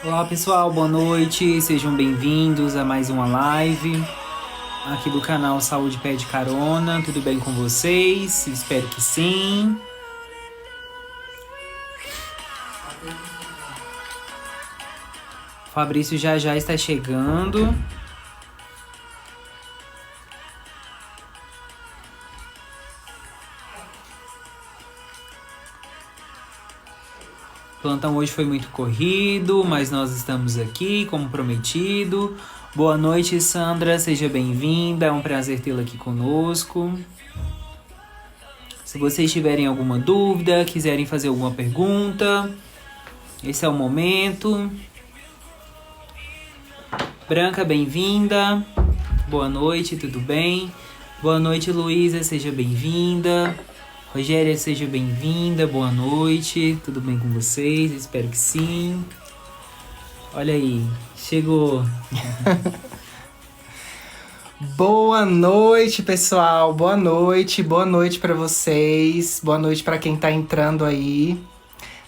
Olá pessoal, boa noite, sejam bem-vindos a mais uma live aqui do canal Saúde Pede Carona. Tudo bem com vocês? Espero que sim. Fabrício já está chegando. O plantão hoje foi muito corrido, mas nós estamos aqui, como prometido. Boa noite, Sandra, seja bem-vinda, é um prazer tê-la aqui conosco. Se vocês tiverem alguma dúvida, quiserem fazer alguma pergunta, esse é o momento. Branca, bem-vinda. Boa noite, tudo bem? Boa noite, Luísa, seja bem-vinda. Rogéria, seja bem-vinda, boa noite, tudo bem com vocês? Espero que sim. Olha aí, chegou. Boa noite, pessoal, boa noite para vocês, boa noite para quem tá entrando aí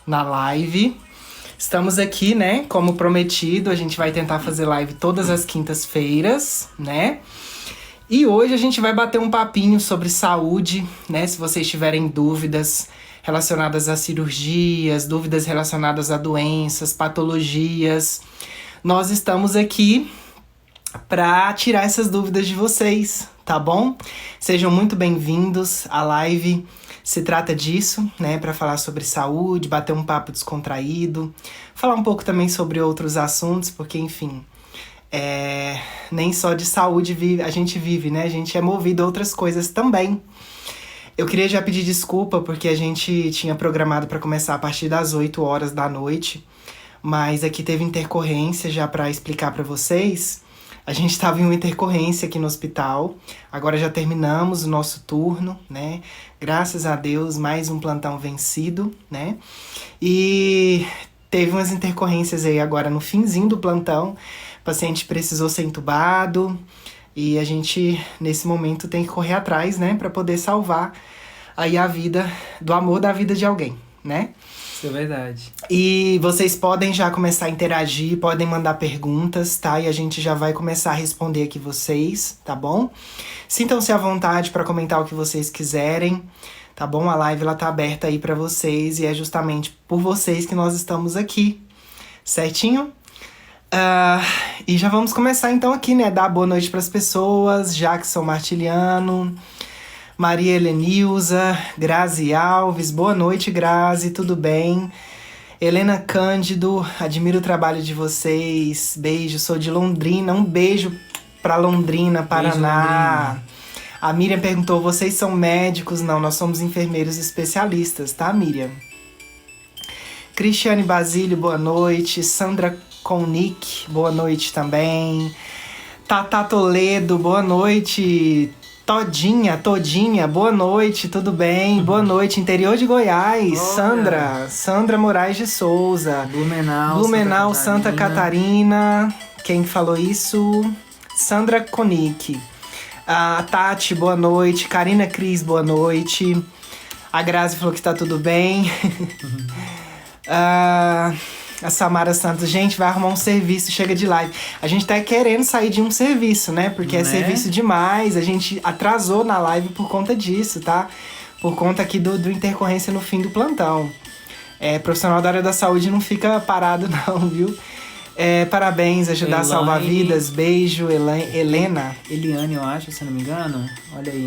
na live. Estamos aqui, né, como prometido, a gente vai tentar fazer live todas as quintas-feiras, né? E hoje a gente vai bater um papinho sobre saúde, né? Se vocês tiverem dúvidas relacionadas a cirurgias, dúvidas relacionadas a doenças, patologias, nós estamos aqui para tirar essas dúvidas de vocês, tá bom? Sejam muito bem-vindos à live. Se trata disso, né? Para falar sobre saúde, bater um papo descontraído, falar um pouco também sobre outros assuntos, porque, enfim, nem só de saúde a gente vive, né? A gente é movido a outras coisas também. Eu queria já pedir desculpa, porque a gente tinha programado para começar a partir das 8 horas da noite, mas aqui teve intercorrência já para explicar para vocês. A gente estava em uma intercorrência aqui no hospital, agora já terminamos o nosso turno, né? Graças a Deus, mais um plantão vencido, né? E teve umas intercorrências aí agora no finzinho do plantão. O paciente precisou ser entubado e a gente, nesse momento, tem que correr atrás, né? Para poder salvar aí a vida, do amor da vida de alguém, né? Isso é verdade. E vocês podem já começar a interagir, podem mandar perguntas, tá? E a gente já vai começar a responder aqui vocês, tá bom? Sintam-se à vontade para comentar o que vocês quiserem, tá bom? A live ela tá aberta aí para vocês e é justamente por vocês que nós estamos aqui, certinho? E já vamos começar então aqui, né? Dar boa noite para as pessoas. Jackson Martiliano, Maria Helenilza, Grazi Alves. Boa noite, Grazi, tudo bem? Helena Cândido, admiro o trabalho de vocês. Beijo, sou de Londrina. Um beijo para Londrina, Paraná. Beijo, Londrina. A Miriam perguntou, vocês são médicos? Não, nós somos enfermeiros especialistas, tá, Miriam? Cristiane Basílio, boa noite. Sandra Konik, boa noite também. Tata Toledo, boa noite. Todinha, boa noite, tudo bem? Boa noite, interior de Goiás. Sandra Moraes de Souza. Blumenau, Santa Catarina. Quem falou isso? Sandra Konik. A Tati, boa noite. Karina Cris, boa noite. A Grazi falou que tá tudo bem. A Samara Santos, gente, vai arrumar um serviço, chega de live. A gente tá querendo sair de um serviço, né? Porque é serviço demais. A gente atrasou na live por conta disso, tá? Por conta aqui do intercorrência no fim do plantão. Profissional da área da saúde não fica parado não, viu? Parabéns, ajudar a salvar vidas. Beijo, Helena. Eliane, eu acho, se não me engano. Olha aí.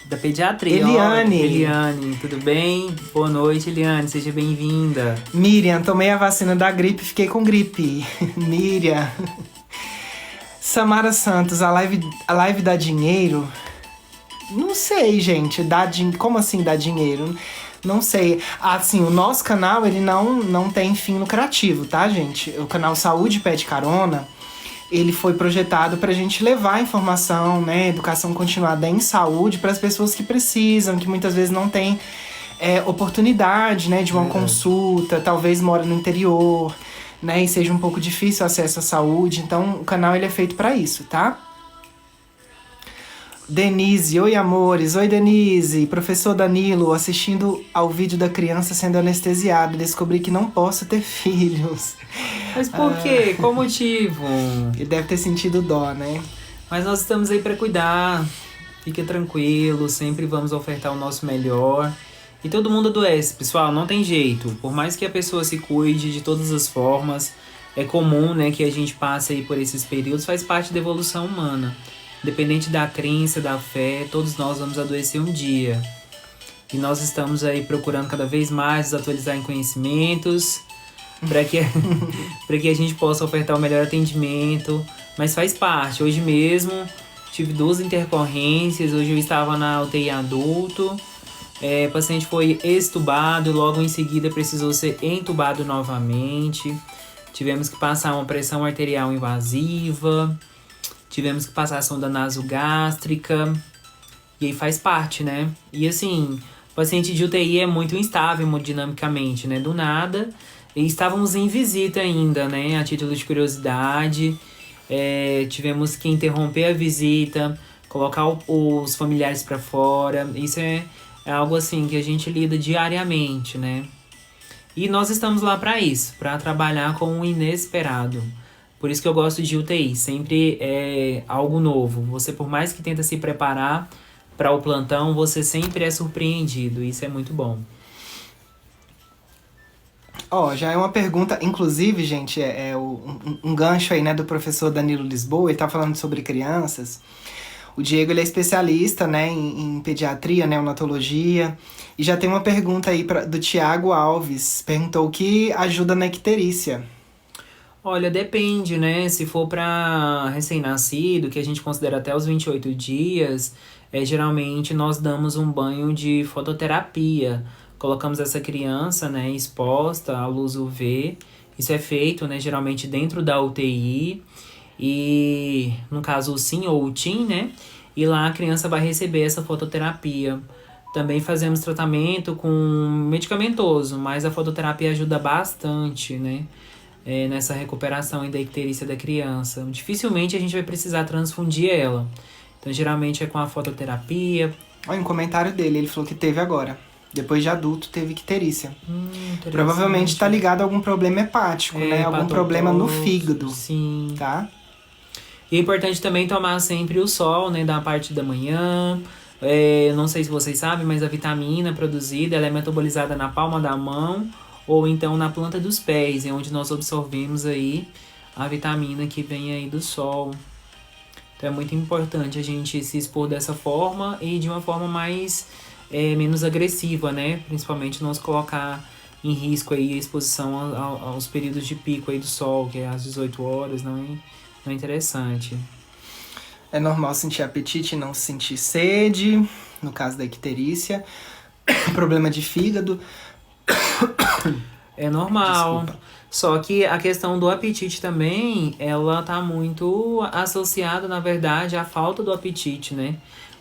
Da pediatria. Eliane, tudo bem? Boa noite, Eliane, seja bem-vinda. Miriam, tomei a vacina da gripe, fiquei com gripe. Miriam. Samara Santos, a live dá dinheiro? Não sei, gente, como assim dá dinheiro? Não sei. Assim, o nosso canal, ele não tem fim lucrativo, tá, gente? O canal Saúde Pede Carona, ele foi projetado para a gente levar informação, né, educação continuada em saúde para as pessoas que precisam, que muitas vezes não têm oportunidade, né, de uma consulta, talvez mora no interior, né, e seja um pouco difícil o acesso à saúde. Então, o canal ele é feito para isso, tá? Denise, oi amores, oi Denise, professor Danilo, assistindo ao vídeo da criança sendo anestesiada, descobri que não posso ter filhos. Mas por quê? Qual motivo? Ele deve ter sentido dó, né? Mas nós estamos aí para cuidar, fique tranquilo, sempre vamos ofertar o nosso melhor. E todo mundo adoece, pessoal, não tem jeito. Por mais que a pessoa se cuide de todas as formas, é comum, né, que a gente passe aí por esses períodos, faz parte da evolução humana. Independente da crença, da fé, todos nós vamos adoecer um dia. E nós estamos aí procurando cada vez mais nos atualizar em conhecimentos, para que, para que a gente possa ofertar o melhor atendimento. Mas faz parte. Hoje mesmo tive 2 intercorrências, hoje eu estava na UTI adulto. O paciente foi extubado, logo em seguida precisou ser entubado novamente. Tivemos que passar uma pressão arterial invasiva. Tivemos que passar a sonda nasogástrica. E aí faz parte, né? E assim, o paciente de UTI é muito instável hemodinamicamente, né? Do nada. E estávamos em visita ainda, né? A título de curiosidade. Tivemos que interromper a visita, colocar os familiares para fora. Isso é algo assim que a gente lida diariamente, né? E nós estamos lá para isso, para trabalhar com o inesperado. Por isso que eu gosto de UTI, sempre é algo novo. Você, por mais que tenta se preparar para o plantão, você sempre é surpreendido. Isso é muito bom. Já é uma pergunta, inclusive, gente, um gancho aí, né, do professor Danilo Lisboa, ele tá falando sobre crianças. O Diego, ele é especialista, né, em pediatria, neonatologia, e já tem uma pergunta aí do Tiago Alves, perguntou o que ajuda na icterícia. Olha, depende, né? Se for para recém-nascido, que a gente considera até os 28 dias, geralmente nós damos um banho de fototerapia. Colocamos essa criança, né, exposta à luz UV. Isso é feito, né, geralmente dentro da UTI. E, no caso, o SIM ou o TIM, né? E lá a criança vai receber essa fototerapia. Também fazemos tratamento com medicamentoso, mas a fototerapia ajuda bastante, né? Nessa recuperação e da icterícia da criança. Dificilmente a gente vai precisar transfundir ela. Então, geralmente é com a fototerapia. Olha, um comentário dele, ele falou que teve agora. Depois de adulto, teve icterícia. Provavelmente tá ligado a algum problema hepático, né? Algum problema no fígado. Sim. Tá? E é importante também tomar sempre o sol, né? Da parte da manhã. Não sei se vocês sabem, mas a vitamina produzida, ela é metabolizada na palma da mão ou então na planta dos pés, é onde nós absorvemos aí a vitamina que vem aí do sol. Então é muito importante a gente se expor dessa forma e de uma forma mais menos agressiva, né? Principalmente não se colocar em risco aí a exposição aos períodos de pico aí do sol, que é às 18 horas, não é interessante. É normal sentir apetite e não sentir sede, no caso da icterícia. Problema de fígado. É normal. Desculpa. Só que a questão do apetite também, ela tá muito associada, na verdade, à falta do apetite, né?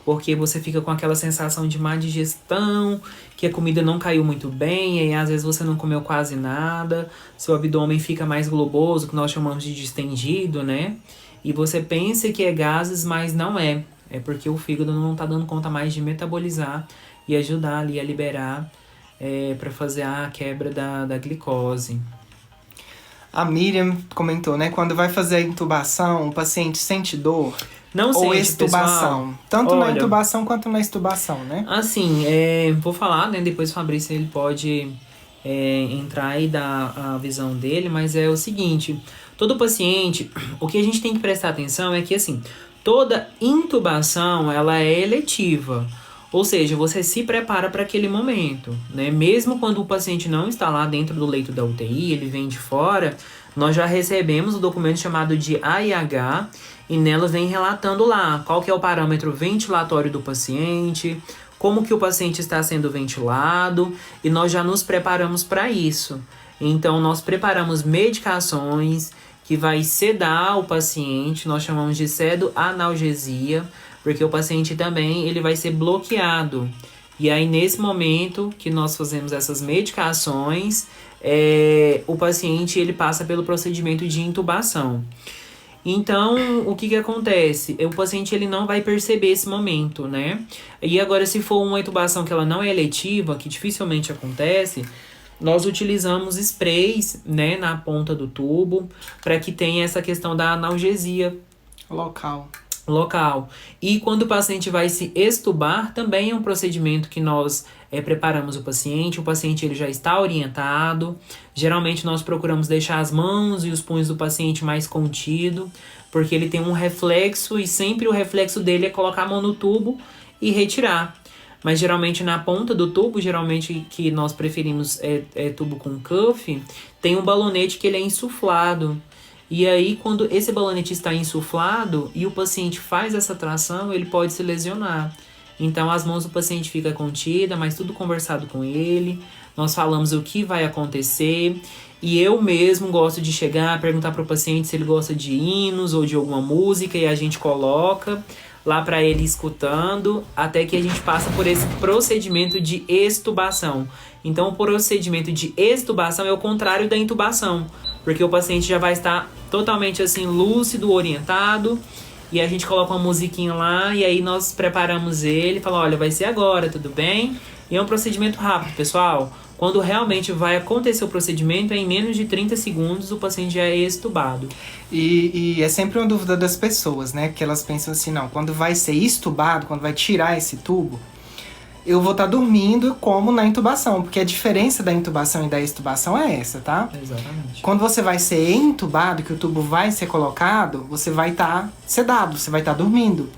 Porque você fica com aquela sensação de má digestão, que a comida não caiu muito bem, e aí às vezes você não comeu quase nada, seu abdômen fica mais globoso, que nós chamamos de distendido, né? E você pensa que é gases, mas não é. É porque o fígado não tá dando conta mais de metabolizar e ajudar ali a liberar para fazer a quebra da glicose. A Miriam comentou, né? Quando vai fazer a intubação, o paciente sente dor? Não ou sente, extubação? pessoal. Tanto Olha, na intubação quanto na extubação, né? Assim, vou falar, né? Depois o Fabrício ele pode entrar e dar a visão dele, mas é o seguinte: todo paciente, o que a gente tem que prestar atenção é que, assim, toda intubação ela é eletiva. Ou seja, você se prepara para aquele momento, né? Mesmo quando o paciente não está lá dentro do leito da UTI, ele vem de fora, nós já recebemos o documento chamado de AIH e nela vem relatando lá qual que é o parâmetro ventilatório do paciente, como que o paciente está sendo ventilado e nós já nos preparamos para isso. Então, nós preparamos medicações que vai sedar o paciente, nós chamamos de sedoanalgesia, porque o paciente também ele vai ser bloqueado. E aí, nesse momento que nós fazemos essas medicações, o paciente ele passa pelo procedimento de intubação. Então, o que acontece? O paciente ele não vai perceber esse momento, né? E agora, se for uma intubação que ela não é eletiva, que dificilmente acontece, nós utilizamos sprays, né, na ponta do tubo, para que tenha essa questão da analgesia local. E quando o paciente vai se extubar, também é um procedimento que nós preparamos o paciente ele já está orientado. Geralmente nós procuramos deixar as mãos e os punhos do paciente mais contido, porque ele tem um reflexo e sempre o reflexo dele é colocar a mão no tubo e retirar. Mas geralmente na ponta do tubo, geralmente que nós preferimos é tubo com cuff, tem um balonete que ele é insuflado. E aí, quando esse balonete está insuflado e o paciente faz essa tração, ele pode se lesionar. Então, as mãos do paciente ficam contidas, mas tudo conversado com ele. Nós falamos o que vai acontecer. E eu mesmo gosto de chegar, perguntar para o paciente se ele gosta de hinos ou de alguma música, e a gente coloca lá para ele escutando, até que a gente passa por esse procedimento de extubação. Então, o procedimento de extubação é o contrário da intubação, porque o paciente já vai estar totalmente assim, lúcido, orientado, e a gente coloca uma musiquinha lá, e aí nós preparamos ele, fala, olha, vai ser agora, tudo bem? E é um procedimento rápido, pessoal. Quando realmente vai acontecer o procedimento, em menos de 30 segundos o paciente já é extubado. E é sempre uma dúvida das pessoas, né? Que elas pensam assim, não, quando vai ser extubado, quando vai tirar esse tubo, eu vou estar dormindo como na intubação, porque a diferença da intubação e da extubação é essa, tá? Exatamente. Quando você vai ser entubado, que o tubo vai ser colocado, você vai estar sedado, você vai estar dormindo.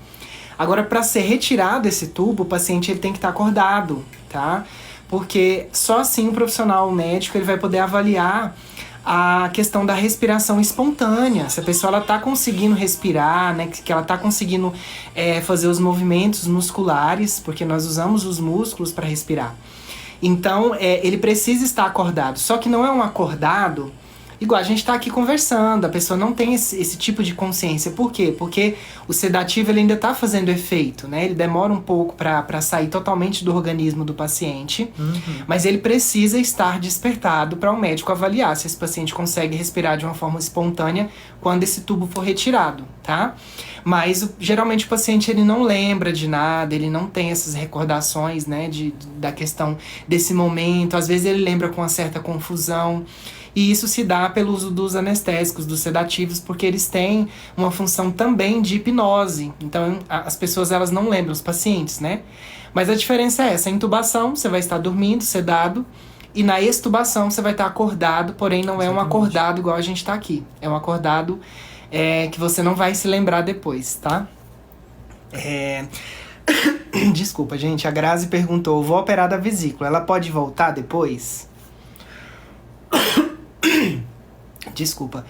Agora, para ser retirado esse tubo, o paciente ele tem que estar acordado, tá? Porque só assim o profissional médico ele vai poder avaliar a questão da respiração espontânea. Se a pessoa está conseguindo respirar, né, que ela está conseguindo fazer os movimentos musculares, porque nós usamos os músculos para respirar. Então, ele precisa estar acordado. Só que não é um acordado igual a gente está aqui conversando. A pessoa não tem esse tipo de consciência. Por quê? Porque o sedativo ele ainda está fazendo efeito, né? Ele demora um pouco para sair totalmente do organismo do paciente, mas ele precisa estar despertado para o médico avaliar se esse paciente consegue respirar de uma forma espontânea quando esse tubo for retirado, tá? Mas geralmente o paciente ele não lembra de nada, ele não tem essas recordações, né, da questão desse momento. Às vezes ele lembra com uma certa confusão. E isso se dá pelo uso dos anestésicos, dos sedativos, porque eles têm uma função também de hipnose. Então, as pessoas elas não lembram, os pacientes, né? Mas a diferença é essa. A intubação, você vai estar dormindo, sedado. E na extubação, você vai estar acordado, porém não é um acordado igual a gente está aqui. É um acordado que você não vai se lembrar depois, tá? Desculpa, gente. A Grazi perguntou, vou operar da vesícula, ela pode voltar depois? Desculpa.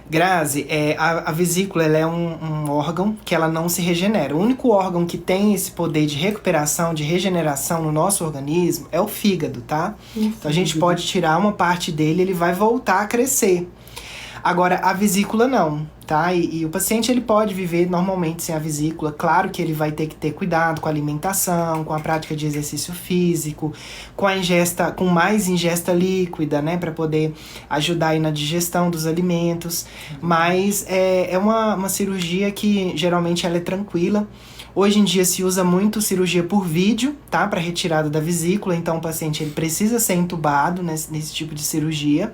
Grazi, a vesícula ela é um órgão que ela não se regenera. O único órgão que tem esse poder de recuperação, de regeneração no nosso organismo é o fígado, tá? Então a gente pode tirar uma parte dele, ele vai voltar a crescer. Agora, a vesícula não, tá? E o paciente ele pode viver normalmente sem a vesícula. Claro que ele vai ter que ter cuidado com a alimentação, com a prática de exercício físico, com mais ingesta líquida, né? Para poder ajudar aí na digestão dos alimentos. Mas é uma cirurgia que geralmente ela é tranquila. Hoje em dia se usa muito cirurgia por vídeo, tá? Para retirada da vesícula. Então o paciente ele precisa ser entubado nesse tipo de cirurgia.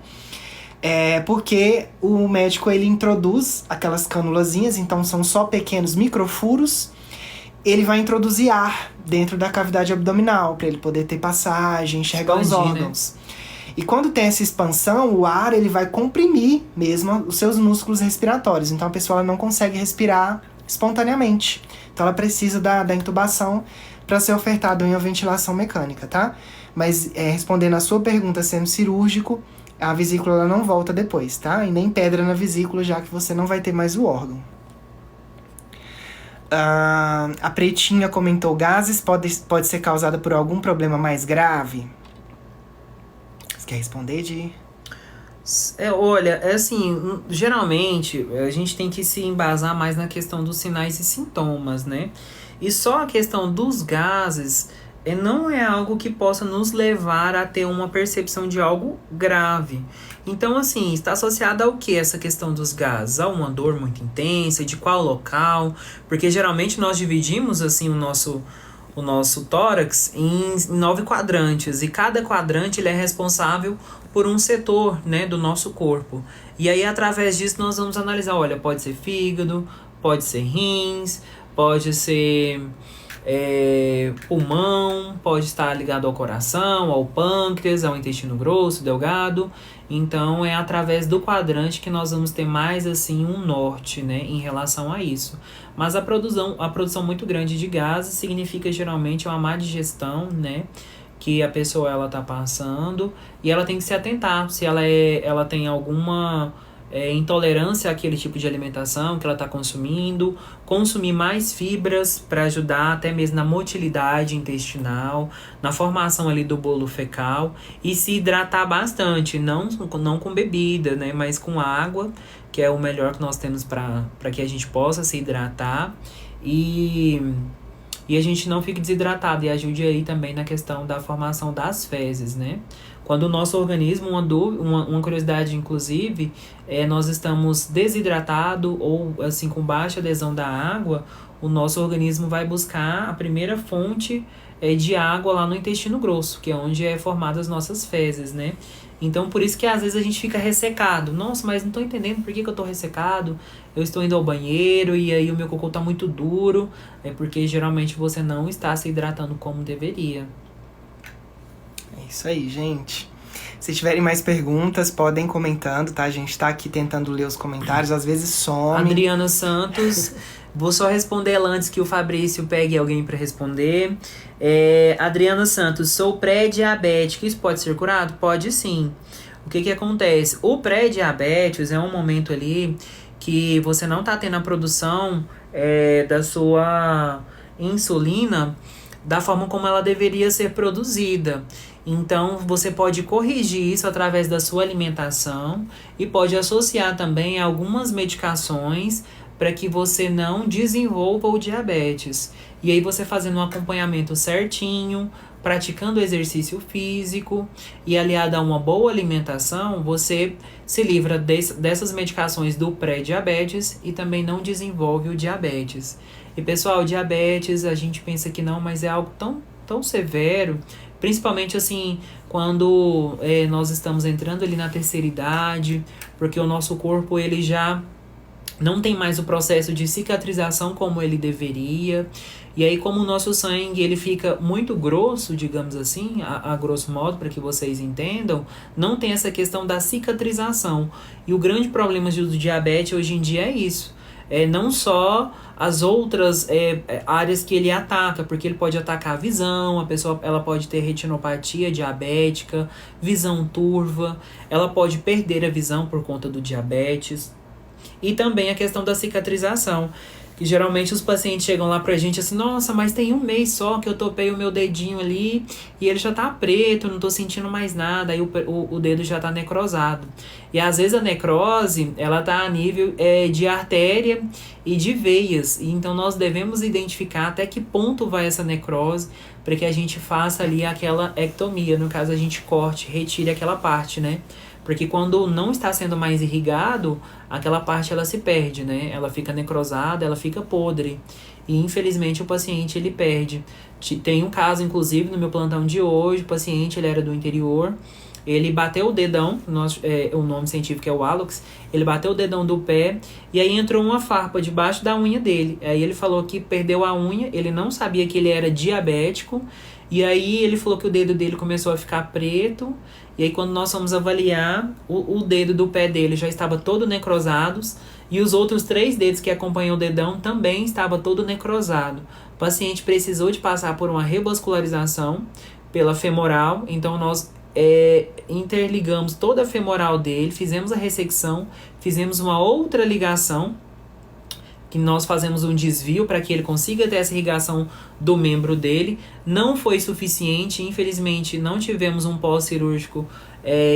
Porque o médico ele introduz aquelas canulazinhas, então são só pequenos microfuros. Ele vai introduzir ar dentro da cavidade abdominal para ele poder ter passagem, enxergar os órgãos. Né? E quando tem essa expansão, o ar ele vai comprimir mesmo os seus músculos respiratórios. Então a pessoa ela não consegue respirar espontaneamente. Então ela precisa da intubação para ser ofertada em uma ventilação mecânica, tá? Mas respondendo a sua pergunta, sendo cirúrgico, a vesícula ela não volta depois, tá? E nem pedra na vesícula, já que você não vai ter mais o órgão. A Pretinha comentou, gases pode ser causada por algum problema mais grave? Você quer responder, Di? Olha, assim, geralmente a gente tem que se embasar mais na questão dos sinais e sintomas, né? E só a questão dos gases não é algo que possa nos levar a ter uma percepção de algo grave. Então, assim, está associada ao que essa questão dos gases? A uma dor muito intensa, de qual local? Porque geralmente nós dividimos, assim, o nosso tórax em 9 quadrantes, e cada quadrante ele é responsável por um setor, né, do nosso corpo. E aí, através disso, nós vamos analisar, olha, pode ser fígado, pode ser rins, pode ser pulmão, pode estar ligado ao coração, ao pâncreas, ao intestino grosso, delgado. Então, é através do quadrante que nós vamos ter mais, assim, um norte, né, em relação a isso. Mas a produção muito grande de gases significa, geralmente, uma má digestão, né, que a pessoa ela tá passando, e ela tem que se atentar se ela tem alguma intolerância àquele tipo de alimentação que ela está consumindo, consumir mais fibras para ajudar até mesmo na motilidade intestinal, na formação ali do bolo fecal, e se hidratar bastante, não com bebida, né, mas com água, que é o melhor que nós temos para que a gente possa se hidratar e a gente não fique desidratado, e ajude aí também na questão da formação das fezes, né? Quando o nosso organismo, uma curiosidade inclusive, nós estamos desidratado ou assim com baixa adesão da água, o nosso organismo vai buscar a primeira fonte de água lá no intestino grosso, que é onde é formada as nossas fezes, né? Então, por isso que às vezes a gente fica ressecado. Nossa, mas não tô entendendo por que eu tô ressecado. Eu estou indo ao banheiro e aí o meu cocô tá muito duro. É porque geralmente você não está se hidratando como deveria. É isso aí, gente. Se tiverem mais perguntas, podem comentando, tá? A gente tá aqui tentando ler os comentários, às vezes some. Adriana Santos, vou só responder ela antes que o Fabrício pegue alguém para responder. Adriana Santos, sou pré-diabética, isso pode ser curado? Pode sim. O que acontece? O pré-diabetes é um momento ali que você não tá tendo a produção da sua insulina da forma como ela deveria ser produzida. Então, você pode corrigir isso através da sua alimentação e pode associar também algumas medicações para que você não desenvolva o diabetes. E aí, você fazendo um acompanhamento certinho, praticando exercício físico e aliado a uma boa alimentação, você se livra dessas medicações do pré-diabetes e também não desenvolve o diabetes. E pessoal, diabetes, a gente pensa que não, mas é algo tão severo, principalmente assim, quando nós estamos entrando ali na terceira idade, porque o nosso corpo ele já não tem mais o processo de cicatrização como ele deveria. E aí, como o nosso sangue ele fica muito grosso, digamos assim, a grosso modo, para que vocês entendam, não tem essa questão da cicatrização. E o grande problema do diabetes hoje em dia é isso. Não só as outras áreas que ele ataca, porque ele pode atacar a visão, a pessoa ela pode ter retinopatia diabética, visão turva, ela pode perder a visão por conta do diabetes. E também a questão da cicatrização, que geralmente os pacientes chegam lá pra gente assim, nossa, mas tem um mês só que eu topei o meu dedinho ali e ele já tá preto, não tô sentindo mais nada, aí o dedo já tá necrosado. E às vezes a necrose, ela tá a nível de artéria e de veias, e então nós devemos identificar até que ponto vai essa necrose para que a gente faça ali aquela ectomia, no caso a gente corte, retire aquela parte, né? Porque quando não está sendo mais irrigado, aquela parte ela se perde, né? Ela fica necrosada, ela fica podre. E infelizmente o paciente ele perde. Tem um caso, inclusive, no meu plantão de hoje, o paciente ele era do interior, ele bateu o dedão, o nome científico é o hallux, ele bateu o dedão do pé e aí entrou uma farpa debaixo da unha dele. Aí ele falou que perdeu a unha, ele não sabia que ele era diabético, e aí ele falou que o dedo dele começou a ficar preto. E aí quando nós fomos avaliar, o dedo do pé dele já estava todo necrosado, e os outros 3 dedos que acompanham o dedão também estava todo necrosado. O paciente precisou de passar por uma revascularização pela femoral, então nós interligamos toda a femoral dele, fizemos a ressecção, fizemos uma outra ligação, que nós fazemos um desvio para que ele consiga ter essa irrigação do membro dele. Não foi suficiente, infelizmente não tivemos um pós-cirúrgico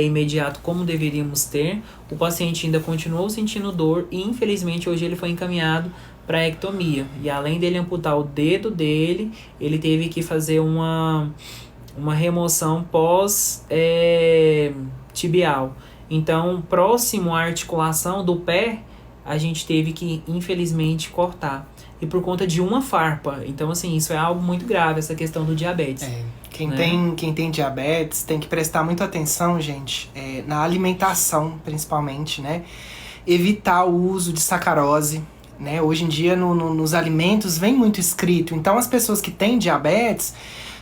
imediato como deveríamos ter. O paciente ainda continuou sentindo dor e infelizmente hoje ele foi encaminhado para a ectomia. E além dele amputar o dedo dele, ele teve que fazer uma remoção pós-tibial. Então, próximo à articulação do pé, a gente teve que, infelizmente, cortar. E por conta de uma farpa. Então, assim, isso é algo muito grave, essa questão do diabetes. Quem tem diabetes tem que prestar muita atenção, gente, na alimentação, principalmente, né? Evitar o uso de sacarose, né? Hoje em dia, nos alimentos, vem muito escrito. Então, as pessoas que têm diabetes,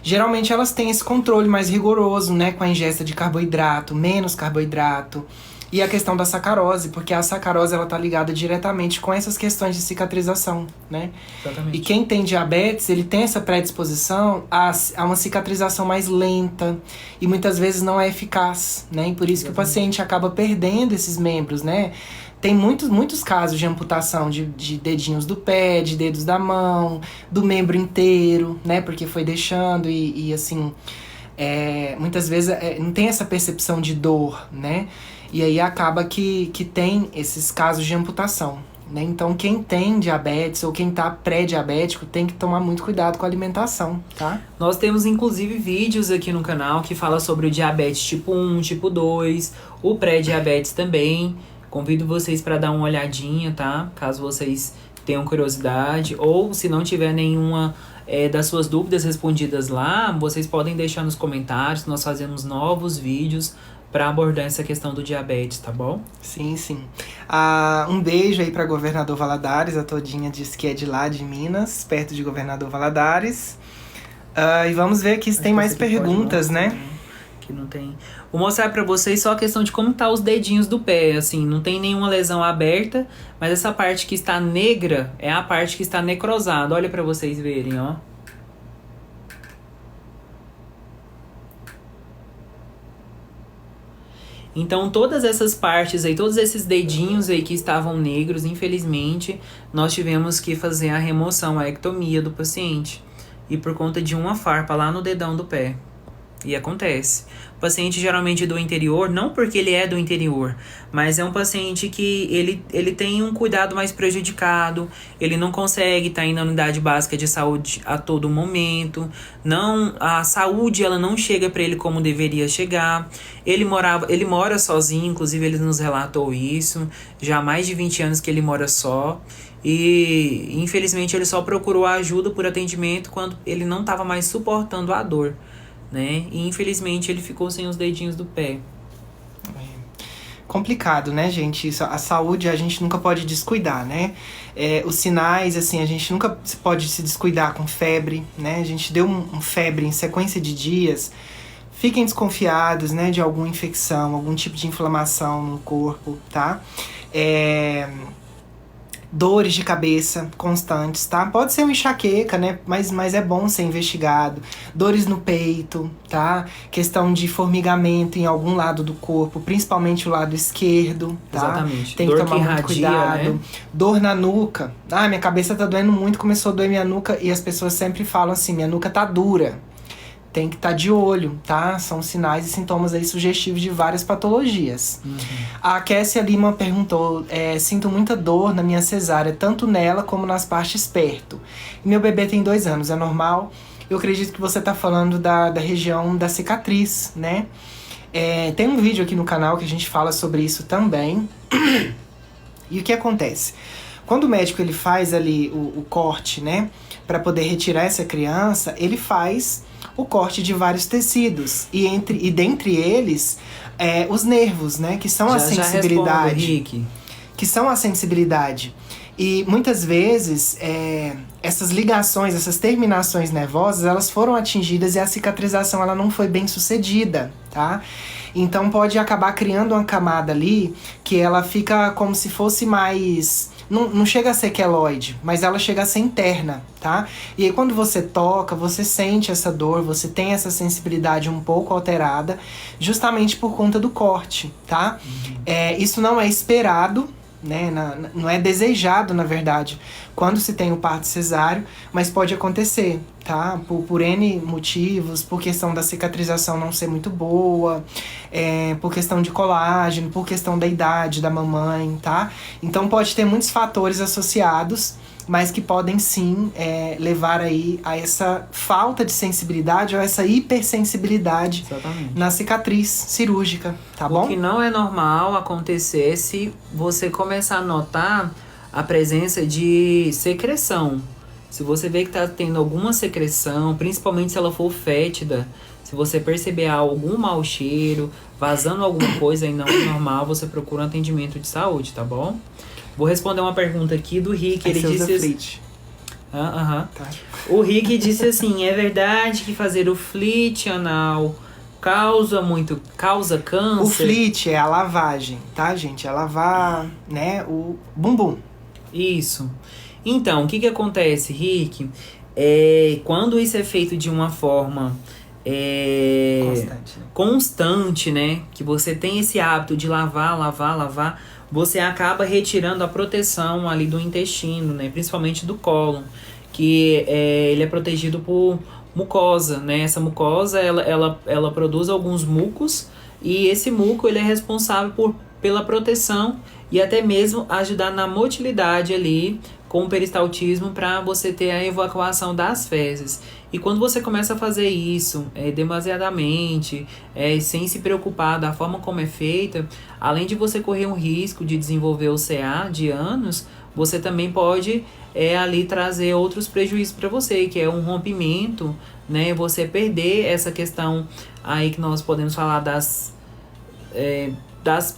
geralmente elas têm esse controle mais rigoroso, né? Com a ingesta de carboidrato, menos carboidrato. E a questão da sacarose, porque a sacarose ela tá ligada diretamente com essas questões de cicatrização, né? Exatamente. E quem tem diabetes, ele tem essa predisposição a uma cicatrização mais lenta e muitas vezes não é eficaz, né? E por isso que o paciente acaba perdendo esses membros, né? Tem muitos casos de amputação de dedinhos do pé, de dedos da mão, do membro inteiro, né? Porque foi deixando e assim, muitas vezes não tem essa percepção de dor, né? E aí acaba que tem esses casos de amputação, né? Então quem tem diabetes ou quem tá pré-diabético tem que tomar muito cuidado com a alimentação, tá? Nós temos inclusive vídeos aqui no canal que fala sobre o diabetes tipo 1, tipo 2, o pré-diabetes também. Convido vocês para dar uma olhadinha, tá? Caso vocês tenham curiosidade, ou se não tiver nenhuma das suas dúvidas respondidas lá, vocês podem deixar nos comentários, nós fazemos novos vídeos para abordar essa questão do diabetes, tá bom? Sim, sim. Um beijo aí para Governador Valadares, a Todinha disse que é de lá, de Minas, perto de Governador Valadares. E vamos ver aqui se tem mais perguntas, né? Que não tem. Vou mostrar pra vocês só a questão de como tá os dedinhos do pé, assim, não tem nenhuma lesão aberta, mas essa parte que está negra é a parte que está necrosada. Olha pra vocês verem, ó. Então, todas essas partes aí, todos esses dedinhos aí que estavam negros, infelizmente, nós tivemos que fazer a remoção, a ectomia do paciente. E por conta de uma farpa lá no dedão do pé. E acontece. O paciente geralmente do interior, não porque ele é do interior, mas é um paciente que ele tem um cuidado mais prejudicado, ele não consegue estar indo na unidade básica de saúde a todo momento, a saúde ela não chega para ele como deveria chegar. Ele mora sozinho, inclusive ele nos relatou isso, já há mais de 20 anos que ele mora só. E infelizmente ele só procurou ajuda por atendimento quando ele não estava mais suportando a dor, né? E infelizmente ele ficou sem os dedinhos do pé. Complicado, né, gente? Isso, a saúde a gente nunca pode descuidar, né? Os sinais, assim, a gente nunca pode se descuidar com febre, né? A gente deu um febre em sequência de dias. Fiquem desconfiados, né, de alguma infecção, algum tipo de inflamação no corpo, tá? Dores de cabeça constantes, tá? Pode ser uma enxaqueca, né? Mas é bom ser investigado. Dores no peito, tá? Questão de formigamento em algum lado do corpo, principalmente o lado esquerdo, tá? Exatamente. Tem que tomar muito cuidado. Né? Dor na nuca. Minha cabeça tá doendo muito, começou a doer minha nuca. E as pessoas sempre falam assim, minha nuca tá dura. Tem que estar de olho, tá? São sinais e sintomas aí sugestivos de várias patologias. A Kessia Lima perguntou, sinto muita dor na minha cesárea, tanto nela como nas partes perto. E meu bebê tem 2 anos, é normal? Eu acredito que você tá falando da região da cicatriz, né? Tem um vídeo aqui no canal que a gente fala sobre isso também. E o que acontece? Quando o médico ele faz ali o corte, né? Para poder retirar essa criança, ele faz o corte de vários tecidos. E dentre eles, os nervos, né? Que são a sensibilidade. Já respondo, Rick. Que são a sensibilidade. E muitas vezes, essas ligações, essas terminações nervosas, elas foram atingidas e a cicatrização ela não foi bem sucedida, tá? Então pode acabar criando uma camada ali que ela fica como se fosse mais... Não chega a ser queloide, mas ela chega a ser interna, tá? E aí quando você toca, você sente essa dor, você tem essa sensibilidade um pouco alterada, justamente por conta do corte, tá? Isso não é esperado, né? Não é desejado, na verdade, quando se tem o parto cesáreo, mas pode acontecer, tá? Por N motivos, por questão da cicatrização não ser muito boa, por questão de colágeno, por questão da idade da mamãe, tá? Então pode ter muitos fatores associados mas que podem sim levar aí a essa falta de sensibilidade ou essa hipersensibilidade na cicatriz cirúrgica, tá bom? O que não é normal acontecer se você começar a notar a presença de secreção. Se você vê que tá tendo alguma secreção, principalmente se ela for fétida, se você perceber algum mau cheiro, vazando alguma coisa e não é normal, você procura um atendimento de saúde, tá bom? Vou responder uma pergunta aqui do Rick. Ele disse Tá. O Rick disse assim: é verdade que fazer o flit anal causa câncer? O flit é a lavagem, tá, gente? É lavar, né, o bumbum. Isso. Então, o que acontece, Rick? Quando isso é feito de uma forma constante, né? Que você tem esse hábito de lavar, você acaba retirando a proteção ali do intestino, né? Principalmente do cólon, que ele é protegido por mucosa, né? Essa mucosa, ela produz alguns mucos, e esse muco ele é responsável pela proteção e até mesmo ajudar na motilidade ali com o peristaltismo para você ter a evacuação das fezes. E quando você começa a fazer isso demasiadamente, sem se preocupar da forma como é feita, além de você correr um risco de desenvolver o CA de anos, você também pode ali trazer outros prejuízos para você, que é um rompimento, né? Você perder essa questão aí que nós podemos falar das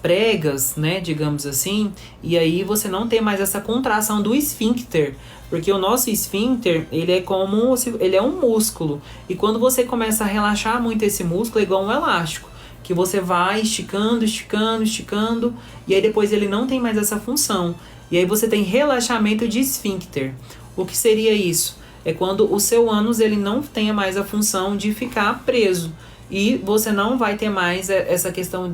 pregas, né, digamos assim, e aí você não tem mais essa contração do esfíncter, porque o nosso esfíncter, ele é um músculo, e quando você começa a relaxar muito esse músculo, é igual um elástico, que você vai esticando, e aí depois ele não tem mais essa função, e aí você tem relaxamento de esfíncter. O que seria isso? É quando o seu ânus ele não tenha mais a função de ficar preso, e você não vai ter mais essa questão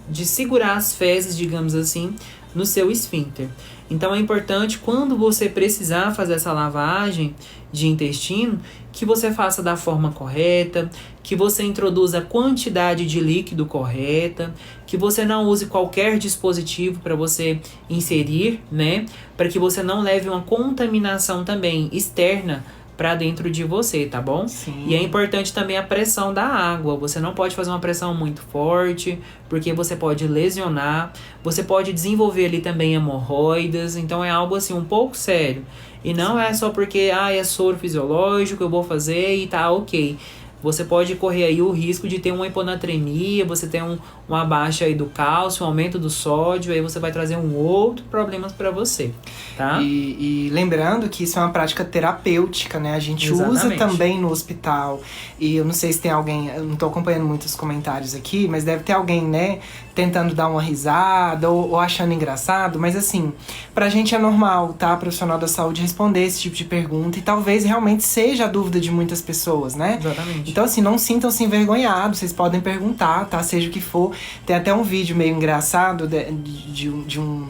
de segurar as fezes, digamos assim, no seu esfíncter. Então é importante, quando você precisar fazer essa lavagem de intestino, que você faça da forma correta, que você introduza a quantidade de líquido correta, que você não use qualquer dispositivo para você inserir, né? Para que você não leve uma contaminação também externa para dentro de você, tá bom? Sim. E é importante também a pressão da água. Você não pode fazer uma pressão muito forte, porque você pode lesionar. Você pode desenvolver ali também hemorroidas. Então é algo assim um pouco sério. E não é só porque é soro fisiológico, eu vou fazer e tá ok. Você pode correr aí o risco de ter uma hiponatremia, você ter uma baixa aí do cálcio, um aumento do sódio, aí você vai trazer um outro problema para você, tá? E lembrando que isso é uma prática terapêutica, né? A gente usa também no hospital. E eu não sei se tem alguém, eu não tô acompanhando muitos comentários aqui, mas deve ter alguém, né, tentando dar uma risada ou achando engraçado. Mas assim, pra gente é normal, tá? Profissional da saúde responder esse tipo de pergunta, e talvez realmente seja a dúvida de muitas pessoas, né? Exatamente. Então, assim, não sintam-se envergonhados, vocês podem perguntar, tá? Seja o que for. Tem até um vídeo meio engraçado de um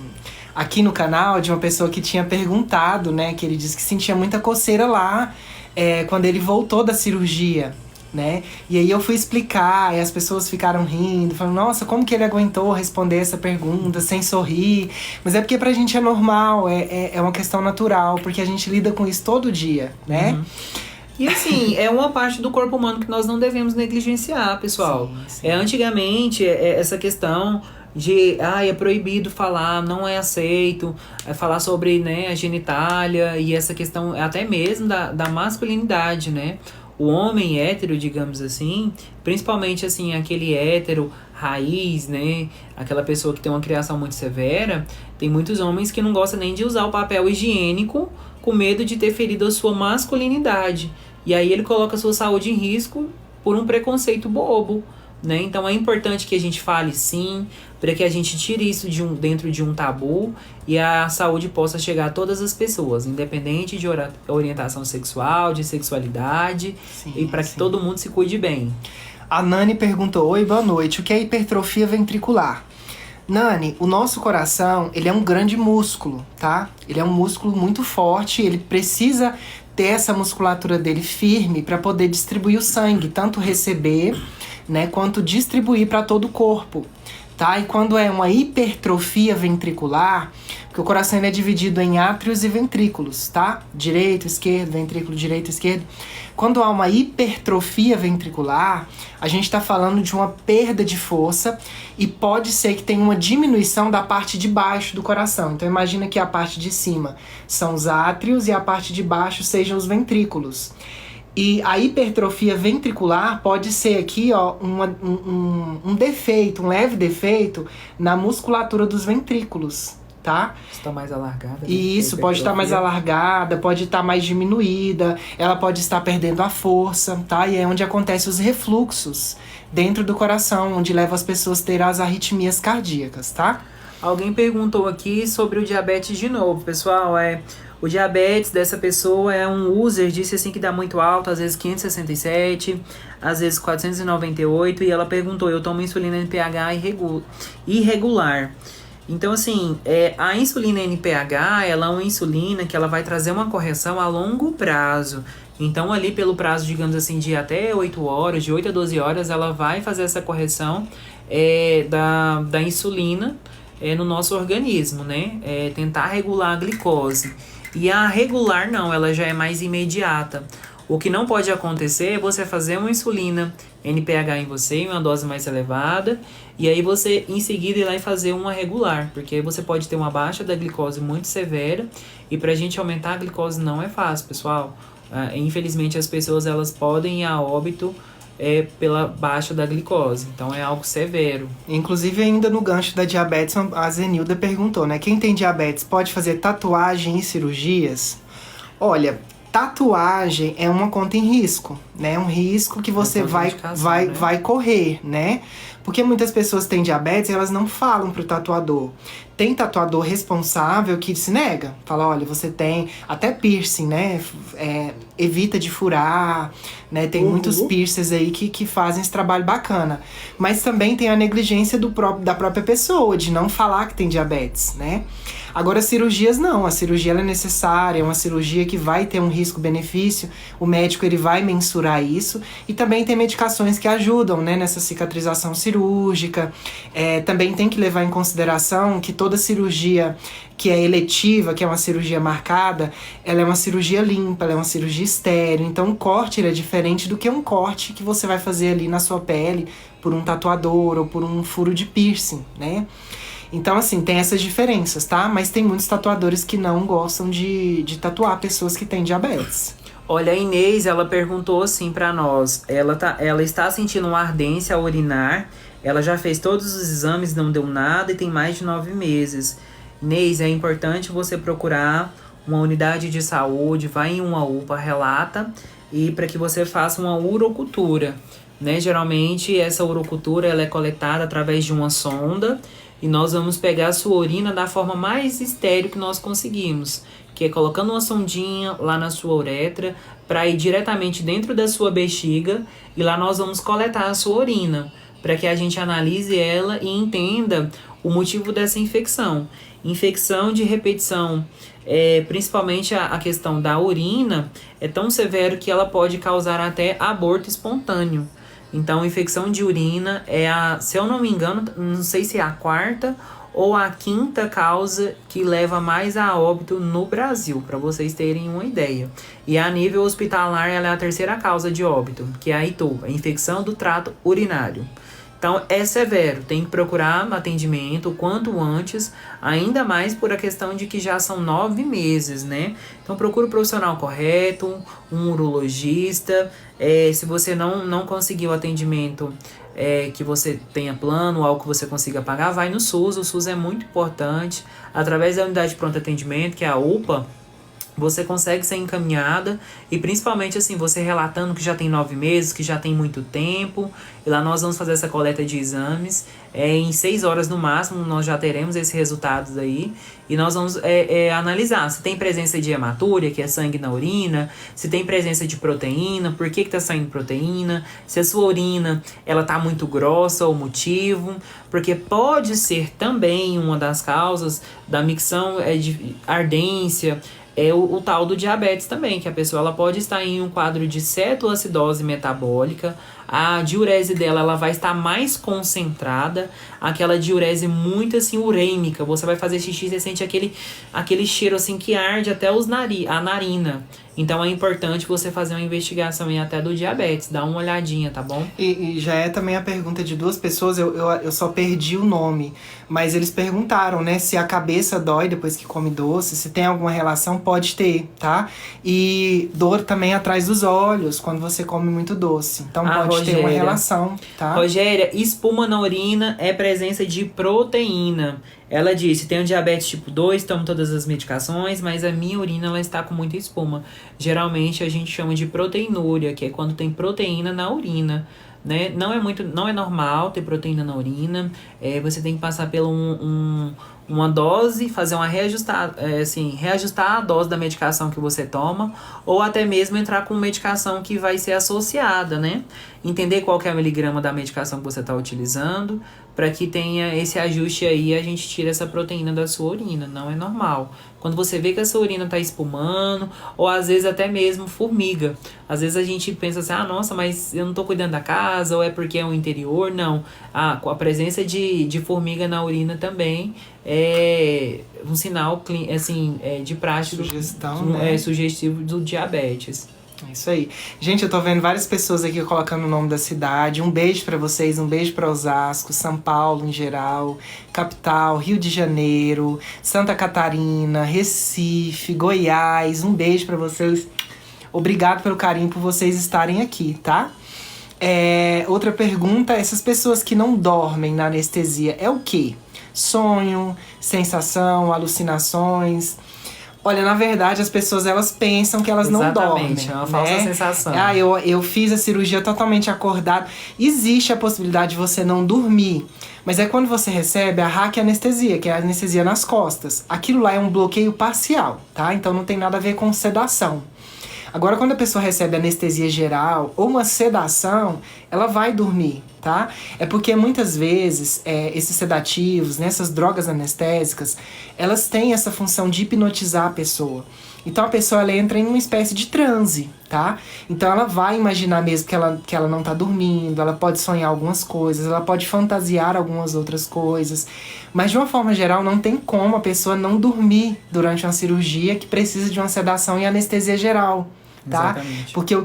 aqui no canal, de uma pessoa que tinha perguntado, né? Que ele disse que sentia muita coceira lá quando ele voltou da cirurgia, né? E aí eu fui explicar, e as pessoas ficaram rindo, falando, nossa, como que ele aguentou responder essa pergunta sem sorrir? Mas é porque pra gente é normal, é uma questão natural, porque a gente lida com isso todo dia, né? Uhum. E assim, é uma parte do corpo humano que nós não devemos negligenciar, pessoal. Sim. Antigamente, essa questão de, é proibido falar, não é aceito, falar sobre, né, a genitália, e essa questão até mesmo da masculinidade, né? O homem hétero, digamos assim, principalmente assim, aquele hétero raiz, né? Aquela pessoa que tem uma criação muito severa, tem muitos homens que não gostam nem de usar o papel higiênico, com medo de ter ferido a sua masculinidade. E aí ele coloca a sua saúde em risco por um preconceito bobo, né? Então é importante que a gente fale sim, para que a gente tire isso dentro de um tabu e a saúde possa chegar a todas as pessoas, independente de orientação sexual, de sexualidade, e para que todo mundo se cuide bem. A Nani perguntou, oi, boa noite, o que é hipertrofia ventricular? Nani, o nosso coração, ele é um grande músculo, tá? Ele é um músculo muito forte, ele precisa ter essa musculatura dele firme para poder distribuir o sangue, tanto receber, né, quanto distribuir para todo o corpo, tá? E quando é uma hipertrofia ventricular, Porque o coração ele é dividido em átrios e ventrículos, tá? Direito, esquerdo, ventrículo direito, esquerdo. Quando há uma hipertrofia ventricular, a gente está falando de uma perda de força e pode ser que tenha uma diminuição da parte de baixo do coração. Então imagina que a parte de cima são os átrios e a parte de baixo sejam os ventrículos. E a hipertrofia ventricular pode ser aqui, ó, um defeito, um leve defeito na musculatura dos ventrículos, tá? Está mais alargada. Né? Isso, pode estar mais alargada, pode estar mais diminuída, ela pode estar perdendo a força, tá? E é onde acontecem os refluxos dentro do coração, onde leva as pessoas a ter as arritmias cardíacas, tá? Alguém perguntou aqui sobre o diabetes de novo, pessoal, o diabetes dessa pessoa é um user, disse assim que dá muito alto, às vezes 567, às vezes 498, e ela perguntou, eu tomo insulina NPH irregular. Então, assim, a insulina NPH, ela é uma insulina que ela vai trazer uma correção a longo prazo. Então, ali pelo prazo, digamos assim, de até 8 horas, de 8 a 12 horas, ela vai fazer essa correção da insulina no nosso organismo, né? Tentar regular a glicose. E a regular não, ela já é mais imediata. O que não pode acontecer é você fazer uma insulina NPH em você, em uma dose mais elevada, e aí você em seguida ir lá e fazer uma regular, porque aí você pode ter uma baixa da glicose muito severa, e pra gente aumentar a glicose não é fácil, pessoal. Infelizmente as pessoas elas podem ir a óbito pela baixa da glicose, então é algo severo. Inclusive, ainda no gancho da diabetes, a Zenilda perguntou, né? Quem tem diabetes pode fazer tatuagem e cirurgias? Olha, tatuagem é uma conta em risco, né? Um risco que você vai correr, né? Porque muitas pessoas têm diabetes e elas não falam pro tatuador. Tem tatuador responsável que se nega. Fala, olha, você tem até piercing, né? Evita de furar, né? Tem muitos piercings aí que fazem esse trabalho bacana. Mas também tem a negligência da própria pessoa, de não falar que tem diabetes, né? Agora, cirurgias não. A cirurgia ela é necessária, é uma cirurgia que vai ter um risco-benefício. O médico ele vai mensurar isso. E também tem medicações que ajudam, né, nessa cicatrização cirúrgica. Também tem que levar em consideração que toda cirurgia que é eletiva, que é uma cirurgia marcada, ela é uma cirurgia limpa, ela é uma cirurgia estéril. Então, um corte ele é diferente do que um corte que você vai fazer ali na sua pele por um tatuador ou por um furo de piercing, né? Então, assim, tem essas diferenças, tá? Mas tem muitos tatuadores que não gostam de tatuar pessoas que têm diabetes. Olha, a Inês, ela perguntou assim pra nós. Ela está sentindo uma ardência ao urinar. Ela já fez todos os exames, não deu nada e tem mais de 9 meses. Inês, é importante você procurar uma unidade de saúde, vai em uma UPA, relata, e para que você faça uma urocultura, né? Geralmente, essa urocultura ela é coletada através de uma sonda, e nós vamos pegar a sua urina da forma mais estéril que nós conseguimos, que é colocando uma sondinha lá na sua uretra para ir diretamente dentro da sua bexiga, e lá nós vamos coletar a sua urina, para que a gente analise ela e entenda o motivo dessa infecção. Infecção de repetição, principalmente a questão da urina, é tão severo que ela pode causar até aborto espontâneo. Então, infecção de urina se eu não me engano, não sei se é a 4ª ou a 5ª causa que leva mais a óbito no Brasil, para vocês terem uma ideia. E a nível hospitalar, ela é a 3ª causa de óbito, que é a ITU, a infecção do trato urinário. Então, é severo, tem que procurar atendimento o quanto antes, ainda mais por a questão de que já são 9 meses, né? Então, procura o profissional correto, um urologista. Se você não conseguiu atendimento que você tenha plano, algo que você consiga pagar, vai no SUS. O SUS é muito importante. Através da unidade de pronto atendimento, que é a UPA, você consegue ser encaminhada, e principalmente assim, você relatando que já tem 9 meses, que já tem muito tempo, e lá nós vamos fazer essa coleta de exames, em 6 horas no máximo nós já teremos esses resultados aí, e nós vamos analisar se tem presença de hematúria, que é sangue na urina, se tem presença de proteína, por que tá saindo proteína, se a sua urina ela tá muito grossa, o motivo, porque pode ser também uma das causas da micção de ardência, o tal do diabetes também, que a pessoa ela pode estar em um quadro de cetoacidose metabólica. a diurese dela ela vai estar mais concentrada, aquela diurese muito assim urêmica. Você vai fazer xixi, você sente aquele cheiro assim que arde até a narina. Então é importante você fazer uma investigação aí até do diabetes, dá uma olhadinha, tá bom? E já é também a pergunta de duas pessoas, eu só perdi o nome, mas eles perguntaram, né, se a cabeça dói depois que come doce, se tem alguma relação, pode ter, tá? E dor também atrás dos olhos, quando você come muito doce. Então pode ter uma relação, tá? Rogéria, espuma na urina é presença de proteína. Ela disse, tenho diabetes tipo 2, tomo todas as medicações, mas a minha urina ela está com muita espuma. Geralmente a gente chama de proteinúria, que é quando tem proteína na urina, né? Não é normal ter proteína na urina. Você tem que passar por uma dose, fazer uma reajustar a dose da medicação que você toma, ou até mesmo entrar com medicação que vai ser associada, né? Entender qual que é o miligrama da medicação que você está utilizando, para que tenha esse ajuste aí, a gente tira essa proteína da sua urina, não é normal. Quando você vê que a sua urina está espumando, ou às vezes até mesmo formiga. Às vezes a gente pensa assim, nossa, mas eu não estou cuidando da casa, ou é porque é o interior, não. Com a presença de formiga na urina também é um sinal assim, de prática, sugestivo do diabetes. É isso aí. Gente, eu tô vendo várias pessoas aqui colocando o nome da cidade. Um beijo pra vocês, um beijo pra Osasco, São Paulo em geral, capital, Rio de Janeiro, Santa Catarina, Recife, Goiás. Um beijo pra vocês. Obrigado pelo carinho, por vocês estarem aqui, tá? Outra pergunta, essas pessoas que não dormem na anestesia, é o quê? Sonho, sensação, alucinações... Olha, na verdade, as pessoas, elas pensam que elas não dormem. Exatamente, é uma falsa sensação. Eu fiz a cirurgia totalmente acordado. Existe a possibilidade de você não dormir. Mas é quando você recebe a raquianestesia, que é a anestesia nas costas. Aquilo lá é um bloqueio parcial, tá? Então não tem nada a ver com sedação. Agora, quando a pessoa recebe anestesia geral ou uma sedação, ela vai dormir, tá? É porque muitas vezes esses sedativos, né, essas drogas anestésicas, elas têm essa função de hipnotizar a pessoa. Então a pessoa ela entra em uma espécie de transe, tá? Então ela vai imaginar mesmo que ela não tá dormindo, ela pode sonhar algumas coisas, ela pode fantasiar algumas outras coisas. Mas de uma forma geral não tem como a pessoa não dormir durante uma cirurgia que precisa de uma sedação e anestesia geral. Tá? Exatamente. Porque o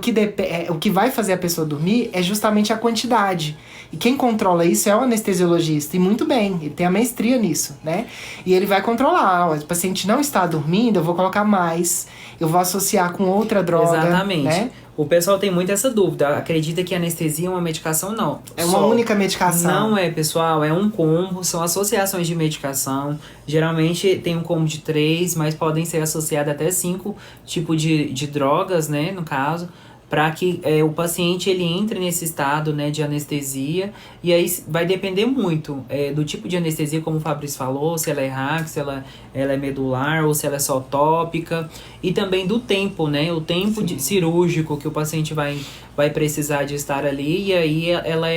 que vai fazer a pessoa dormir é justamente a quantidade. E quem controla isso é o anestesiologista. E muito bem, ele tem a maestria nisso, né? E ele vai controlar. O paciente não está dormindo, eu vou colocar mais. Eu vou associar com outra droga. Exatamente. Né? O pessoal tem muito essa dúvida. Acredita que anestesia é uma medicação? Não. É uma única medicação. Não é, pessoal. É um combo. São associações de medicação. Geralmente tem um combo de 3, mas podem ser associadas até 5 tipos de drogas, né? No caso, para que o paciente ele entre nesse estado, né, de anestesia. E aí vai depender muito do tipo de anestesia, como o Fabrício falou, se ela é RAC, se ela é medular ou se ela é só tópica. E também do tempo, né? O tempo cirúrgico que o paciente vai precisar de estar ali. E aí ela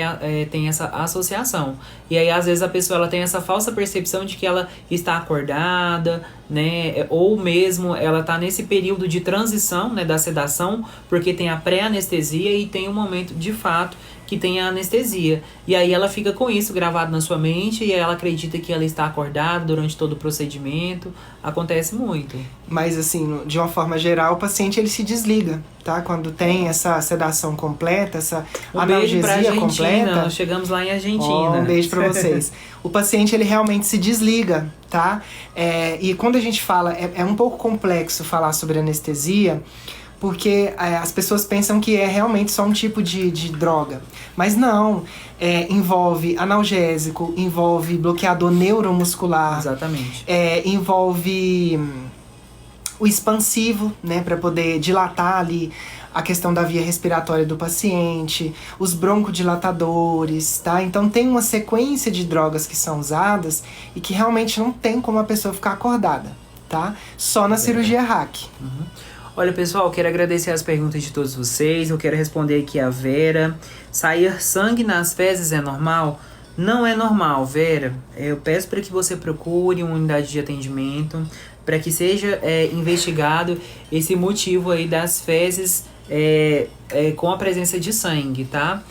tem essa associação. E aí às vezes a pessoa ela tem essa falsa percepção de que ela está acordada, né? Ou mesmo ela está nesse período de transição, né, da sedação, porque tem a pré-anestesia e tem um momento de fato que tem a anestesia. E aí ela fica com isso gravado na sua mente e ela acredita que ela está acordada durante todo o procedimento. Acontece muito. Mas assim, de uma forma geral, o paciente ele se desliga, tá? Quando tem essa sedação completa, essa analgesia completa. Nós chegamos lá em Argentina. Um beijo pra vocês. O paciente ele realmente se desliga, tá? E quando a gente fala, é um pouco complexo falar sobre anestesia, porque as pessoas pensam que é realmente só um tipo de droga. Mas não, envolve analgésico, envolve bloqueador neuromuscular. Exatamente. Envolve o expansivo, né, para poder dilatar ali a questão da via respiratória do paciente, os broncodilatadores, tá? Então tem uma sequência de drogas que são usadas e que realmente não tem como a pessoa ficar acordada, tá? Só na cirurgia RAC. Uhum. Olha, pessoal, eu quero agradecer as perguntas de todos vocês. Eu quero responder aqui a Vera. Sair sangue nas fezes é normal? Não é normal, Vera. Eu peço para que você procure uma unidade de atendimento, para que seja investigado esse motivo aí das fezes com a presença de sangue, tá?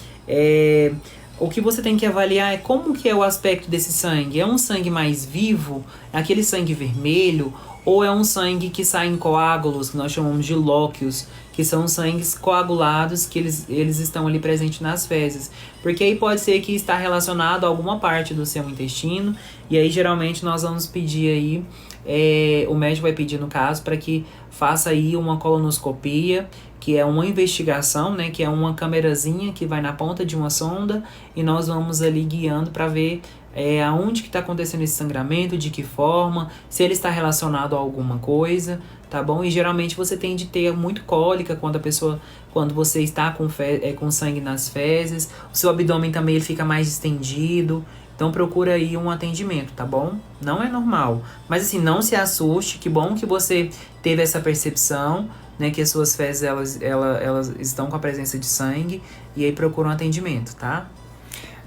O que você tem que avaliar é como que é o aspecto desse sangue. É um sangue mais vivo? É aquele sangue vermelho? Ou é um sangue que sai em coágulos, que nós chamamos de lóquios, que são sangues coagulados, que eles estão ali presentes nas fezes. Porque aí pode ser que está relacionado a alguma parte do seu intestino, e aí geralmente nós vamos pedir aí, o médico vai pedir no caso, para que faça aí uma colonoscopia, que é uma investigação, né, que é uma câmerazinha que vai na ponta de uma sonda, e nós vamos ali guiando para ver aonde que está acontecendo esse sangramento, de que forma, se ele está relacionado a alguma coisa, tá bom? E geralmente você tem de ter muito cólica quando você está com sangue nas fezes, o seu abdômen também ele fica mais estendido, então procura aí um atendimento, tá bom? Não é normal, mas assim, não se assuste, que bom que você teve essa percepção, né, que as suas fezes elas estão com a presença de sangue, e aí procura um atendimento, tá?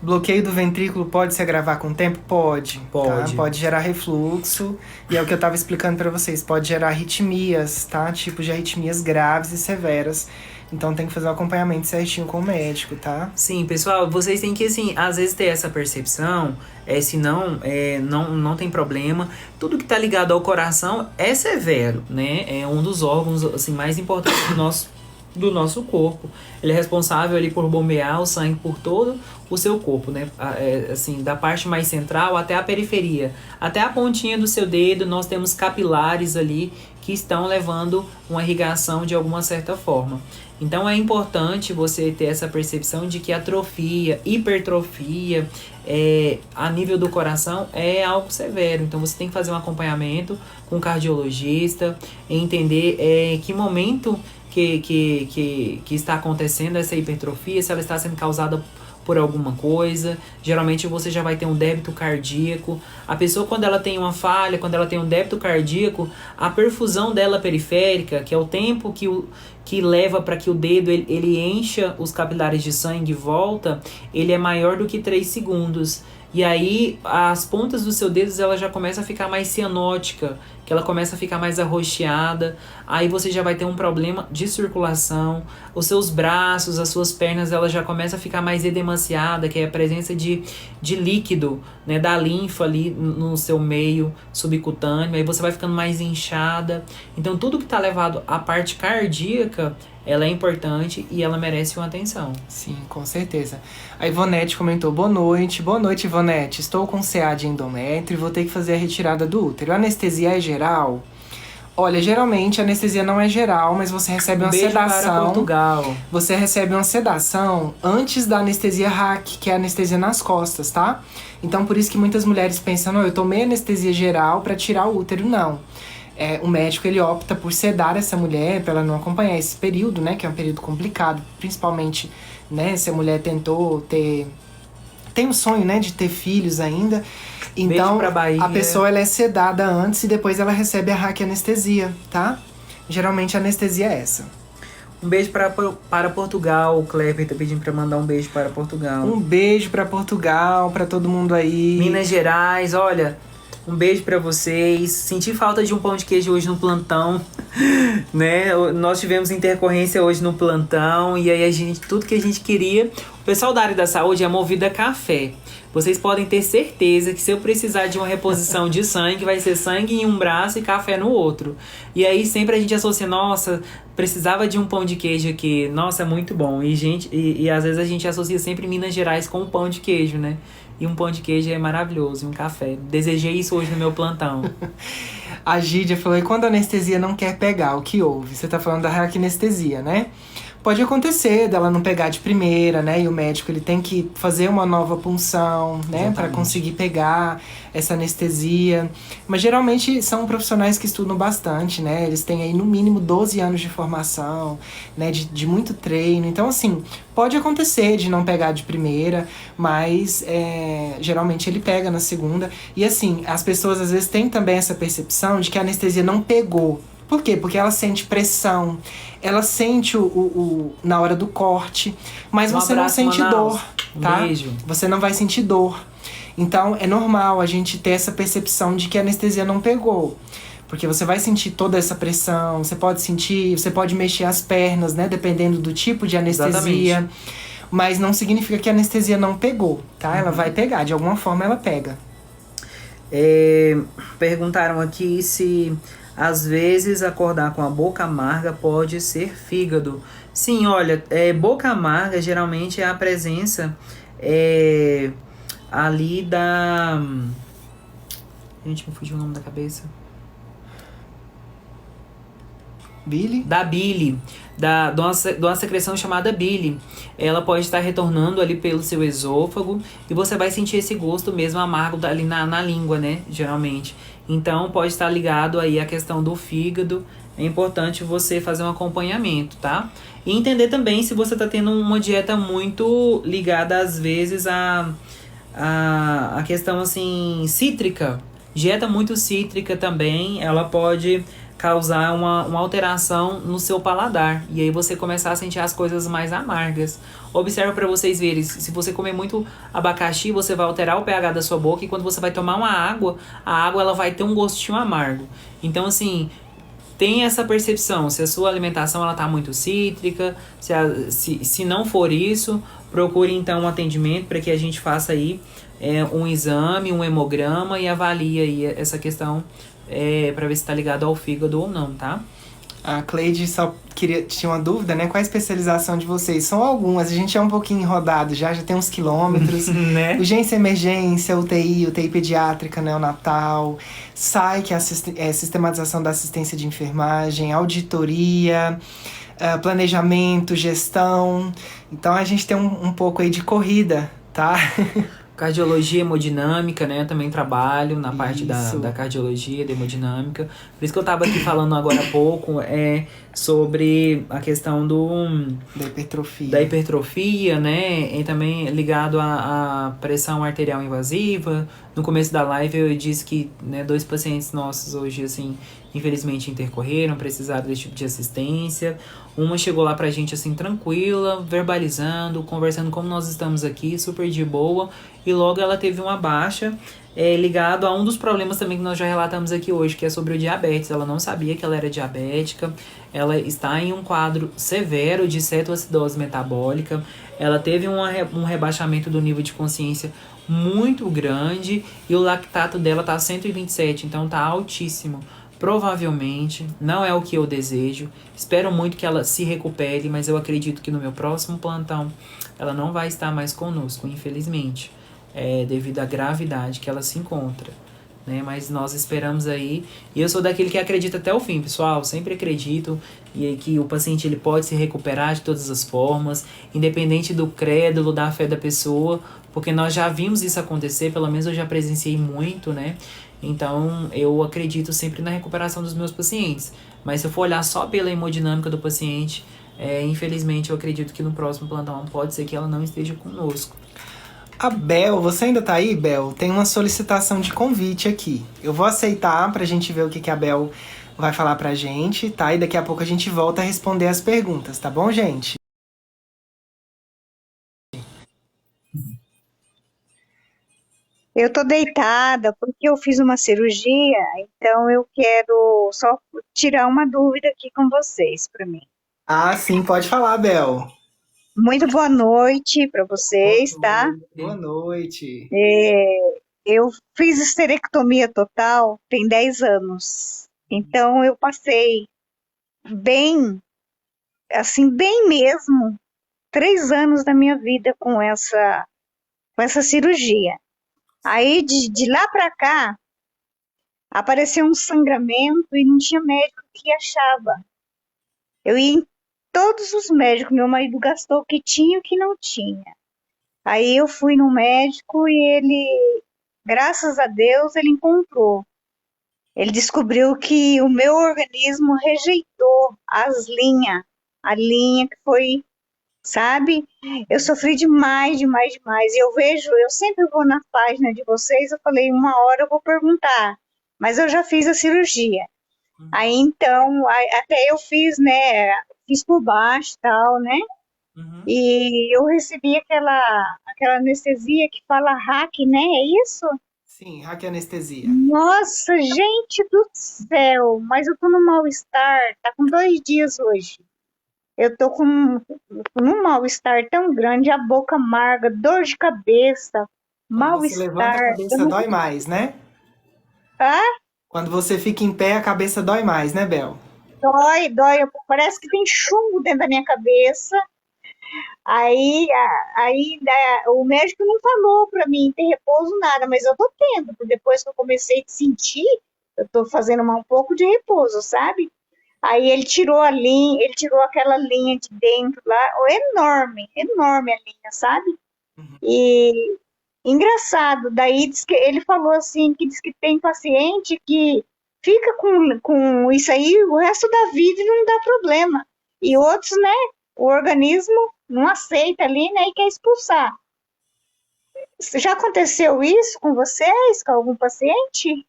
Bloqueio do ventrículo pode se agravar com o tempo? Pode. Pode. Tá? Pode gerar refluxo. E é o que eu tava explicando pra vocês. Pode gerar arritmias, tá? Tipos de arritmias graves e severas. Então tem que fazer um acompanhamento certinho com o médico, tá? Sim, pessoal, vocês têm que, assim, às vezes ter essa percepção, senão não tem problema. Tudo que tá ligado ao coração é severo, né? É um dos órgãos, assim, mais importantes do nosso corpo. Ele é responsável ali por bombear o sangue por todo o seu corpo, né? Assim, da parte mais central até a periferia. Até a pontinha do seu dedo, nós temos capilares ali que estão levando uma irrigação de alguma certa forma. Então é importante você ter essa percepção de que atrofia, hipertrofia, a nível do coração é algo severo. Então você tem que fazer um acompanhamento com o cardiologista, entender que momento que está acontecendo essa hipertrofia, se ela está sendo causada por alguma coisa. Geralmente você já vai ter um débito cardíaco. A pessoa, quando ela tem uma falha, quando ela tem um débito cardíaco, a perfusão dela periférica, que é o tempo que leva para que o dedo ele encha os capilares de sangue e volta, ele é maior do que 3 segundos. E aí as pontas dos seus dedos ela já começa a ficar mais cianótica, que ela começa a ficar mais arroxeada. Aí você já vai ter um problema de circulação. Os seus braços, as suas pernas, ela já começa a ficar mais edemaciada, que é a presença de líquido, né, da linfa ali no seu meio subcutâneo. Aí você vai ficando mais inchada. Então tudo que está levado à parte cardíaca, ela é importante e ela merece uma atenção. Sim, com certeza. A Ivonete comentou, boa noite. Boa noite, Ivonete. Estou com CA de endométrio e vou ter que fazer a retirada do útero. A anestesia é geral? Olha, geralmente a anestesia não é geral, mas você recebe uma sedação. Para Portugal. Você recebe uma sedação antes da anestesia RAC, que é a anestesia nas costas, tá? Então por isso que muitas mulheres pensam, não, eu tomei anestesia geral para tirar o útero. Não. O médico ele opta por sedar essa mulher para ela não acompanhar esse período, né, que é um período complicado, principalmente, né, se a mulher tem um sonho, né, de ter filhos ainda. Então a pessoa ela é sedada antes e depois ela recebe a raquianestesia, tá? Geralmente a anestesia é essa. Um beijo para Portugal. O Kleber tá pedindo para mandar um beijo para Portugal. Um beijo para Portugal, para todo mundo aí. Minas Gerais, olha. Um beijo pra vocês. Senti falta de um pão de queijo hoje no plantão, né? Nós tivemos intercorrência hoje no plantão e aí tudo que a gente queria. O pessoal da área da saúde é movido a café. Vocês podem ter certeza que se eu precisar de uma reposição de sangue, vai ser sangue em um braço e café no outro. E aí sempre a gente associa, nossa, precisava de um pão de queijo aqui. Nossa, é muito bom. E às vezes a gente associa sempre Minas Gerais com o pão de queijo, né? E um pão de queijo é maravilhoso, e um café. Desejei isso hoje no meu plantão. A Gídia falou, e quando a anestesia não quer pegar, o que houve? Você tá falando da raquianestesia, né? Pode acontecer dela não pegar de primeira, né? E o médico ele tem que fazer uma nova punção, né? Para conseguir pegar essa anestesia. Mas geralmente são profissionais que estudam bastante, né? Eles têm aí no mínimo 12 anos de formação, né? De muito treino. Então, assim, pode acontecer de não pegar de primeira, mas geralmente ele pega na segunda. E assim, as pessoas às vezes têm também essa percepção de que a anestesia não pegou. Por quê? Porque ela sente pressão, ela sente na hora do corte, mas você não sente dor, tá? Beijo. Você não vai sentir dor. Então é normal a gente ter essa percepção de que a anestesia não pegou. Porque você vai sentir toda essa pressão, você pode mexer as pernas, né? Dependendo do tipo de anestesia. Exatamente. mas não significa que a anestesia não pegou, tá? Ela vai pegar, de alguma forma ela pega. Perguntaram aqui se às vezes acordar com a boca amarga pode ser fígado. Sim, olha, boca amarga geralmente é a presença ali da. Gente, me fugiu o nome da cabeça. Bile? Da bile, de uma secreção chamada bile. Ela pode estar retornando ali pelo seu esôfago e você vai sentir esse gosto mesmo amargo ali na língua, né? Geralmente. Então pode estar ligado aí à questão do fígado. É importante você fazer um acompanhamento, tá? E entender também se você está tendo uma dieta muito ligada às vezes a questão assim cítrica. Dieta muito cítrica também, ela pode causar uma alteração no seu paladar. E aí você começar a sentir as coisas mais amargas. Observa para vocês verem, se você comer muito abacaxi, você vai alterar o pH da sua boca. E quando você vai tomar uma água, a água ela vai ter um gostinho amargo. Então assim, tem essa percepção. Se a sua alimentação ela tá muito cítrica, se não for isso, procure então um atendimento para que a gente faça aí um exame, um hemograma e avalie aí essa questão para ver se tá ligado ao fígado ou não, tá? A Cleide tinha uma dúvida, né? Qual a especialização de vocês? São algumas, a gente é um pouquinho rodado já tem uns quilômetros. Né? Urgência, emergência, UTI pediátrica, neonatal, SAI, que é a sistematização da assistência de enfermagem, auditoria, planejamento, gestão. Então a gente tem um pouco aí de corrida, tá? Cardiologia hemodinâmica, né? Eu também trabalho na parte Isso. da cardiologia, da hemodinâmica. Por isso que eu tava aqui falando agora há pouco sobre a questão Da da hipertrofia, né? E também ligado à pressão arterial invasiva. No começo da live eu disse que, né, 2 pacientes nossos hoje, assim, infelizmente intercorreram, precisaram desse tipo de assistência. Uma chegou lá pra gente, assim, tranquila, verbalizando, conversando como nós estamos aqui, super de boa. E logo ela teve uma baixa ligado a um dos problemas também que nós já relatamos aqui hoje, que é sobre o diabetes. Ela não sabia que ela era diabética, ela está em um quadro severo de cetoacidose metabólica, ela teve um rebaixamento do nível de consciência muito grande e o lactato dela tá 127, então tá altíssimo. Provavelmente não é o que eu desejo. Espero muito que ela se recupere, mas eu acredito que no meu próximo plantão ela não vai estar mais conosco, infelizmente, devido à gravidade que ela se encontra, né? Mas nós esperamos aí, e eu sou daquele que acredita até o fim, pessoal. Sempre acredito que o paciente ele pode se recuperar de todas as formas, independente do crédulo, da fé da pessoa, porque nós já vimos isso acontecer, pelo menos eu já presenciei muito, né? Então, eu acredito sempre na recuperação dos meus pacientes. Mas se eu for olhar só pela hemodinâmica do paciente, infelizmente eu acredito que no próximo plantão pode ser que ela não esteja conosco. A Bel, você ainda tá aí, Bel? Tem uma solicitação de convite aqui. Eu vou aceitar pra gente ver o que a Bel vai falar pra gente, tá? E daqui a pouco a gente volta a responder as perguntas, tá bom, gente? Eu tô deitada porque eu fiz uma cirurgia, então eu quero só tirar uma dúvida aqui com vocês para mim. Ah, sim, pode falar, Bel. Muito boa noite para vocês, tá? Boa noite. Eu fiz esterectomia total tem 10 anos. Então eu passei bem, assim, bem mesmo, 3 anos da minha vida com essa cirurgia. Aí de lá para cá apareceu um sangramento e não tinha médico que achava. Eu ia em todos os médicos, meu marido gastou o que tinha e o que não tinha. Aí eu fui no médico e ele, graças a Deus, ele encontrou. Ele descobriu que o meu organismo rejeitou a linha que foi, sabe? Eu sofri demais, demais, demais. E eu sempre vou na página de vocês, eu falei, uma hora eu vou perguntar, mas eu já fiz a cirurgia. Aí então, até eu fiz, né? Fiz por baixo e tal, né? Uhum. E eu recebi aquela anestesia que fala hack, né? É isso? Sim, raquianestesia. Nossa, gente do céu! Mas eu tô no mal-estar, tá com 2 dias hoje. Eu tô com um mal-estar tão grande, a boca amarga, dor de cabeça, Quando você levanta, a mal-estar. Eu cabeça não. dói mais, né? Ah, Quando você fica em pé, a cabeça dói mais, né, Bel? dói, dói. Parece que tem chumbo dentro da minha cabeça. O médico não falou para mim ter repouso nada, mas eu tô tendo, porque depois que eu comecei a sentir, eu tô fazendo um pouco de repouso, sabe? Aí ele tirou a linha, ele tirou aquela linha de dentro lá, enorme, enorme a linha, sabe? E engraçado, daí diz que ele falou assim, que diz que tem paciente que fica com isso aí o resto da vida e não dá problema. E outros, né, o organismo não aceita ali, né, e quer expulsar. Já aconteceu isso com vocês, com algum paciente?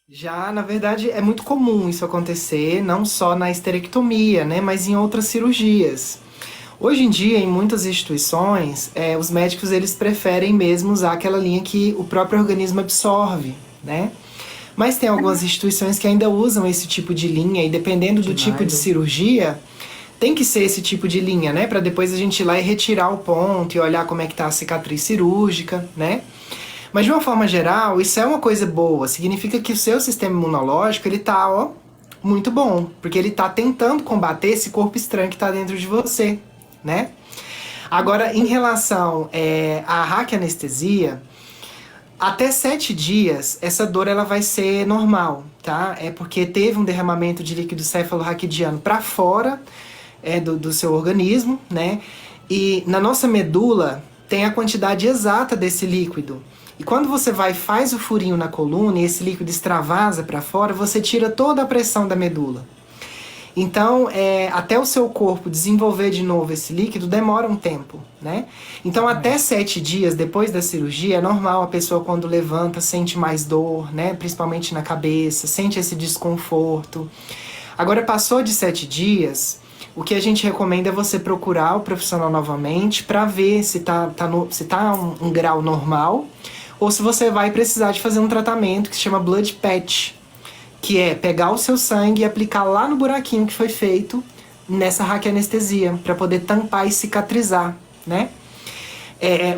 Já, na verdade, é muito comum isso acontecer, não só na esterectomia, né, mas em outras cirurgias. Hoje em dia, em muitas instituições, os médicos eles preferem mesmo usar aquela linha que o próprio organismo absorve, né? Mas tem algumas instituições que ainda usam esse tipo de linha e dependendo do tipo de cirurgia, tem que ser esse tipo de linha, né? Para depois a gente ir lá e retirar o ponto e olhar como é que tá a cicatriz cirúrgica, né? Mas de uma forma geral, isso é uma coisa boa. Significa que o seu sistema imunológico, ele tá, ó, muito bom. Porque ele tá tentando combater esse corpo estranho que tá dentro de você, né? Agora, em relação à raquianestesia, até 7 dias, essa dor ela vai ser normal, tá? É porque teve um derramamento de líquido cefalorraquidiano para fora do seu organismo, né? E na nossa medula tem a quantidade exata desse líquido. E quando você vai e faz o furinho na coluna e esse líquido extravasa para fora, você tira toda a pressão da medula. Então, até o seu corpo desenvolver de novo esse líquido demora um tempo, né? Então, até 7 dias depois da cirurgia, é normal a pessoa quando levanta sente mais dor, né? Principalmente na cabeça, sente esse desconforto. Agora, passou de 7 dias, o que a gente recomenda é você procurar o profissional novamente para ver se tá um grau normal ou se você vai precisar de fazer um tratamento que se chama blood patch, que é pegar o seu sangue e aplicar lá no buraquinho que foi feito nessa raquianestesia, para poder tampar e cicatrizar, né?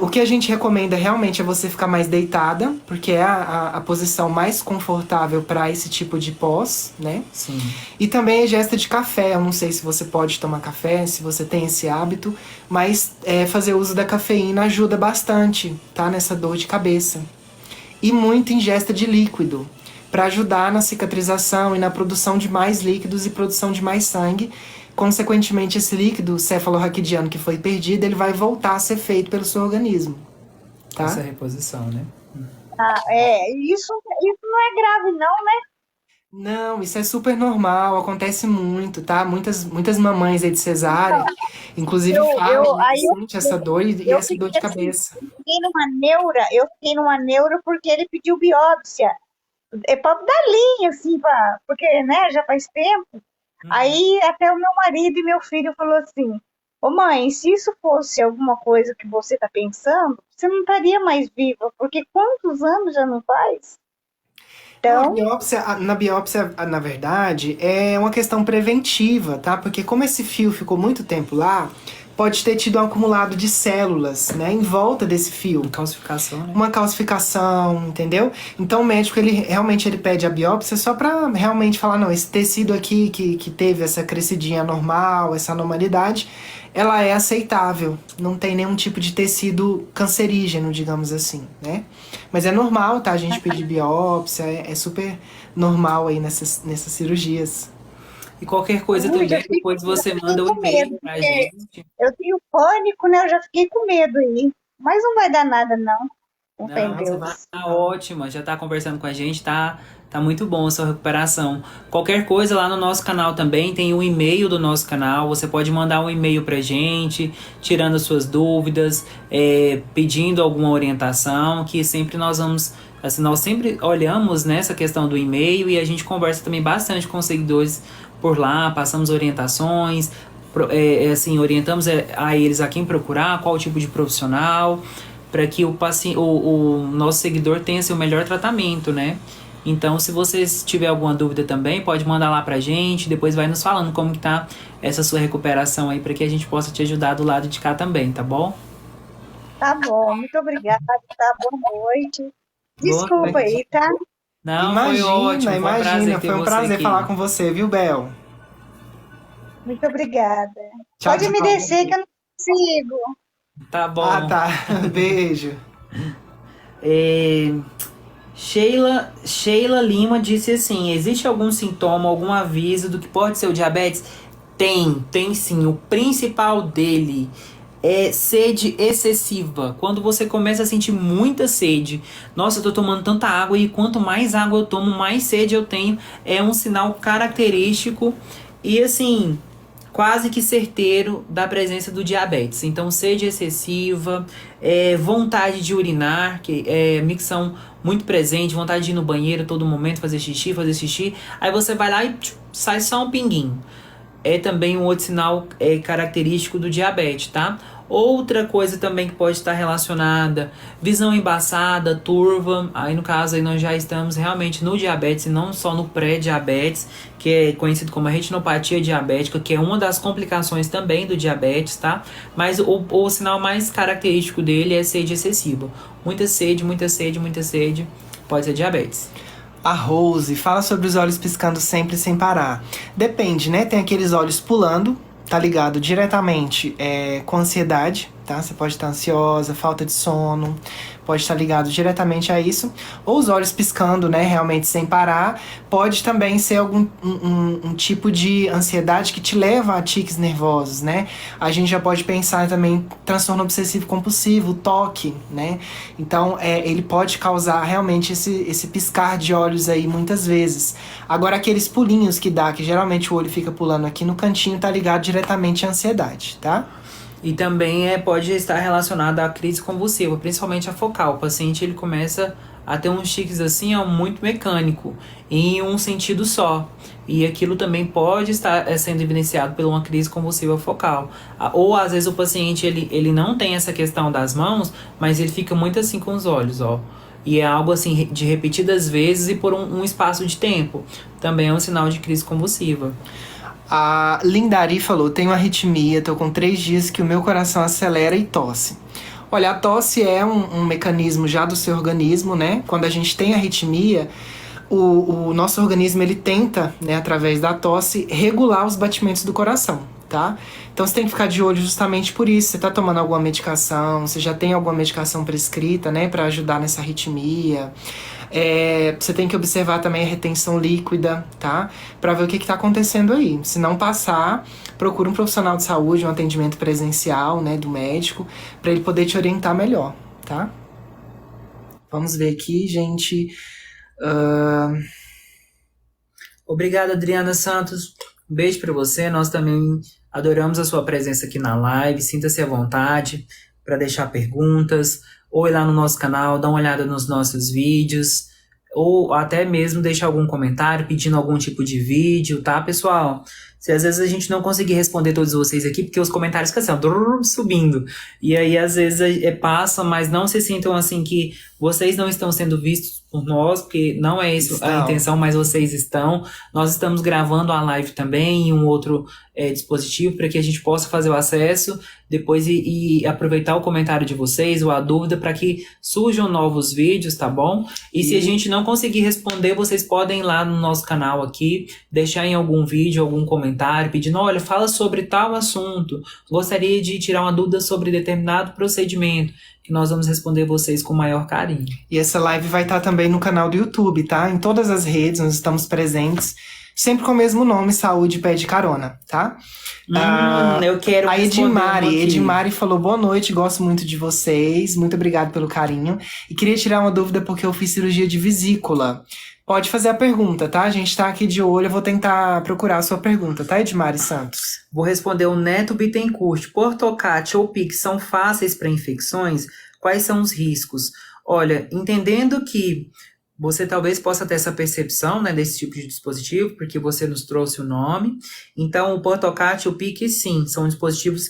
O que a gente recomenda realmente é você ficar mais deitada, porque é a posição mais confortável para esse tipo de pós, né? Sim. E também a ingesta de café. Eu não sei se você pode tomar café, se você tem esse hábito, mas fazer uso da cafeína ajuda bastante, tá? Nessa dor de cabeça. E muita ingesta de líquido, para ajudar na cicatrização e na produção de mais líquidos e produção de mais sangue. Consequentemente, esse líquido cefalorraquidiano que foi perdido, ele vai voltar a ser feito pelo seu organismo, tá? Essa reposição, né? Isso não é grave não, né? Não, isso é super normal, acontece muito, tá? Muitas mamães aí de cesárea, inclusive falam, né, que sente essa dor e Eu essa dor de cabeça. eu fiquei numa neura porque ele pediu biópsia. É papo da linha, assim, porque, né, já faz tempo. Aí até o meu marido e meu filho falou assim, ô mãe, se isso fosse alguma coisa que você tá pensando, você não estaria mais viva, porque quantos anos já não faz? Não, Então, na biópsia, na verdade, é uma questão preventiva, tá? Porque como esse fio ficou muito tempo lá, pode ter tido um acumulado de células, né, em volta desse fio. Calcificação, né? Uma calcificação, entendeu? Então o médico, ele realmente pede a biópsia só pra realmente falar, não, esse tecido aqui que teve essa crescidinha normal, essa anormalidade, ela é aceitável. Não tem nenhum tipo de tecido cancerígeno, digamos assim, né? Mas é normal, tá? A gente pedir biópsia, é super normal aí nessas cirurgias. E qualquer coisa eu já também, fiquei, depois você já fiquei manda um com e-mail medo, pra porque gente. eu tenho pânico, né? Eu já fiquei com medo aí. Mas não vai dar nada, não. Com fé em Não, você Deus. tá ótima, já tá conversando com a gente, tá muito bom a sua recuperação. Qualquer coisa lá no nosso canal também, tem o e-mail do nosso canal, você pode mandar um e-mail pra gente, tirando as suas dúvidas, pedindo alguma orientação, que sempre nós vamos, assim, nós sempre olhamos nessa questão do e-mail e a gente conversa também bastante com os seguidores por lá, passamos orientações, assim, orientamos a eles a quem procurar, qual tipo de profissional, para que o nosso seguidor tenha seu melhor tratamento, né? Então, se você tiver alguma dúvida também, pode mandar lá pra gente, depois vai nos falando como que tá essa sua recuperação aí, para que a gente possa te ajudar do lado de cá também, tá bom? Tá bom, muito obrigada, tá? Boa noite. Boa Desculpa noite. aí, tá? Não, foi Imagina, ótimo, foi um prazer imagina. ter Foi um você prazer aqui. falar com você, viu, Bel? Muito obrigada. Tchau, Pode me tchau. descer que eu não consigo. Tá Ah, bom. tá. Beijo. É, Sheila Lima disse assim: existe algum sintoma, algum aviso do que pode ser o diabetes? Tem sim. O principal dele é sede excessiva. Quando você começa a sentir muita sede, nossa, eu tô tomando tanta água e quanto mais água eu tomo, mais sede eu tenho. É um sinal característico e assim, quase que certeiro da presença do diabetes. Então, sede excessiva, vontade de urinar, que é micção muito presente, vontade de ir no banheiro a todo momento, fazer xixi. Aí você vai lá e sai só um pinguinho. É também um outro sinal característico do diabetes, tá? Outra coisa também que pode estar relacionada, visão embaçada, turva. Aí no caso aí nós já estamos realmente no diabetes e não só no pré-diabetes, que é conhecido como a retinopatia diabética, que é uma das complicações também do diabetes, tá? Mas o sinal mais característico dele é sede excessiva. Muita sede, pode ser diabetes. A Rose fala sobre os olhos piscando sempre sem parar. Depende, né? Tem aqueles olhos pulando, tá ligado diretamente com ansiedade, tá? Você pode estar ansiosa, falta de sono, pode estar ligado diretamente a isso. Ou os olhos piscando, né? Realmente sem parar. Pode também ser algum um tipo de ansiedade que te leva a tiques nervosos, né? A gente já pode pensar também em transtorno obsessivo compulsivo, toque, né? Então, ele pode causar realmente esse piscar de olhos aí muitas vezes. Agora, aqueles pulinhos que dá, que geralmente o olho fica pulando aqui no cantinho, tá ligado diretamente à ansiedade, tá? E também pode estar relacionado à crise convulsiva, principalmente a focal. O paciente ele começa a ter uns tiques assim, muito mecânico, em um sentido só. E aquilo também pode estar sendo evidenciado por uma crise convulsiva focal. Ou às vezes o paciente ele não tem essa questão das mãos, mas ele fica muito assim com os olhos, ó. E é algo assim de repetidas vezes e por um espaço de tempo. Também é um sinal de crise convulsiva. A Lindari falou, tenho arritmia, tô com 3 dias que o meu coração acelera e tosse. Olha, a tosse é um mecanismo já do seu organismo, né? Quando a gente tem arritmia, o nosso organismo, ele tenta, né, através da tosse, regular os batimentos do coração, tá? Então você tem que ficar de olho justamente por isso. Você tá tomando alguma medicação, você já tem alguma medicação prescrita, né, pra ajudar nessa arritmia. Você tem que observar também a retenção líquida, tá? Pra ver o que tá acontecendo aí. Se não passar, procura um profissional de saúde, um atendimento presencial, né, do médico, pra ele poder te orientar melhor, tá? Vamos ver aqui, gente. Obrigado, Adriana Santos. Um beijo pra você. Nós também adoramos a sua presença aqui na live. Sinta-se à vontade para deixar perguntas, ou ir lá no nosso canal, dar uma olhada nos nossos vídeos, ou até mesmo deixar algum comentário pedindo algum tipo de vídeo, tá, pessoal? Se às vezes a gente não conseguir responder todos vocês aqui, porque os comentários ficam assim, subindo. E aí, às vezes, passa, mas não se sintam assim que vocês não estão sendo vistos por nós, porque não é isso a intenção, mas vocês estão. Nós estamos gravando a live também em um outro dispositivo para que a gente possa fazer o acesso depois e aproveitar o comentário de vocês ou a dúvida para que surjam novos vídeos, tá bom? E se a gente não conseguir responder, vocês podem ir lá no nosso canal aqui, deixar em algum vídeo, algum comentário, pedindo, olha, fala sobre tal assunto, gostaria de tirar uma dúvida sobre determinado procedimento, que nós vamos responder vocês com o maior carinho. E essa live vai estar também no canal do YouTube, tá? Em todas as redes nós estamos presentes, sempre com o mesmo nome, Saúde Pede Carona, tá? Eu quero a responder Edmari falou, boa noite, gosto muito de vocês, muito obrigado pelo carinho. E queria tirar uma dúvida porque eu fiz cirurgia de vesícula. Pode fazer a pergunta, tá? A gente tá aqui de olho, eu vou tentar procurar a sua pergunta, tá, Edmari Santos? Vou responder o Neto Bittencourt. Portocate ou PIC são fáceis para infecções? Quais são os riscos? Olha, entendendo que Você talvez possa ter essa percepção, né, desse tipo de dispositivo, porque você nos trouxe o nome. Então, o Portocat e o PIC, sim, são dispositivos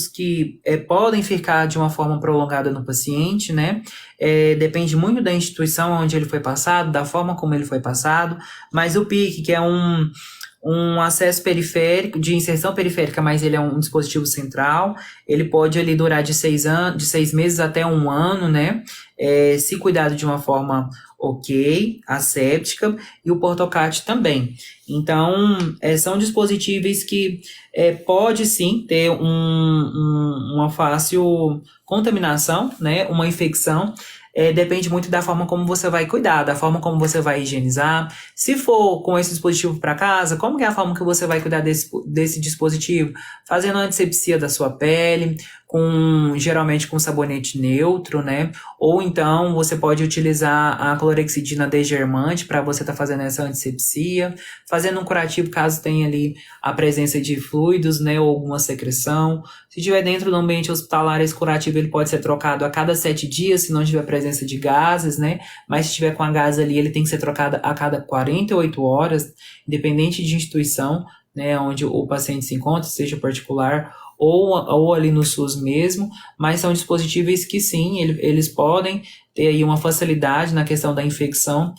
que podem ficar de uma forma prolongada no paciente, né? Depende muito da instituição onde ele foi passado, da forma como ele foi passado, mas o PIC, que é um acesso periférico, de inserção periférica, mas ele é um dispositivo central, ele pode ali durar de 6 meses até 1 ano, né? Se cuidado de uma forma ok, asséptica, e o Portocat também. Então, são dispositivos que pode sim ter uma fácil contaminação, né? Uma infecção. Depende muito da forma como você vai cuidar, da forma como você vai higienizar. Se for com esse dispositivo para casa, como que é a forma que você vai cuidar desse dispositivo? Fazendo a antisepsia da sua pele, geralmente com sabonete neutro, né? Ou então você pode utilizar a clorexidina desgermante para você estar fazendo essa antisepsia, fazendo um curativo caso tenha ali a presença de fluidos, né? Ou alguma secreção. Se estiver dentro do ambiente hospitalar, esse curativo ele pode ser trocado a cada 7 dias, se não tiver presença de gases, né? Mas se estiver com a gás ali, ele tem que ser trocado a cada 48 horas, independente de instituição, né? Onde o paciente se encontra, seja particular ou ali no SUS mesmo, mas são dispositivos que sim, eles podem ter aí uma facilidade na questão da infecção,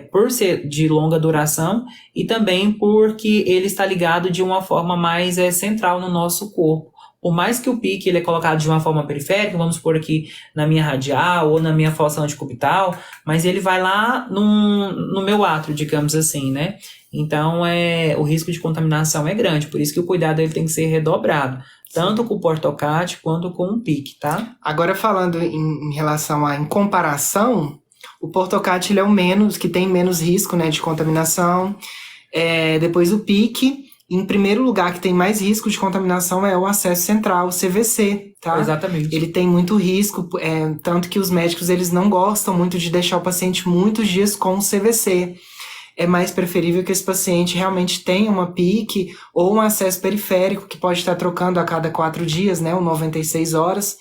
por ser de longa duração e também porque ele está ligado de uma forma mais central no nosso corpo. Por mais que o PIC ele é colocado de uma forma periférica, vamos supor aqui na minha radial ou na minha fossa anticubital, mas ele vai lá no meu átrio, digamos assim, né? Então, o risco de contaminação é grande, por isso que o cuidado ele tem que ser redobrado, tanto com o Portocat quanto com o PIC, tá? Agora, falando em relação em comparação, o Portocat ele é que tem menos risco, né, de contaminação. Depois o PIC. Em primeiro lugar, que tem mais risco de contaminação é o acesso central, o CVC, tá? Exatamente. Ele tem muito risco, tanto que os médicos eles não gostam muito de deixar o paciente muitos dias com o CVC. É mais preferível que esse paciente realmente tenha uma PIC ou um acesso periférico, que pode estar trocando a cada 4 dias, né, ou 96 horas,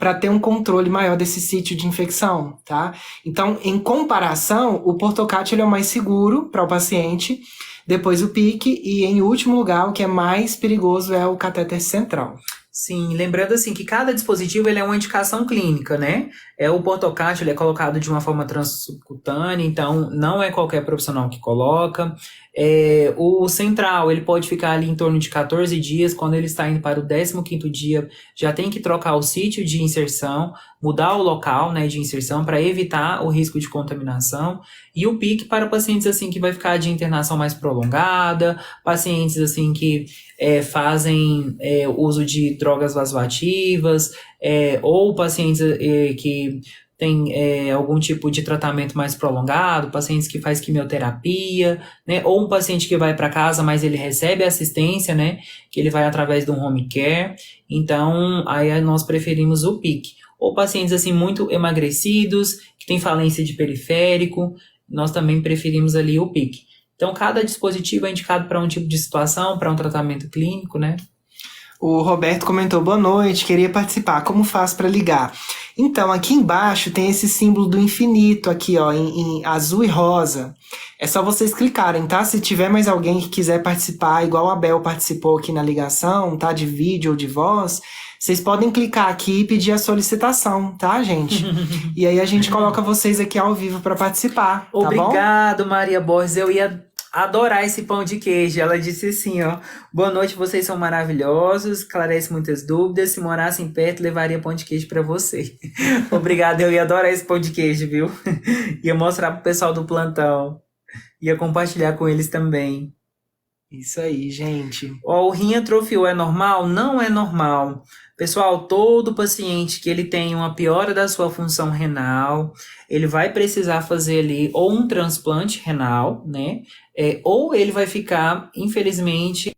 para ter um controle maior desse sítio de infecção, tá? Então, em comparação, o Portocat ele é o mais seguro para o paciente, depois o PIC, e em último lugar, o que é mais perigoso é o catéter central. Sim, lembrando assim que cada dispositivo ele é uma indicação clínica, né? O Portocat ele é colocado de uma forma transsubcutânea, então não é qualquer profissional que coloca. O central ele pode ficar ali em torno de 14 dias, quando ele está indo para o 15º dia, já tem que trocar o sítio de inserção, mudar o local, né, de inserção para evitar o risco de contaminação. E o PIC para pacientes assim que vai ficar de internação mais prolongada, pacientes assim que fazem uso de drogas vasoativas, ou pacientes que têm algum tipo de tratamento mais prolongado, pacientes que fazem quimioterapia, né, ou um paciente que vai para casa, mas ele recebe assistência, né, que ele vai através de um home care. Então, aí nós preferimos o PIC. Ou pacientes assim muito emagrecidos, que têm falência de periférico, nós também preferimos ali o PIC. Então, cada dispositivo é indicado para um tipo de situação, para um tratamento clínico, né? O Roberto comentou, boa noite, queria participar, como faz para ligar? Então, aqui embaixo tem esse símbolo do infinito aqui, ó, em azul e rosa. É só vocês clicarem, tá? Se tiver mais alguém que quiser participar, igual a Bel participou aqui na ligação, tá? De vídeo ou de voz, vocês podem clicar aqui e pedir a solicitação, tá, gente? E aí a gente coloca vocês aqui ao vivo para participar, tá bom? Obrigado, Maria Borges. Eu ia adorar esse pão de queijo. Ela disse assim, ó: boa noite, vocês são maravilhosos, esclarece muitas dúvidas. Se morassem perto, levaria pão de queijo para você. Obrigado, eu ia adorar esse pão de queijo, viu? Ia mostrar pro pessoal do plantão. Ia compartilhar com eles também. Isso aí, gente. O rim atrofiou é normal? Não é normal. Pessoal, todo paciente que ele tem uma piora da sua função renal, ele vai precisar fazer ali ou um transplante renal, né? Ou ele vai ficar, infelizmente,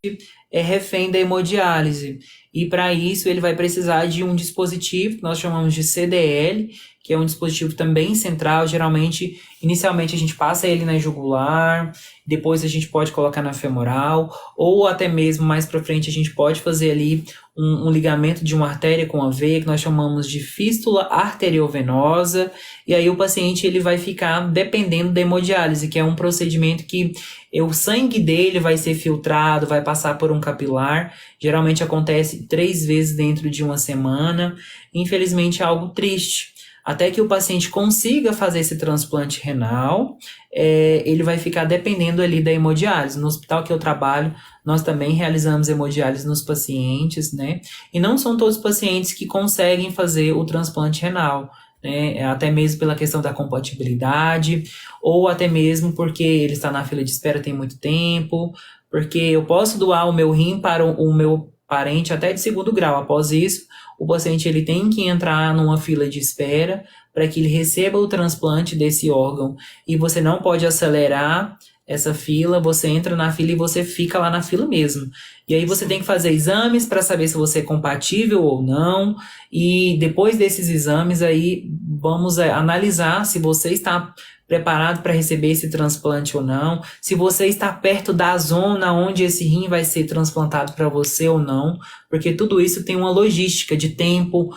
refém da hemodiálise. E para isso ele vai precisar de um dispositivo que nós chamamos de CDL, que é um dispositivo também central. Geralmente, inicialmente a gente passa ele na jugular, depois a gente pode colocar na femoral, ou até mesmo mais para frente a gente pode fazer ali um ligamento de uma artéria com a veia, que nós chamamos de fístula arteriovenosa, e aí o paciente ele vai ficar dependendo da hemodiálise, que é um procedimento que o sangue dele vai ser filtrado, vai passar por um capilar, geralmente acontece 3 vezes dentro de uma semana. Infelizmente é algo triste. Até que o paciente consiga fazer esse transplante renal, ele vai ficar dependendo ali da hemodiálise. No hospital que eu trabalho, nós também realizamos hemodiálise nos pacientes, né? E não são todos os pacientes que conseguem fazer o transplante renal, né? Até mesmo pela questão da compatibilidade, ou até mesmo porque ele está na fila de espera tem muito tempo, porque eu posso doar o meu rim para o meu parente até de 2º grau. Após isso, o paciente ele tem que entrar numa fila de espera para que ele receba o transplante desse órgão. E você não pode acelerar essa fila, você entra na fila e você fica lá na fila mesmo. E aí você tem que fazer exames para saber se você é compatível ou não. E depois desses exames aí, vamos analisar se você está preparado para receber esse transplante ou não, se você está perto da zona onde esse rim vai ser transplantado para você ou não, porque tudo isso tem uma logística de tempo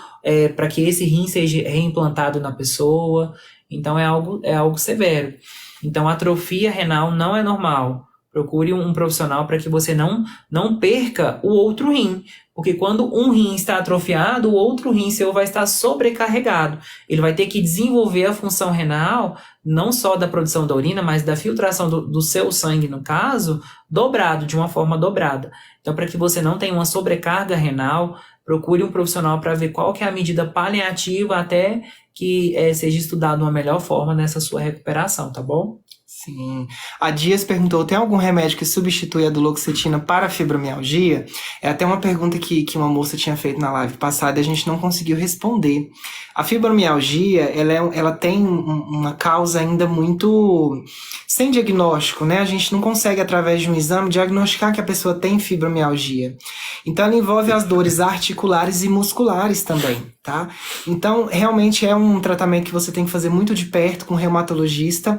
para que esse rim seja reimplantado na pessoa. Então é algo severo. Então a atrofia renal não é normal. Procure um profissional para que você não perca o outro rim. Porque quando um rim está atrofiado, o outro rim seu vai estar sobrecarregado. Ele vai ter que desenvolver a função renal, não só da produção da urina, mas da filtração do seu sangue, no caso, dobrado, de uma forma dobrada. Então, para que você não tenha uma sobrecarga renal, procure um profissional para ver qual que é a medida paliativa até que seja estudado uma melhor forma nessa sua recuperação, tá bom? Sim. A Dias perguntou, tem algum remédio que substitui a duloxetina para a fibromialgia? É até uma pergunta que uma moça tinha feito na live passada e a gente não conseguiu responder. A fibromialgia, ela tem uma causa ainda muito sem diagnóstico, né? A gente não consegue, através de um exame, diagnosticar que a pessoa tem fibromialgia. Então, ela envolve as dores articulares e musculares também, tá? Então, realmente é um tratamento que você tem que fazer muito de perto com o reumatologista.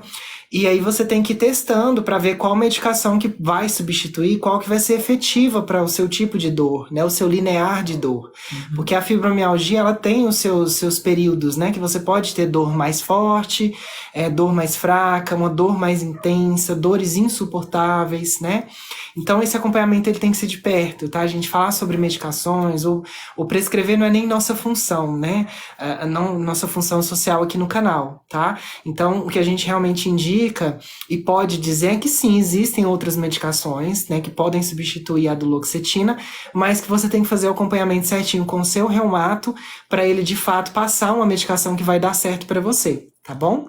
E aí você tem que ir testando para ver qual medicação que vai substituir, qual que vai ser efetiva para o seu tipo de dor, né? O seu linear de dor. Uhum. Porque a fibromialgia, ela tem os seus períodos, né? Que você pode ter dor mais forte, dor mais fraca, uma dor mais intensa, dores insuportáveis, né? Então esse acompanhamento ele tem que ser de perto, tá? A gente falar sobre medicações ou prescrever não é nem nossa função, né? Não nossa função social aqui no canal, tá? Então o que a gente realmente indica e pode dizer é que sim, existem outras medicações, né, que podem substituir a duloxetina, mas que você tem que fazer o acompanhamento certinho com o seu reumato para ele de fato passar uma medicação que vai dar certo para você, tá bom?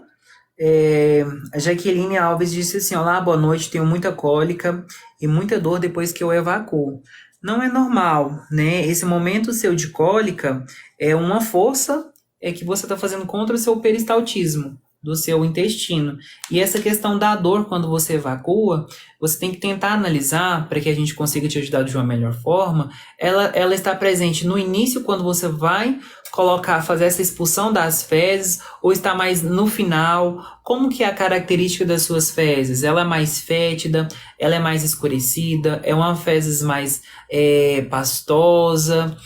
A Jaqueline Alves disse assim, olá, boa noite, tenho muita cólica e muita dor depois que eu evacuo. Não é normal, né? Esse momento seu de cólica é uma força que você está fazendo contra o seu peristaltismo do seu intestino. E essa questão da dor quando você evacua, você tem que tentar analisar, para que a gente consiga te ajudar de uma melhor forma, ela está presente no início, quando você vai fazer essa expulsão das fezes, ou está mais no final? Como que é a característica das suas fezes? Ela é mais fétida? Ela é mais escurecida? É uma fezes mais pastosa?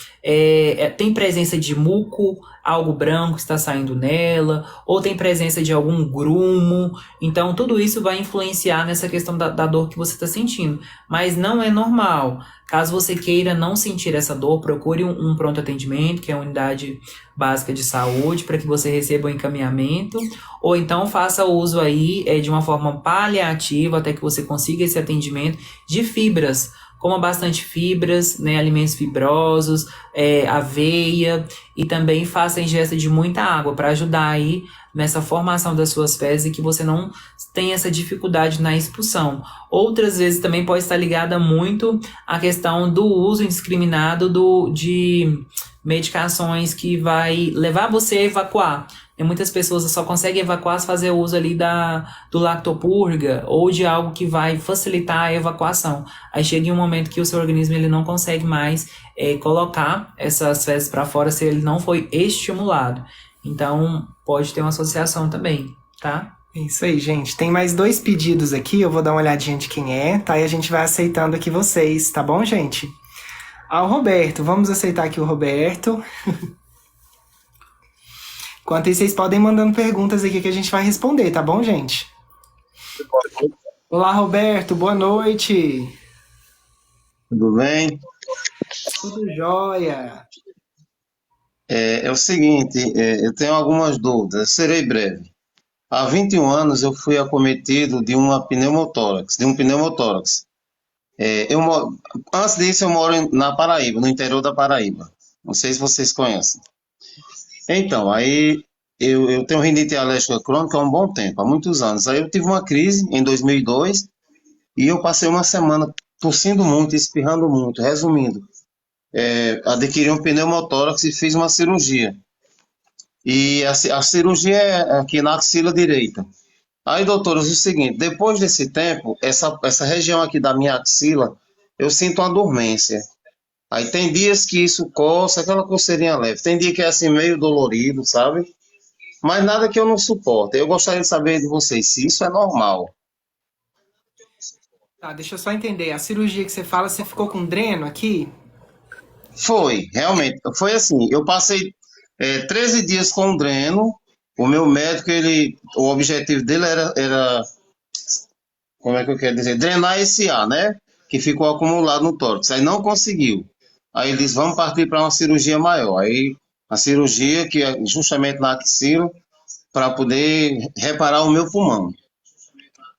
Tem presença de muco? Algo branco está saindo nela? Ou tem presença de algum grumo? Então, tudo isso vai influenciar nessa questão da dor que você está sentindo. Mas não é normal. Caso você queira não sentir essa dor, procure um pronto atendimento, que é a unidade básica de saúde, para que você receba o encaminhamento, ou então faça uso aí de uma forma paliativa, até que você consiga esse atendimento de fibras. Coma bastante fibras, né, alimentos fibrosos, aveia, e também faça a ingesta de muita água para ajudar aí nessa formação das suas fezes e que você não tenha essa dificuldade na expulsão. Outras vezes também pode estar ligada muito à questão do uso indiscriminado de medicações que vai levar você a evacuar. E muitas pessoas só conseguem evacuar se fazer uso ali do lactopurga ou de algo que vai facilitar a evacuação. Aí chega em um momento que o seu organismo ele não consegue mais colocar essas fezes para fora se ele não foi estimulado. Então, pode ter uma associação também, tá? É isso aí, gente. Tem mais 2 pedidos aqui, eu vou dar uma olhadinha de quem é, tá? E a gente vai aceitando aqui vocês, tá bom, gente? O Roberto, vamos aceitar aqui o Roberto. Enquanto isso, vocês podem mandando perguntas aqui que a gente vai responder, tá bom, gente? Olá, Roberto, boa noite. Tudo bem? Tudo jóia. É o seguinte, eu tenho algumas dúvidas, eu serei breve. Há 21 anos eu fui acometido de um pneumotórax. Antes disso eu moro na Paraíba, no interior da Paraíba. Não sei se vocês conhecem. Então, aí eu tenho rinite alérgica crônica há um bom tempo, há muitos anos. Aí eu tive uma crise em 2002 e eu passei uma semana tossindo muito, espirrando muito. Resumindo, adquiri um pneumotórax e fiz uma cirurgia. E a cirurgia é aqui na axila direita. Aí, doutores, é o seguinte, depois desse tempo, essa região aqui da minha axila, eu sinto uma dormência. Aí tem dias que isso coça, aquela coceirinha leve. Tem dia que é assim meio dolorido, sabe? Mas nada que eu não suporte. Eu gostaria de saber de vocês se isso é normal. Tá, deixa eu só entender. A cirurgia que você fala, você ficou com dreno aqui? Foi, realmente. Foi assim, eu passei 13 dias com o dreno. O meu médico, o objetivo dele era, como é que eu quero dizer? Drenar esse ar, né? Que ficou acumulado no tórax. Aí não conseguiu. Aí ele disse, vamos partir para uma cirurgia maior. Aí a cirurgia que é justamente na axila para poder reparar o meu pulmão.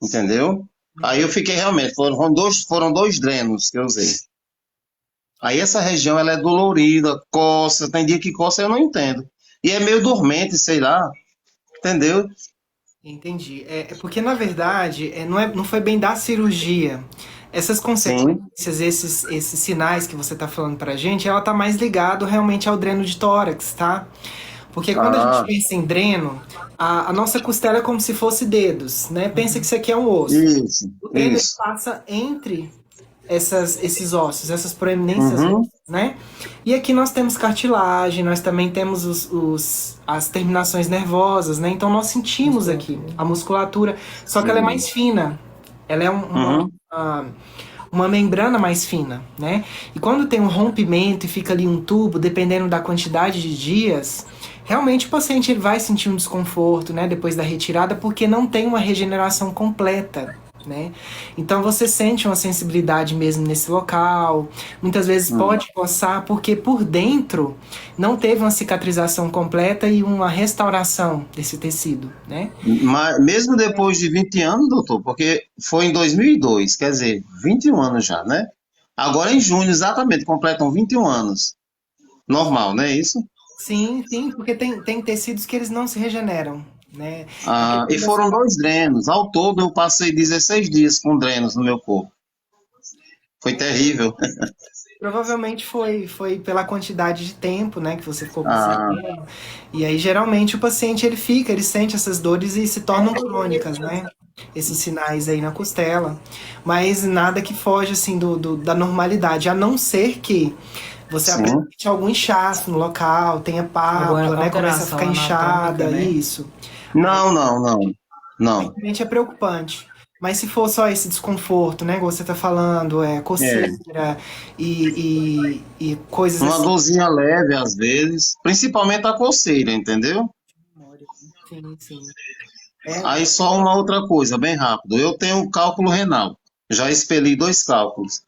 Entendeu? Aí eu fiquei realmente, foram dois drenos que eu usei. Aí essa região ela é dolorida, coça, tem dia que coça eu não entendo. E é meio dormente, sei lá, entendeu? Entendi. É porque, na verdade, não foi bem da cirurgia. Essas Sim. consequências, esses sinais que você está falando pra gente, ela tá mais ligado realmente ao dreno de tórax, tá? Porque quando a gente Ah, pensa em dreno, a nossa costela é como se fosse dedos, né? Pensa que isso aqui é um osso. isso, O dreno ele isso. passa entre esses ossos, essas proeminências Uhum, ósseas, né? E aqui nós temos cartilagem, nós também temos as terminações nervosas, né? Então nós sentimos aqui a musculatura, só que ela é sim. mais fina. Ela é Uhum. uma membrana mais fina, né? E quando tem um rompimento e fica ali um tubo, dependendo da quantidade de dias, realmente o paciente ele vai sentir um desconforto, né, depois da retirada, porque não tem uma regeneração completa, né? Então você sente uma sensibilidade mesmo nesse local. Muitas vezes Uhum. pode coçar porque por dentro não teve uma cicatrização completa e uma restauração desse tecido, né? Mas mesmo depois de 20 anos, doutor, porque foi em 2002, quer dizer, 21 anos já, né? Agora em junho, exatamente, completam 21 anos. Normal, não é isso? Sim, sim, porque tem tecidos que eles não se regeneram, né? A Ah, e questão da foram dois drenos. Ao todo, eu passei 16 dias com drenos no meu corpo. Foi terrível. provavelmente foi pela quantidade de tempo, né, que você ficou com esse Ah, dreno. E aí geralmente o paciente ele sente essas dores e se tornam crônicas, né? Esses sinais aí na costela. Mas nada que foge assim da normalidade, a não ser que você sim. apresente algum inchaço no local, tenha Alguma pápula, né? Começa a alteração ficar anatômica, inchada, né? isso. Aí Não, não, não. Não. realmente é preocupante. Mas se for só esse desconforto, né, como você tá falando, É. coceira e coisas Uma assim. dorzinha leve às vezes, principalmente a coceira, entendeu? Sim, sim. É, Aí só uma outra coisa, bem rápido. Eu tenho um cálculo renal. Já expeli 2 cálculos.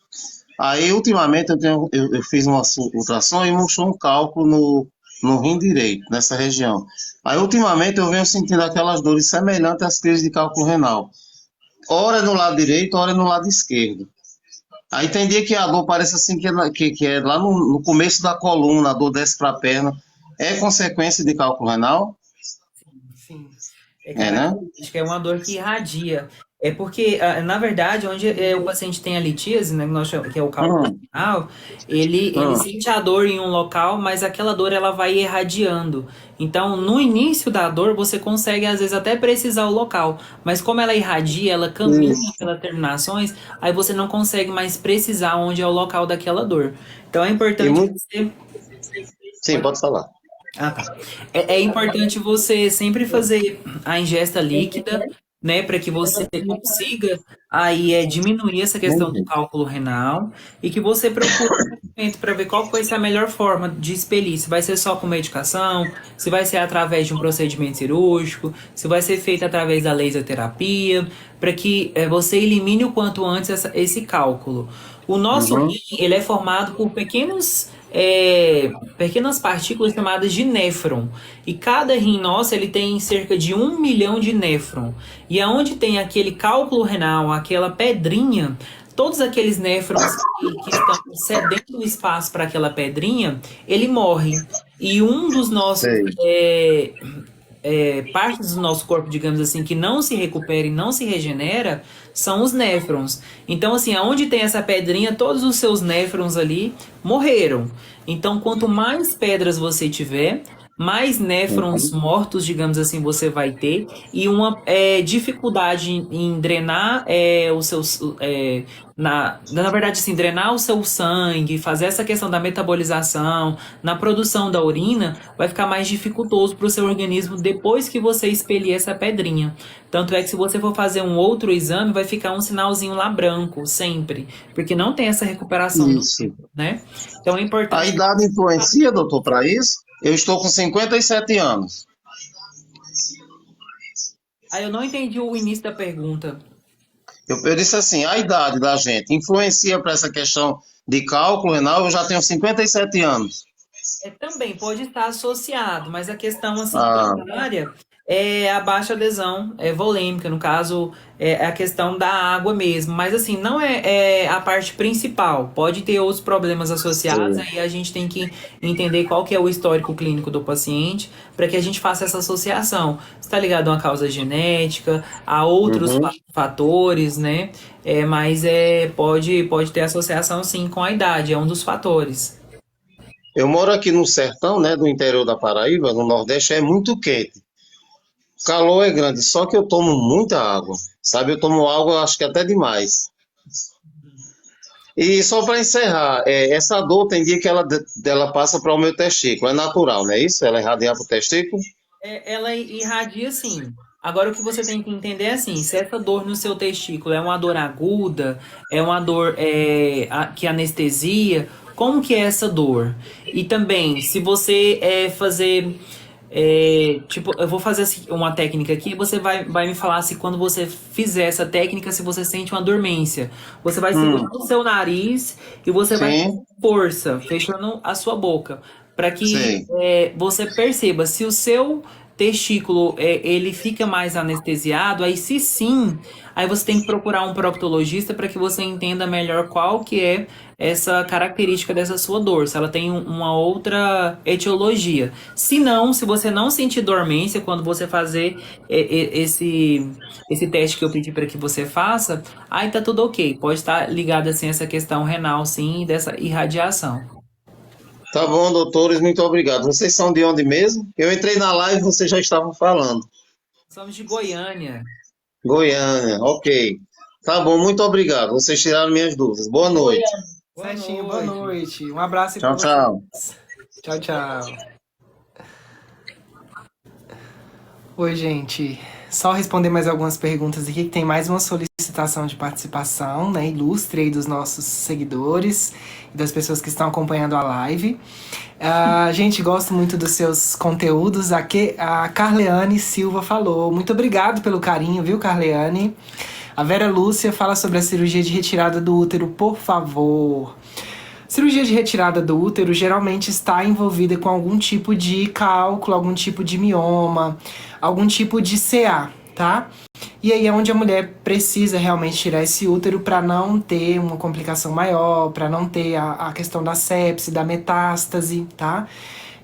Aí, ultimamente, eu fiz uma ultrassom e mostrou um cálculo no rim direito, nessa região. Aí, ultimamente, eu venho sentindo aquelas dores semelhantes às crises de cálculo renal. Ora no lado direito, ora no lado esquerdo. Aí tem dia que a dor parece assim que é lá no começo da coluna, a dor desce para a perna. É consequência de cálculo renal? sim. É É, né? característica, é uma dor que irradia. É porque, na verdade, onde o paciente tem a litíase, né, que é o cálculo Hum, renal, ele hum, sente a dor em um local, mas aquela dor ela vai irradiando. Então, no início da dor, você consegue, às vezes, até precisar o local. Mas como ela irradia, ela caminha isso. pelas terminações, aí você não consegue mais precisar onde é o local daquela dor. Então, é E importante muito... você... Sim, pode falar. Ah, tá. É importante você sempre fazer a ingesta líquida, né, para que você consiga aí diminuir essa questão do cálculo renal e que você procure para ver qual vai ser a melhor forma de expelir. Se vai ser só com medicação, se vai ser através de um procedimento cirúrgico, se vai ser feito através da laser terapia, para que você elimine o quanto antes esse cálculo. O nosso Uhum. rim, ele é formado por pequenas partículas chamadas de néfron. E cada rim nosso ele tem cerca de 1 milhão de néfron. E aonde tem aquele cálculo renal, aquela pedrinha, todos aqueles néfrons que estão cedendo espaço para aquela pedrinha, ele morre. E um dos nossos Sei. partes do nosso corpo, digamos assim, que não se recupera e não se regenera, são os néfrons. Então, assim, aonde tem essa pedrinha, todos os seus néfrons ali morreram. Então, quanto mais pedras você tiver, mais néfrons mortos, digamos assim, você vai ter, e uma dificuldade em drenar os seus. Na verdade, assim, drenar o seu sangue, fazer essa questão da metabolização, na produção da urina, vai ficar mais dificultoso para o seu organismo depois que você expelir essa pedrinha. Tanto é que se você for fazer um outro exame, vai ficar um sinalzinho lá branco, sempre, porque não tem essa recuperação do Isso. tempo, né? Então é A importante. idade influencia, doutor, para isso? Eu estou com 57 anos. Ah, eu não entendi o início da pergunta. Eu disse assim, a idade da gente influencia para essa questão de cálculo renal? Eu já tenho 57 anos. Também pode estar associado, mas a questão assim Ah, primária é a baixa adesão volêmica, no caso é a questão da água mesmo, mas assim não é a parte principal. Pode ter outros problemas associados, sei. aí a gente tem que entender qual que é o histórico clínico do paciente para que a gente faça essa associação. Está ligado a uma causa genética, a outros Uhum. fatores, né? Mas pode ter associação sim com a idade, é um dos fatores. Eu moro aqui no sertão, né, do interior da Paraíba, no Nordeste, é muito quente. O calor é grande, só que eu tomo muita água, sabe? Eu tomo água, acho que até demais. E só para encerrar, essa dor tem dia que dela passa para o meu testículo, é natural, não é isso? Ela irradia para o testículo? Ela irradia sim. Agora o que você tem que entender é assim, se essa dor no seu testículo é uma dor aguda, é uma dor que anestesia, como que é essa dor? E também, se você fazer, tipo, eu vou fazer assim, uma técnica aqui, você vai me falar se quando você fizer essa técnica, se você sente uma dormência. Você vai segurar Hum, o seu nariz e você vai sim, com força, fechando a sua boca, para que sei. você perceba se o seu testículo ele fica mais anestesiado, aí se sim, aí você tem que procurar um proctologista para que você entenda melhor qual que é essa característica dessa sua dor, se ela tem uma outra etiologia. Se não, se você não sentir dormência quando você fazer esse teste que eu pedi para que você faça, aí tá tudo ok. Pode estar ligado assim a essa questão renal, sim, dessa irradiação. Tá bom, doutores, muito obrigado. Vocês são de onde mesmo? Eu entrei na live e vocês já estavam falando. Somos de Goiânia. Goiânia, ok. Tá bom, muito obrigado. Vocês tiraram minhas dúvidas. Boa noite. Boa Certinho, boa noite. noite. Um abraço aí pra Tchau, vocês. tchau. Tchau, tchau. Oi, gente. Só responder mais algumas perguntas aqui, que tem mais uma solicitação de participação, né? Ilustre aí dos nossos seguidores e das pessoas que estão acompanhando a live. Gente, gosto muito dos seus conteúdos. A Carleane Silva falou. Muito obrigado pelo carinho, viu, Carleane? A Vera Lúcia fala sobre a cirurgia de retirada do útero, por favor. Cirurgia de retirada do útero geralmente está envolvida com algum tipo de cálculo, algum tipo de mioma, algum tipo de CA, tá? E aí é onde a mulher precisa realmente tirar esse útero para não ter uma complicação maior, para não ter a questão da sepse, da metástase, tá?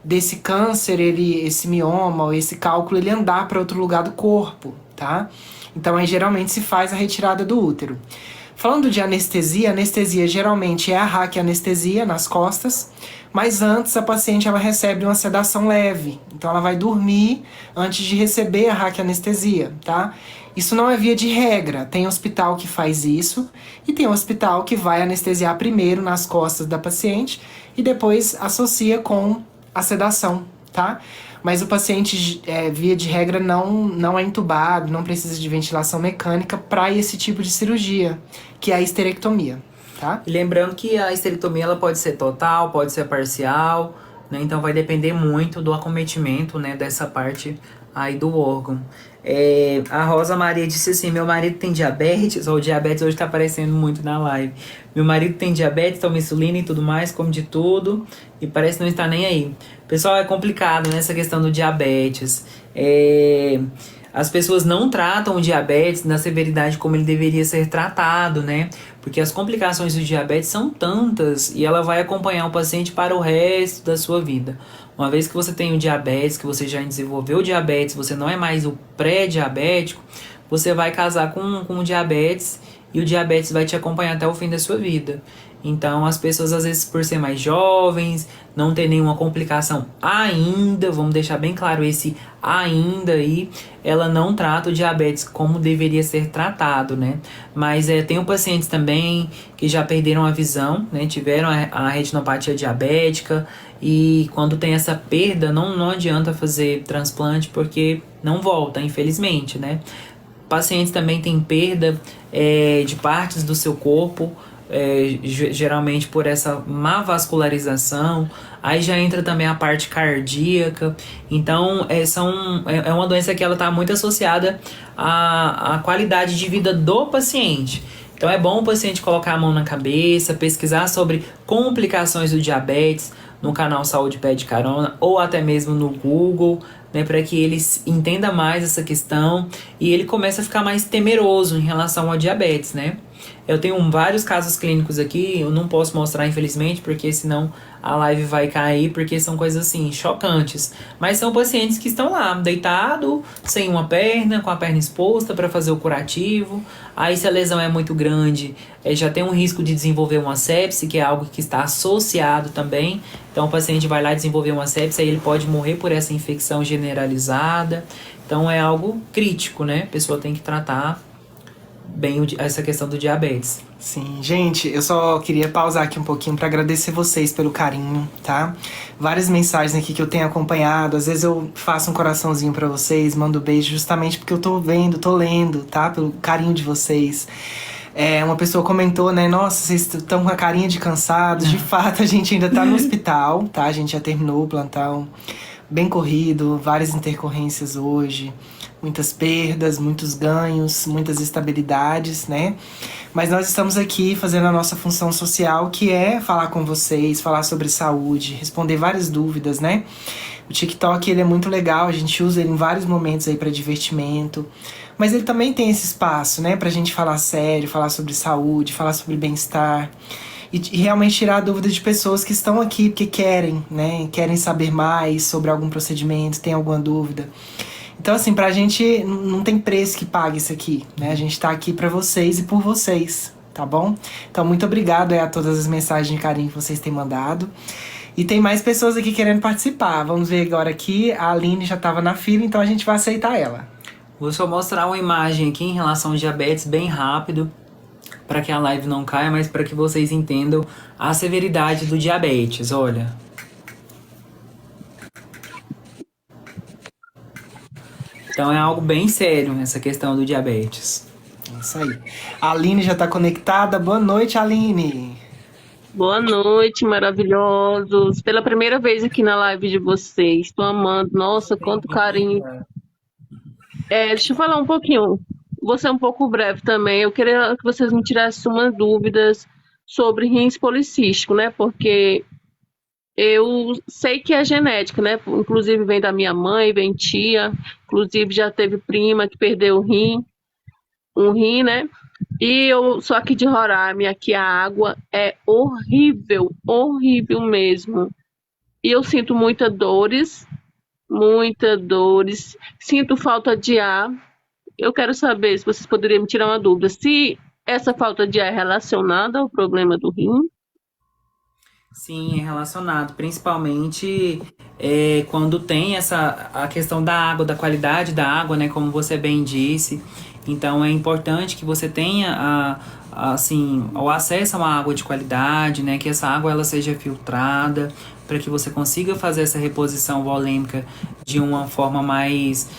Desse câncer, esse mioma ou esse cálculo, ele andar para outro lugar do corpo, tá? Então aí geralmente se faz a retirada do útero. Falando de anestesia, anestesia geralmente é a raquianestesia nas costas, mas antes a paciente ela recebe uma sedação leve, então ela vai dormir antes de receber a raquianestesia, tá? Isso não é via de regra, tem hospital que faz isso e tem hospital que vai anestesiar primeiro nas costas da paciente e depois associa com a sedação tá? Mas o paciente, via de regra, não é entubado, não precisa de ventilação mecânica para esse tipo de cirurgia, que é a histerectomia, tá? E lembrando que a histerectomia ela pode ser total, pode ser parcial, né? Então vai depender muito do acometimento, né, dessa parte aí do órgão. A Rosa Maria disse assim: meu marido tem diabetes, ou o diabetes hoje tá aparecendo muito na live. Meu marido tem diabetes, toma insulina e tudo mais, come de tudo e parece não estar nem aí. Pessoal, é complicado nessa questão do diabetes. As pessoas não tratam o diabetes na severidade como ele deveria ser tratado, né? Porque as complicações do diabetes são tantas e ela vai acompanhar o paciente para o resto da sua vida. Uma vez que você tem o diabetes, que você já desenvolveu o diabetes, você não é mais o pré-diabético, você vai casar com o diabetes e o diabetes vai te acompanhar até o fim da sua vida. Então, as pessoas, às vezes, por ser mais jovens, não ter nenhuma complicação ainda, vamos deixar bem claro esse ainda aí, ela não trata o diabetes como deveria ser tratado, né? Mas tem pacientes também que já perderam a visão, né? Tiveram a retinopatia diabética e quando tem essa perda, não adianta fazer transplante porque não volta, infelizmente, né? Pacientes também têm perda de partes do seu corpo, geralmente por essa má vascularização. Aí já entra também a parte cardíaca. Então é uma doença que ela está muito associada à qualidade de vida do paciente. Então é bom o paciente colocar a mão na cabeça, pesquisar sobre complicações do diabetes no canal Saúde Pede Carona ou até mesmo no Google, né, para que ele entenda mais essa questão e ele comece a ficar mais temeroso em relação ao diabetes, né? Eu tenho vários casos clínicos aqui, eu não posso mostrar infelizmente, porque senão a live vai cair, porque são coisas assim, chocantes. Mas são pacientes que estão lá, deitado, sem uma perna, com a perna exposta para fazer o curativo. Aí se a lesão é muito grande, já tem um risco de desenvolver uma sepse, que é algo que está associado também. Então o paciente vai lá desenvolver uma sepse, aí ele pode morrer por essa infecção generalizada. Então é algo crítico, né? A pessoa tem que tratar bem essa questão do diabetes. Sim, gente, eu só queria pausar aqui um pouquinho para agradecer vocês pelo carinho, tá? Várias mensagens aqui que eu tenho acompanhado, às vezes eu faço um coraçãozinho para vocês, mando beijo justamente porque eu tô vendo, tô lendo, tá? Pelo carinho de vocês. Uma pessoa comentou, né? Nossa, vocês estão com a carinha de cansados. De fato, a gente ainda tá no hospital, tá? A gente já terminou o plantão bem corrido, várias intercorrências hoje. Muitas perdas, muitos ganhos, muitas estabilidades, né? Mas nós estamos aqui fazendo a nossa função social, que é falar com vocês, falar sobre saúde, responder várias dúvidas, né? O TikTok, ele é muito legal, a gente usa ele em vários momentos aí para divertimento. Mas ele também tem esse espaço, né? Pra gente falar sério, falar sobre saúde, falar sobre bem-estar. E realmente tirar a dúvida de pessoas que estão aqui porque querem, né? Querem saber mais sobre algum procedimento, tem alguma dúvida. Então, assim, pra gente não tem preço que pague isso aqui, né? A gente tá aqui pra vocês e por vocês, tá bom? Então, muito obrigado a todas as mensagens de carinho que vocês têm mandado. E tem mais pessoas aqui querendo participar. Vamos ver agora aqui. A Aline já tava na fila, então a gente vai aceitar ela. Vou só mostrar uma imagem aqui em relação ao diabetes bem rápido, para que a live não caia, mas para que vocês entendam a severidade do diabetes, olha. Então é algo bem sério essa questão do diabetes. É isso aí. A Aline já tá conectada. Boa noite, Aline. Boa noite, maravilhosos. Pela primeira vez aqui na live de vocês. Estou amando. Nossa, quanto carinho. Deixa eu falar um pouquinho. Vou ser um pouco breve também. Eu queria que vocês me tirassem umas dúvidas sobre rins policístico, né? Porque eu sei que é genética, né? Inclusive vem da minha mãe, vem tia. Inclusive já teve prima que perdeu um rim, né? E eu sou aqui de Roraima, aqui a água é horrível, horrível mesmo. E eu sinto muitas dores, sinto falta de ar. Eu quero saber se vocês poderiam me tirar uma dúvida, se essa falta de ar é relacionada ao problema do rim. Sim, é relacionado, principalmente quando tem a questão da água, da qualidade da água, né, como você bem disse. Então é importante que você tenha o acesso a uma água de qualidade, né, que essa água ela seja filtrada, para que você consiga fazer essa reposição volêmica de uma forma mais,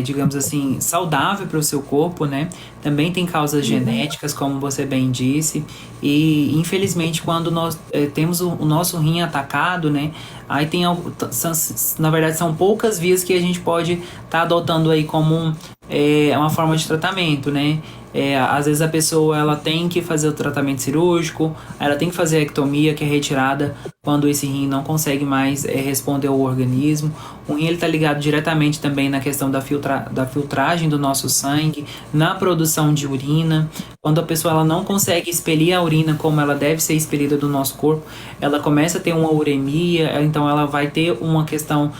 digamos assim, saudável para o seu corpo, né? Também tem causas genéticas, como você bem disse, e infelizmente quando nós temos o nosso rim atacado, né? Aí tem, na verdade, são poucas vias que a gente pode estar adotando aí como uma forma de tratamento, né? Às vezes a pessoa ela tem que fazer o tratamento cirúrgico, ela tem que fazer a ectomia, que é retirada quando esse rim não consegue mais responder ao organismo. O rim está ligado diretamente também na questão da filtragem do nosso sangue, na produção de urina. Quando a pessoa ela não consegue expelir a urina como ela deve ser expelida do nosso corpo, ela começa a ter uma uremia, então ela vai ter uma questão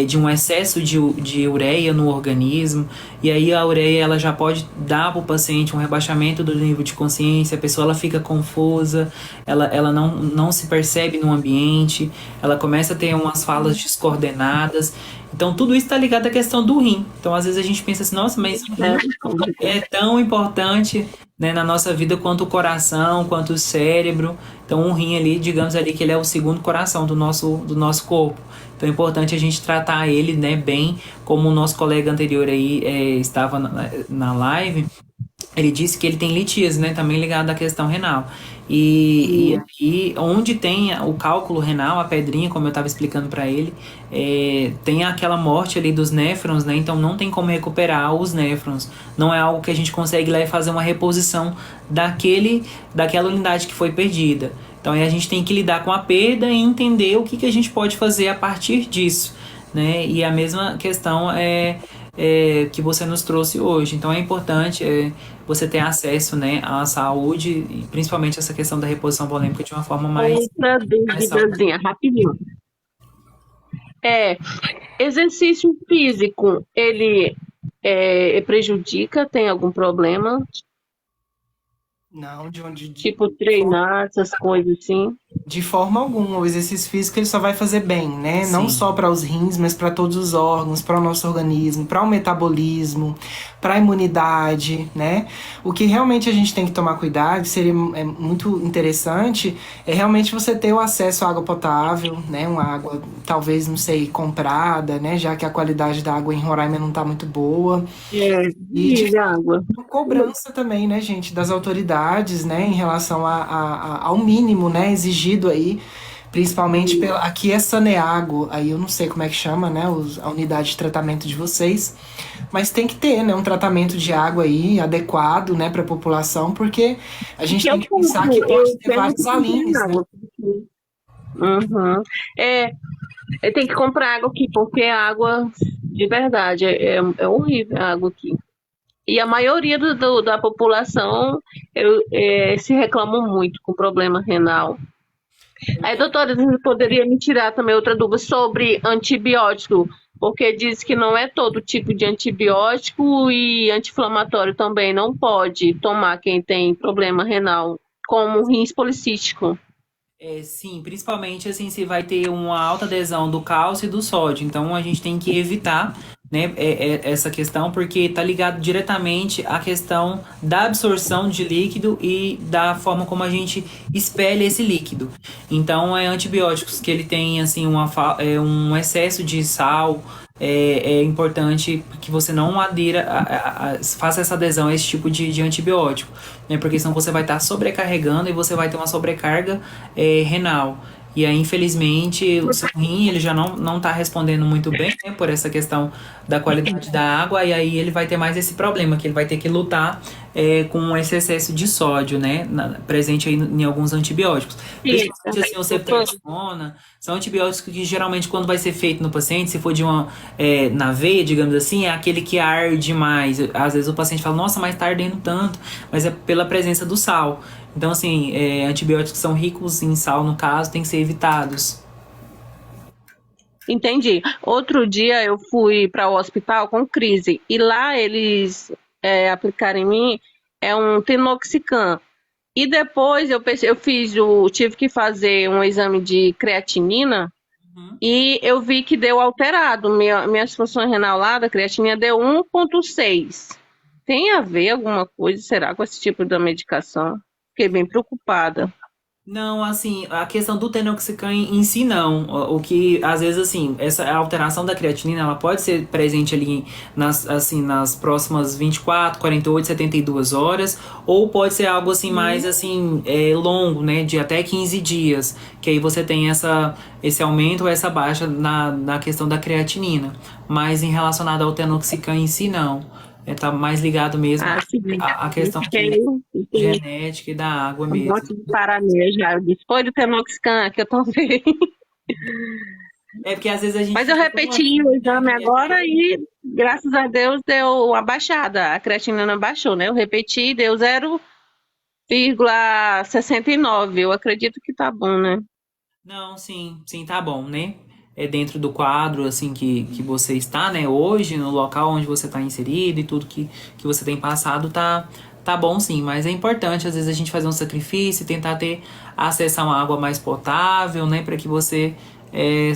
de um excesso de ureia no organismo, e aí a ureia ela já pode dar para o paciente um rebaixamento do nível de consciência, a pessoa ela fica confusa, ela não se percebe no ambiente, ela começa a ter umas falas descoordenadas. Então tudo isso está ligado à questão do rim. Então às vezes a gente pensa assim, nossa, mas o rim é tão importante, né, na nossa vida quanto o coração, quanto o cérebro. Então o rim ali, digamos ali que ele é o segundo coração do nosso corpo. Então é importante a gente tratar ele, né, bem, como o nosso colega anterior aí estava na live. Ele disse que ele tem litíase, né, também ligado à questão renal. E aqui, onde tem o cálculo renal, a pedrinha, como eu estava explicando para ele, tem aquela morte ali dos néfrons, né? Então não tem como recuperar os néfrons. Não é algo que a gente consegue ir lá e fazer uma reposição daquela unidade que foi perdida. Então aí a gente tem que lidar com a perda e entender o que a gente pode fazer a partir disso, né? E a mesma questão que você nos trouxe hoje. Então é importante você ter acesso, né, à saúde, e principalmente essa questão da reposição volêmica de uma forma mais Outra saudável. duvidazinha, rapidinho. Exercício físico, ele prejudica? Tem algum problema? Não, Tipo, treinar, essas coisas assim? de forma alguma. O exercício físico ele só vai fazer bem, né? Não Sim. só para os rins, mas para todos os órgãos, para o nosso organismo, para o metabolismo, para a imunidade, né? O que realmente a gente tem que tomar cuidado, seria muito interessante, é realmente você ter o acesso à água potável, né? Uma água, talvez, não sei, comprada, né? Já que a qualidade da água em Roraima não tá muito boa. E de água. cobrança também, né, gente, das autoridades, né, em relação ao mínimo, né, exigido aí, principalmente aqui é Saneago, aí eu não sei como é que chama, né, a unidade de tratamento de vocês, mas tem que ter, né, um tratamento de água aí adequado, né, para a população, porque a gente tem que pensar que pode ter vários alíneos, né. Uhum. Tem que comprar água aqui, porque a água, de verdade, é horrível a água aqui. E a maioria da população se reclama muito com problema renal. Aí, doutora, você poderia me tirar também outra dúvida sobre antibiótico, porque diz que não é todo tipo de antibiótico e anti-inflamatório também não pode tomar quem tem problema renal, como rins policístico. Sim, principalmente assim, se vai ter uma alta adesão do cálcio e do sódio. Então a gente tem que evitar, né, essa questão, porque está ligado diretamente à questão da absorção de líquido e da forma como a gente espelha esse líquido. Então, antibióticos que ele tem assim um excesso de sal. É importante que você não faça essa adesão a esse tipo de antibiótico, né? Porque senão você vai estar sobrecarregando e você vai ter uma sobrecarga renal. E aí, infelizmente, o seu rim ele já não está respondendo muito bem, né, por essa questão da qualidade da água, e aí ele vai ter mais esse problema, que ele vai ter que lutar com esse excesso de sódio, né, presente aí em alguns antibióticos. Principalmente assim, o ceftriaxona, são antibióticos que geralmente quando vai ser feito no paciente, se for na veia, digamos assim, é aquele que arde mais. Às vezes o paciente fala, nossa, mas tá ardendo tanto, mas é pela presença do sal. Então, assim, antibióticos que são ricos em sal, no caso, tem que ser evitados. Entendi. Outro dia eu fui para o hospital com crise e lá eles aplicaram em mim um Tenoxicam. E depois tive que fazer um exame de creatinina e eu vi que deu alterado. Minhas funções renal lá da creatinina deu 1,6. Tem a ver alguma coisa, será, com esse tipo de medicação? Fiquei bem preocupada. Não, assim, a questão do Tenoxicam em si não. O que às vezes assim, essa alteração da creatinina, ela pode ser presente ali nas próximas 24, 48, 72 horas, ou pode ser algo assim mais assim, longo, né, de até 15 dias, que aí você tem esse aumento ou essa baixa na questão da creatinina. Mas em relacionado ao Tenoxicam em si não. Tá mais ligado mesmo Ah, sim. à Eu questão fiquei, fiquei genética e da água um mesmo. monte de paranoia já. Eu disse, foi do Tenoxcan que eu tô vendo. É porque às vezes a gente Mas eu fica tão repeti assim, o né, exame que a gente... agora e, graças a Deus, deu uma baixada. A creatinina baixou, né? Eu repeti, deu 0,69. Eu acredito que tá bom, né? Não, sim, sim, tá bom, né? É dentro do quadro, assim, que você está, né, hoje, no local onde você está inserido e tudo que você tem passado, tá bom, sim. Mas é importante, às vezes, a gente fazer um sacrifício e tentar ter acesso a uma água mais potável, né, para que você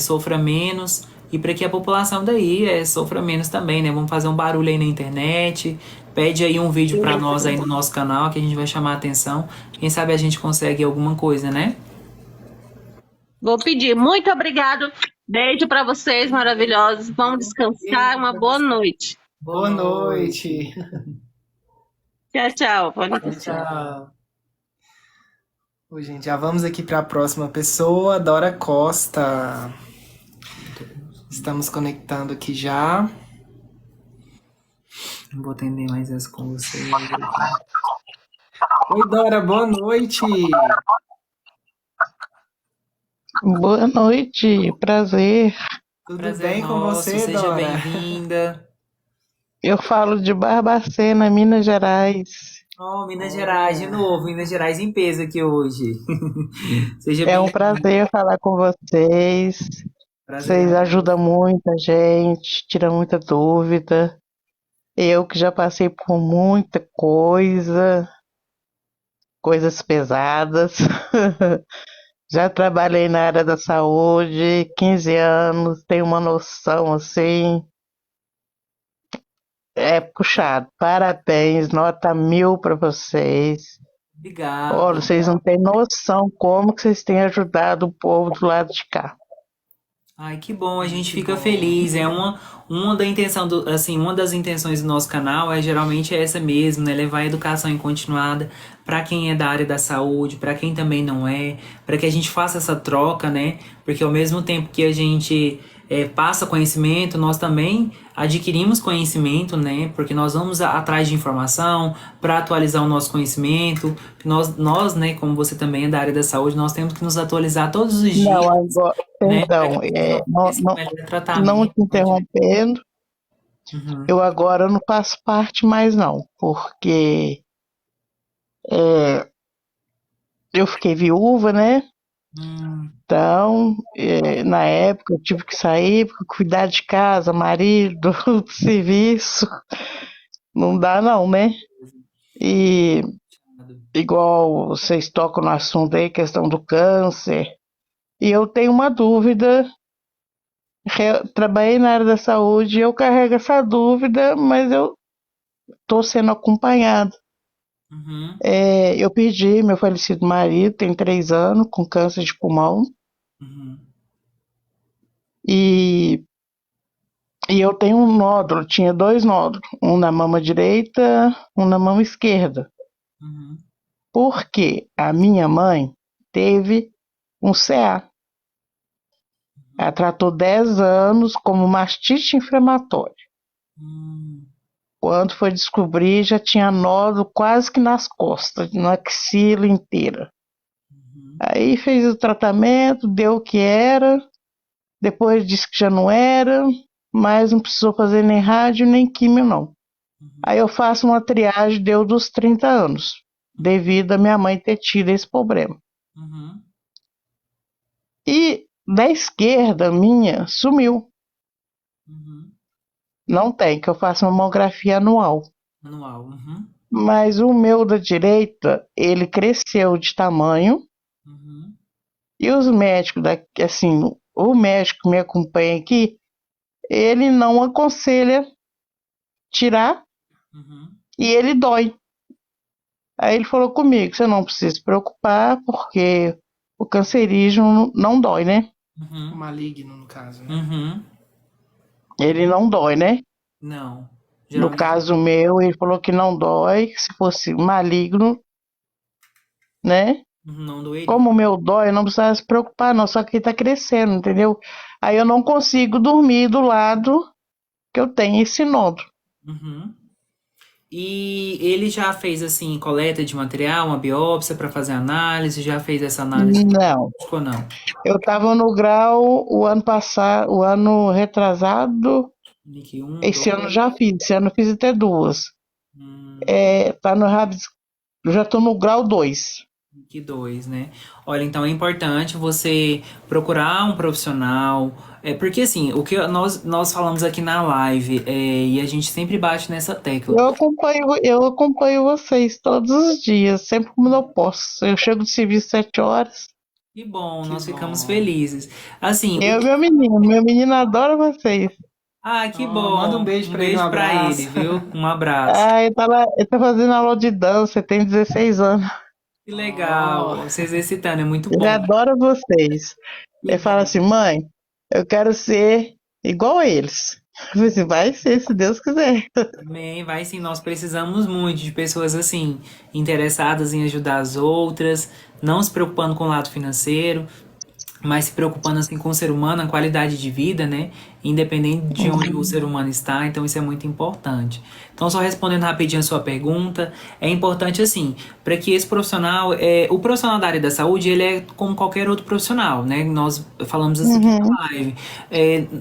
sofra menos e para que a população daí sofra menos também, né? Vamos fazer um barulho aí na internet, pede aí um vídeo para nós aí no nosso canal que a gente vai chamar a atenção. Quem sabe a gente consegue alguma coisa, né? Vou pedir. Muito obrigado. Beijo para vocês, maravilhosos. Vão descansar. Beijo Uma pra boa você. noite. Boa Boa noite. noite. Tchau, tchau. Pode Tchau, descer. tchau. Ô, gente, já vamos aqui para a próxima pessoa, Dora Costa. Estamos conectando aqui já. Não vou atender mais essa com você. Oi, Dora, boa noite. Boa noite, prazer. Tudo Prazer é bem com nosso, você, seja Dora? bem-vinda. Eu falo de Barbacena, Minas Gerais. Oh, Minas Gerais, de Olha, novo, Minas Gerais em peso aqui hoje. Seja É um bem-vinda. prazer falar com vocês. Prazer é Vocês nosso. ajudam muita gente, tiram muita dúvida. Eu que já passei por muita coisa, coisas pesadas. Já trabalhei na área da saúde, 15 anos, tenho uma noção assim. É puxado. Parabéns, nota 1000 para vocês. Olha, Obrigado. vocês não têm noção como que vocês têm ajudado o povo do lado de cá. Ai, que bom, a gente que fica bom. feliz. Uma da intenção assim, uma das intenções do nosso canal geralmente essa mesmo, né? Levar a educação em continuada para quem é da área da saúde, para quem também não é, para que a gente faça essa troca, né? Porque ao mesmo tempo que a gente passa conhecimento, nós também adquirimos conhecimento, né? Porque nós vamos atrás de informação para atualizar o nosso conhecimento. Nós, né, como você também é da área da saúde, nós temos que nos atualizar todos os dias, Não, agora, né? Para que perdão, a gente ofereça o melhor não tratamento. te interrompendo, Uhum. eu agora não faço parte mais não, porque é, eu fiquei viúva, né? Hum, Então, na época eu tive que sair porque cuidar de casa, marido, serviço, não dá não, né? E igual vocês tocam no assunto aí, questão do câncer, e eu tenho uma dúvida. Trabalhei na área da saúde, eu carrego essa dúvida, mas eu estou sendo acompanhada. uhum, Eu perdi meu falecido marido, tem 3 anos, com câncer de pulmão, uhum, e, e eu tenho um nódulo, tinha 2 nódulos, um na mama direita, um na mama esquerda. uhum, Porque a minha mãe teve um CA. Ela tratou 10 anos como mastite inflamatória. uhum, Quando foi descobrir, já tinha nódulo quase que nas costas, na axila inteira. uhum, Aí fez o tratamento, deu o que era, depois disse que já não era, mas não precisou fazer nem rádio nem químio, não. uhum, Aí eu faço uma triagem, deu dos 30 anos, devido a minha mãe ter tido esse problema. uhum, E da esquerda, minha, sumiu. uhum. Não tem, que eu faço mamografia anual. Manual. Uhum, Mas o meu da direita, ele cresceu de tamanho. uhum, E os médicos, assim, o médico que me acompanha aqui, ele não aconselha tirar uhum, e ele dói. Aí ele falou comigo, você não precisa se preocupar, porque o cancerígeno não dói, né? O Uhum. maligno, no caso, né? Uhum. Ele não dói, né? Não. No Geralmente caso meu, ele falou que não dói, que se fosse maligno, né? não doeria. Como o meu dói, eu não precisava se preocupar, não, só que tá crescendo, entendeu? Aí eu não consigo dormir do lado que eu tenho esse nódulo. Uhum. E ele já fez assim coleta de material, uma biópsia para fazer análise, já fez essa análise Não, ou não? eu tava no grau o ano passado, o ano retrasado, Nick 1, esse ano 2. já fiz, esse ano eu fiz até duas. Hum, Tá no rabis, eu já tô no grau 2. que dois, né? Olha, então é importante você procurar um profissional. Porque assim, o que nós falamos aqui na live, e a gente sempre bate nessa tecla. Eu acompanho vocês todos os dias, sempre como eu posso. Eu chego de serviço 7 horas. Que bom, Que nós ficamos bom. felizes. Assim, Eu e meu menino adora vocês. que Manda um bom. beijo Um pra ele, um beijo pra ele, abraço. viu? Um abraço. Ah, ele tá fazendo aula de dança, ele tem 16 anos. Que Ó, legal. Você exercitando, é muito Ele bom. adora vocês. Que Ele fala bom. assim, mãe, eu quero ser igual a eles. Eu falei assim, vai ser, se Deus quiser. Amém, vai sim, nós precisamos muito de pessoas assim, interessadas em ajudar as outras, não se preocupando com o lado financeiro, mas se preocupando assim com o ser humano, a qualidade de vida, né? Independente de onde o ser humano está, então isso é muito importante. Então, só respondendo rapidinho a sua pergunta, é importante assim, para que esse profissional, o profissional da área da saúde, ele é como qualquer outro profissional, né? Nós falamos isso aqui Uhum. na live.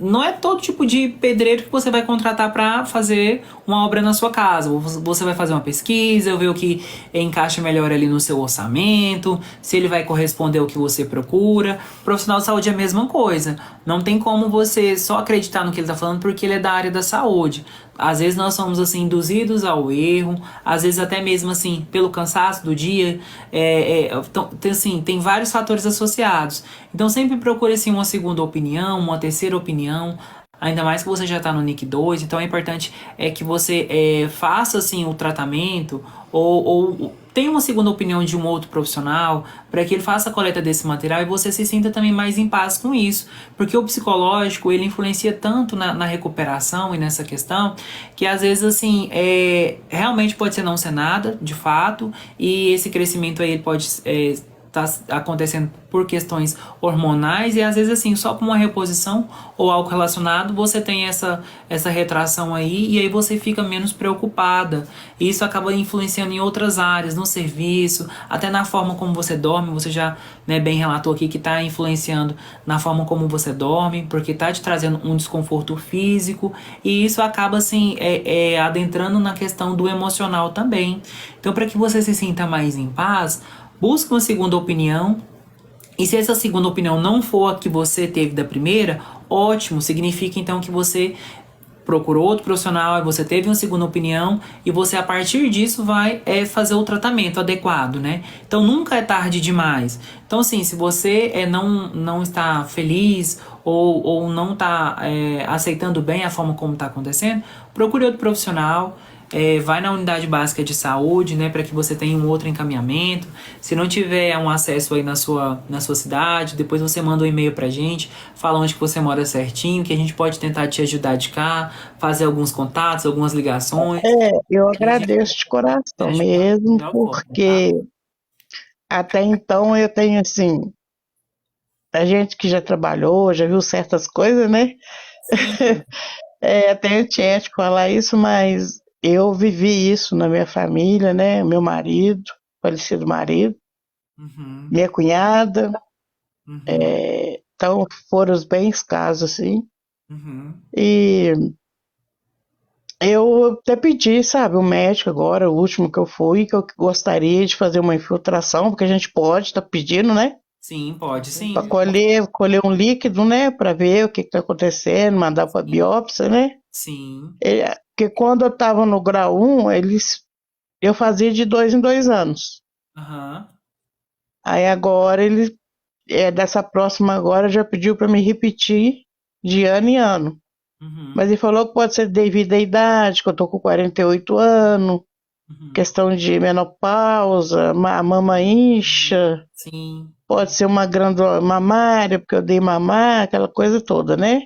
Não é todo tipo de pedreiro que você vai contratar para fazer uma obra na sua casa. Você vai fazer uma pesquisa, ver o que encaixa melhor ali no seu orçamento, se ele vai corresponder ao que você procura. Profissional de saúde é a mesma coisa. Não tem como você só acreditar no que ele está falando porque ele é da área da saúde. Às vezes nós somos assim induzidos ao erro, às vezes até mesmo assim pelo cansaço do dia. Então, tem vários fatores associados. Então sempre procure assim uma segunda opinião, uma terceira opinião. Ainda mais que você já está no NIC 2, então é importante que você faça assim o tratamento ou tenha uma segunda opinião de um outro profissional para que ele faça a coleta desse material e você se sinta também mais em paz com isso, porque o psicológico ele influencia tanto na recuperação e nessa questão que às vezes assim realmente pode ser não ser nada de fato e esse crescimento aí ele pode tá acontecendo por questões hormonais e às vezes assim, só com uma reposição ou algo relacionado, você tem essa retração aí e aí você fica menos preocupada. E isso acaba influenciando em outras áreas, no serviço, até na forma como você dorme, você já bem relatou aqui que está influenciando na forma como você dorme, porque está te trazendo um desconforto físico e isso acaba assim adentrando na questão do emocional também. Então, para que você se sinta mais em paz, busque uma segunda opinião. E se essa segunda opinião não for a que você teve da primeira, ótimo, significa então que você procurou outro profissional, você teve uma segunda opinião e você a partir disso vai fazer o tratamento adequado, né? Então nunca é tarde demais. Então assim, se você não está feliz ou não está aceitando bem a forma como está acontecendo, procure outro profissional. Vai na unidade básica de saúde, né, para que você tenha um outro encaminhamento. Se não tiver um acesso aí na sua cidade, depois você manda um e-mail pra gente, fala onde que você mora certinho, que a gente pode tentar te ajudar de cá, fazer alguns contatos, algumas ligações. Eu E a gente agradeço de te coração ajudar da mesmo, melhor forma, tá? porque até então eu tenho assim, a gente que já trabalhou, já viu certas coisas, né? Sim. Até antiético falar isso, mas eu vivi isso na minha família, né? Meu marido, falecido marido, Uhum, minha cunhada, uhum, então foram os bens casos, assim. uhum. E eu até pedi, sabe, o médico agora, o último que eu fui, que eu gostaria de fazer uma infiltração, porque a gente pode estar pedindo, né? Sim, pode Para sim. colher um líquido, né? Para ver o que está acontecendo, mandar para Sim, biópsia, né? sim. Porque quando eu estava no grau 1, eu fazia de 2 em 2 anos. Aham. Aí agora dessa próxima agora, já pediu para me repetir de ano em ano. Mas Uhum. ele falou que pode ser devido à idade, que eu tô com 48 anos, Uhum. questão de menopausa, a mama incha, Sim. pode ser uma glândula mamária, porque eu dei mamar, aquela coisa toda, né?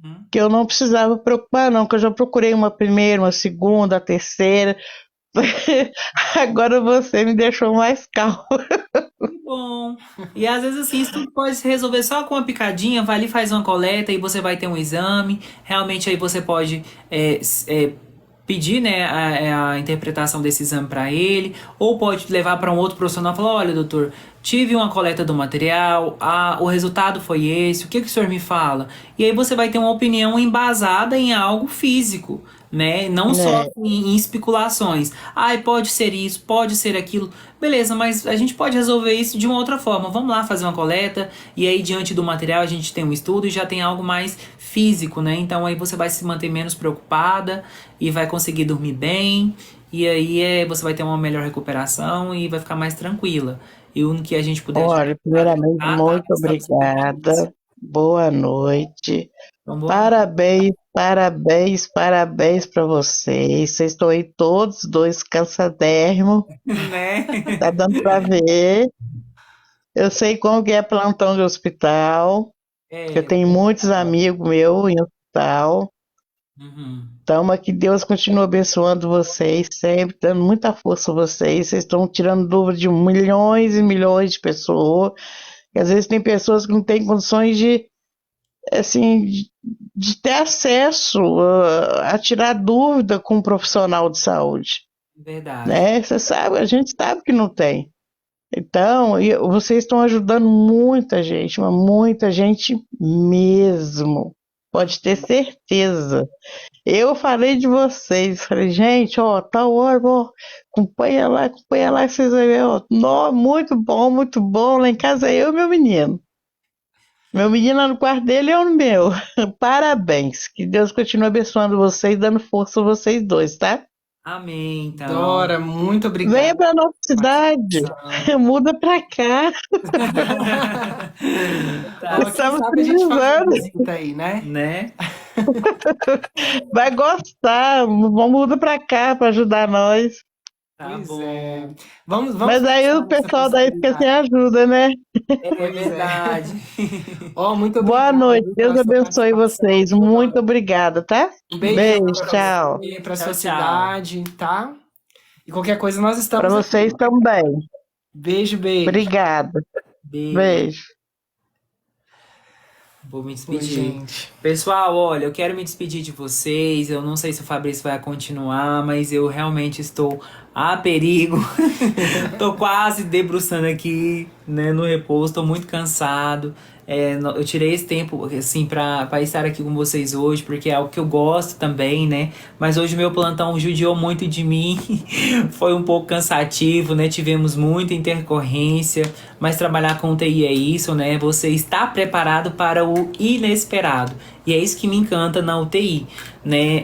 Uhum. Que eu não precisava preocupar, não, que eu já procurei uma primeira, uma segunda, a terceira. Agora você me deixou mais calma. Que bom. E às vezes assim, isso tudo pode se resolver só com uma picadinha, vai ali, faz uma coleta e você vai ter um exame. Realmente aí você pode pedir, né, a interpretação desse exame para ele, ou pode levar para um outro profissional e falar, olha, doutor, tive uma coleta do material, o resultado foi esse, o que que o senhor me fala? E aí você vai ter uma opinião embasada em algo físico, né? Não só É, em especulações. Ai, pode ser isso, pode ser aquilo. Beleza, mas a gente pode resolver isso de uma outra forma. Vamos lá fazer uma coleta e aí diante do material a gente tem um estudo e já tem algo mais físico, né? Então aí você vai se manter menos preocupada e vai conseguir dormir bem e aí você vai ter uma melhor recuperação e vai ficar mais tranquila. E o que a gente puder olha, ajudar, primeiramente, tá? muito Estamos super felizes. obrigada. Boa noite. Então, boa noite, Parabéns, parabéns, parabéns para vocês. Vocês estão aí todos dois cansadérrimos, né? tá dando para ver. Eu sei como que é plantão de hospital, que eu É, tenho muitos amigos meus em hospital. uhum. Então, mas que Deus continue abençoando vocês, sempre dando muita força a vocês. Vocês estão tirando dúvida de milhões e milhões de pessoas. E às vezes tem pessoas que não têm condições de, assim, de ter acesso a tirar dúvida com um profissional de saúde, Verdade. né? Você sabe, a gente sabe que não tem. Então, vocês estão ajudando muita gente, mas muita gente mesmo. Pode ter certeza. Eu falei de vocês, falei, gente, ó, tal hora, ó, acompanha lá, que vocês vão ver, ó, nó, muito bom, lá em casa é eu e meu menino. Meu menino lá no quarto dele e eu no meu. Parabéns, que Deus continue abençoando vocês, dando força a vocês dois, tá? Amém, então. Dora, muito Venha obrigado pra nossa pela cidade, participação. muda pra cá, Tá, Ó, quem estamos sabe a gente faz uma precisando, visita aí, né? né? vai gostar, muda pra cá pra ajudar nós. Tá Pois bom. é. Vamos Mas aí pensar o nessa pessoal daí fica sem possibilidade. ajuda, né? É Pois é. verdade. Ó, muito Boa obrigado, noite, viu, Deus pela sua abençoe participação, vocês. viu, Muito Dora? obrigada, tá? Um beijão Beijo, pra tchau. você, pra Tchau, sua tchau. cidade, tá? E qualquer coisa nós Para estamos vocês aqui. também. Beijo, beijo. Obrigada. Beijo. Beijo. Vou me Oi, despedir. gente. Pessoal, olha, eu quero me despedir de vocês. Eu não sei se o Fabrício vai continuar, mas eu realmente estou a perigo. Tô quase debruçando aqui, né, no repouso. Tô muito cansado. Eu tirei esse tempo, assim, pra estar aqui com vocês hoje, porque é algo que eu gosto também, né? Mas hoje o meu plantão judiou muito de mim. Foi um pouco cansativo, né? Tivemos muita intercorrência, mas trabalhar com TI é isso, né? Você está preparado para o inesperado. E é isso que me encanta na UTI, né?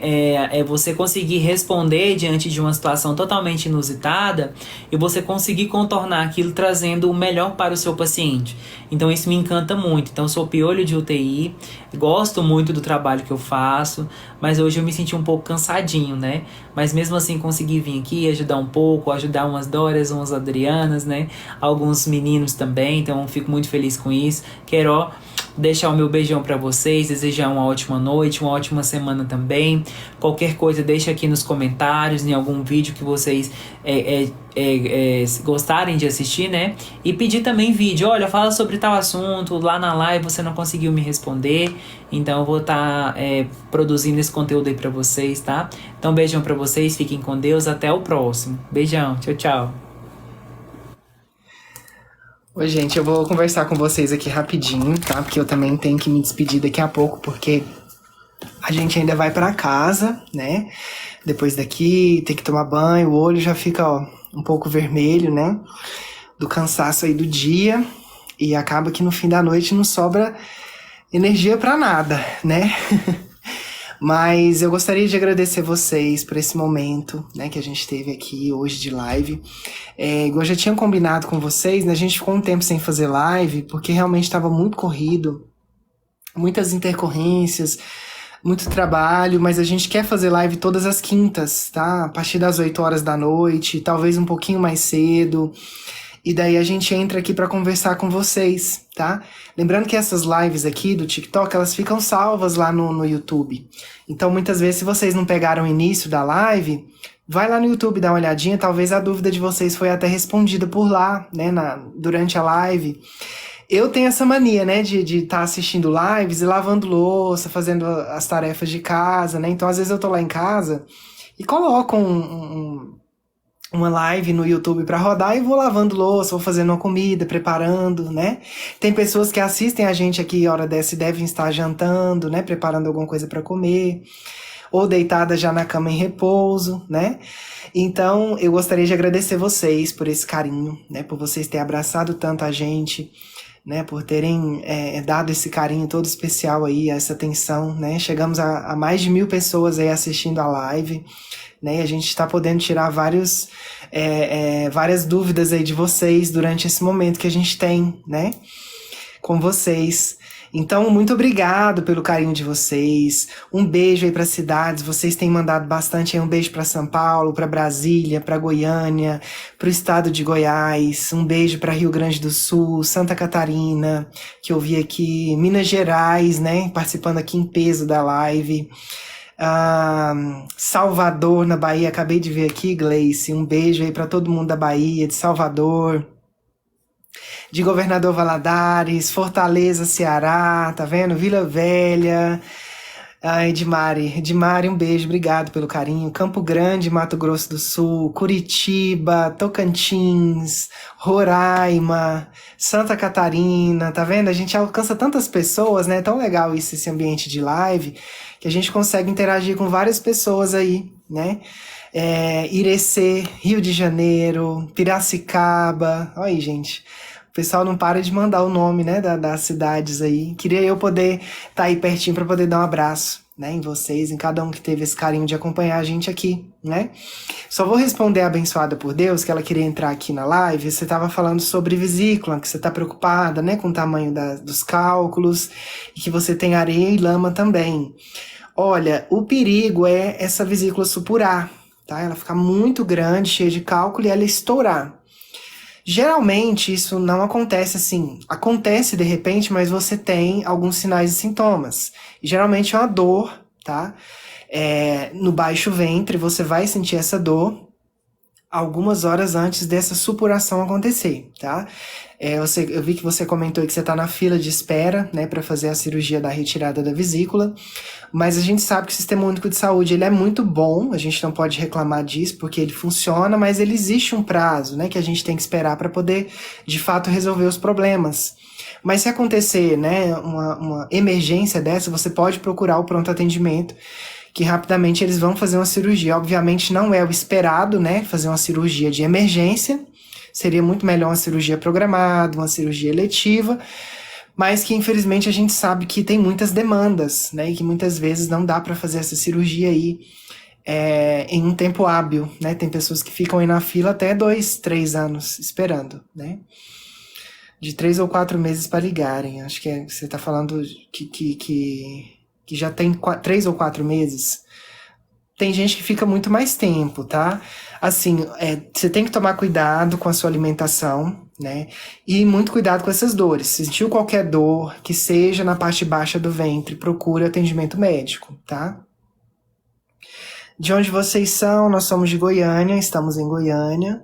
É você conseguir responder diante de uma situação totalmente inusitada e você conseguir contornar aquilo trazendo o melhor para o seu paciente. Então isso me encanta muito. Então eu sou piolho de UTI, gosto muito do trabalho que eu faço, mas hoje eu me senti um pouco cansadinho, né? Mas mesmo assim consegui vir aqui ajudar um pouco, ajudar umas Dórias, umas Adrianas, né? Alguns meninos também, então eu fico muito feliz com isso. Quero, ó, deixar o meu beijão pra vocês, desejar uma ótima noite, uma ótima semana também. Qualquer coisa deixa aqui nos comentários, em algum vídeo que vocês gostarem de assistir, né? E pedir também vídeo, olha, fala sobre tal assunto, lá na live você não conseguiu me responder, então eu vou estar produzindo esse conteúdo aí pra vocês, tá? Então beijão pra vocês, fiquem com Deus, até o próximo. Beijão, tchau, tchau. Oi, gente, eu vou conversar com vocês aqui rapidinho, tá? Porque eu também tenho que me despedir daqui a pouco, porque a gente ainda vai pra casa, né? Depois daqui, tem que tomar banho, o olho já fica, ó, um pouco vermelho, né? Do cansaço aí do dia. E acaba que no fim da noite não sobra energia pra nada, né? Mas eu gostaria de agradecer vocês por esse momento, né, que a gente teve aqui hoje de live. Igual eu já tinha combinado com vocês, né, a gente ficou um tempo sem fazer live, porque realmente estava muito corrido, muitas intercorrências, muito trabalho, mas a gente quer fazer live todas as quintas, tá? A partir das 8 horas da noite, talvez um pouquinho mais cedo. E daí a gente entra aqui para conversar com vocês, tá? Lembrando que essas lives aqui do TikTok, elas ficam salvas lá no YouTube. Então, muitas vezes, se vocês não pegaram o início da live, vai lá no YouTube dar uma olhadinha. Talvez a dúvida de vocês foi até respondida por lá, né? Durante a live. Eu tenho essa mania, né, de estar assistindo lives e lavando louça, fazendo as tarefas de casa, né? Então, às vezes eu tô lá em casa e coloco uma live no YouTube pra rodar e vou lavando louça, vou fazendo uma comida, preparando, né? Tem pessoas que assistem a gente aqui hora dessa e devem estar jantando, né? Preparando alguma coisa pra comer, ou deitada já na cama em repouso, né? Então, eu gostaria de agradecer vocês por esse carinho, né? Por vocês terem abraçado tanto a gente, né, por terem dado esse carinho todo especial aí, essa atenção, né? Chegamos a mais de 1.000 pessoas aí assistindo a live, né? E a gente está podendo tirar várias dúvidas aí de vocês durante esse momento que a gente tem, né, com vocês. Então, muito obrigado pelo carinho de vocês. Um beijo aí para as cidades. Vocês têm mandado bastante aí. Um beijo para São Paulo, para Brasília, para Goiânia, para o estado de Goiás. Um beijo para Rio Grande do Sul, Santa Catarina, que eu vi aqui, Minas Gerais, né, participando aqui em peso da live. Salvador, na Bahia, acabei de ver aqui, Gleice. Um beijo aí para todo mundo da Bahia, de Salvador, de Governador Valadares, Fortaleza, Ceará, tá vendo? Vila Velha. Ai, Edmari, um beijo, obrigado pelo carinho. Campo Grande, Mato Grosso do Sul, Curitiba, Tocantins, Roraima, Santa Catarina, tá vendo? A gente alcança tantas pessoas, né? É tão legal isso, esse ambiente de live, que a gente consegue interagir com várias pessoas aí, né? Irecê, Rio de Janeiro, Piracicaba, olha aí, gente. O pessoal não para de mandar o nome, né, das cidades aí. Queria eu poder estar aí pertinho para poder dar um abraço, né, em vocês, em cada um que teve esse carinho de acompanhar a gente aqui, né. Só vou responder a abençoada por Deus, que ela queria entrar aqui na live. Você estava falando sobre vesícula, que você está preocupada, né, com o tamanho dos cálculos, e que você tem areia e lama também. Olha, o perigo é essa vesícula supurar, tá? Ela ficar muito grande, cheia de cálculo, e ela estourar. Geralmente isso não acontece assim, acontece de repente, mas você tem alguns sinais e sintomas. E geralmente é uma dor, tá? No baixo ventre, você vai sentir essa dor algumas horas antes dessa supuração acontecer, tá? Eu vi que você comentou que você está na fila de espera, né, para fazer a cirurgia da retirada da vesícula, mas a gente sabe que o Sistema Único de Saúde ele é muito bom, a gente não pode reclamar disso, porque ele funciona, mas ele existe um prazo, né, que a gente tem que esperar para poder, de fato, resolver os problemas. Mas se acontecer, né, uma emergência dessa, você pode procurar o pronto atendimento, que rapidamente eles vão fazer uma cirurgia. Obviamente não é o esperado, né, fazer uma cirurgia de emergência, seria muito melhor uma cirurgia programada, uma cirurgia eletiva, mas que infelizmente a gente sabe que tem muitas demandas, né, e que muitas vezes não dá para fazer essa cirurgia aí em um tempo hábil, né, tem pessoas que ficam aí na fila até 2, 3 anos esperando, né, de 3 ou 4 meses para ligarem. Acho que você está falando que já tem 3 ou 4 meses. Tem gente que fica muito mais tempo, tá? Assim, você tem que tomar cuidado com a sua alimentação, né? E muito cuidado com essas dores. Se sentiu qualquer dor, que seja na parte baixa do ventre, procure atendimento médico, tá? De onde vocês são? Nós somos de Goiânia, estamos em Goiânia.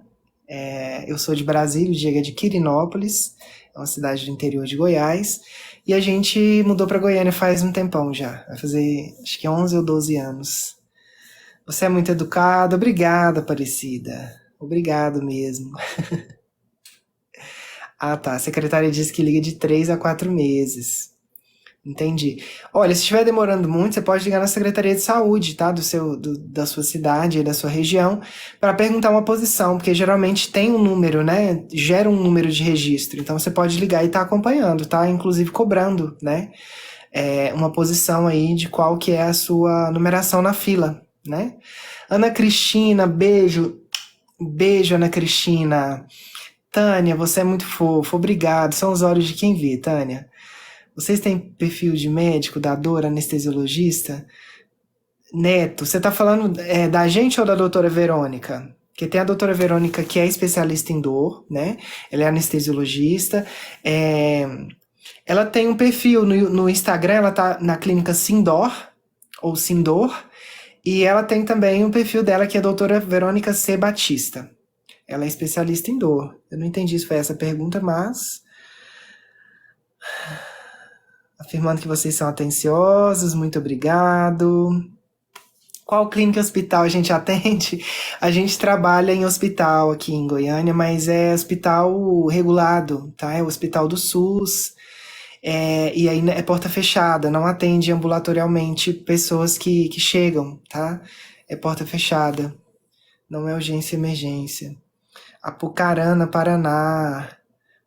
Eu sou de Brasília, o Diego é de Quirinópolis, é uma cidade do interior de Goiás. E a gente mudou para Goiânia faz um tempão já. Vai fazer, acho que 11 ou 12 anos. Você é muito educada. Obrigada, Aparecida. Obrigado mesmo. Ah, tá. A secretária disse que liga de 3 a 4 meses. Entendi. Olha, se estiver demorando muito, você pode ligar na Secretaria de Saúde, tá? Da sua cidade, da sua região, para perguntar uma posição, porque geralmente tem um número, né? Gera um número de registro. Então você pode ligar e tá acompanhando, tá? Inclusive cobrando, né? Uma posição aí de qual que é a sua numeração na fila, né? Ana Cristina, beijo. Beijo, Ana Cristina. Tânia, você é muito fofo. Obrigado. São os olhos de quem vê, Tânia. Vocês têm perfil de médico, da dor, anestesiologista? Neto, você tá falando da gente ou da doutora Verônica? Porque tem a doutora Verônica que é especialista em dor, né? Ela é anestesiologista. Ela tem um perfil no Instagram, ela tá na clínica Sindor, ou Sindor. E ela tem também um perfil dela que é a doutora Verônica C. Batista. Ela é especialista em dor. Eu não entendi se foi essa pergunta, mas... Afirmando que vocês são atenciosos, muito obrigado. Qual clínica e hospital a gente atende? A gente trabalha em hospital aqui em Goiânia, mas é hospital regulado, tá? É o hospital do SUS. E aí é porta fechada, não atende ambulatorialmente pessoas que chegam, tá? É porta fechada. Não é urgência e emergência. Apucarana, Paraná.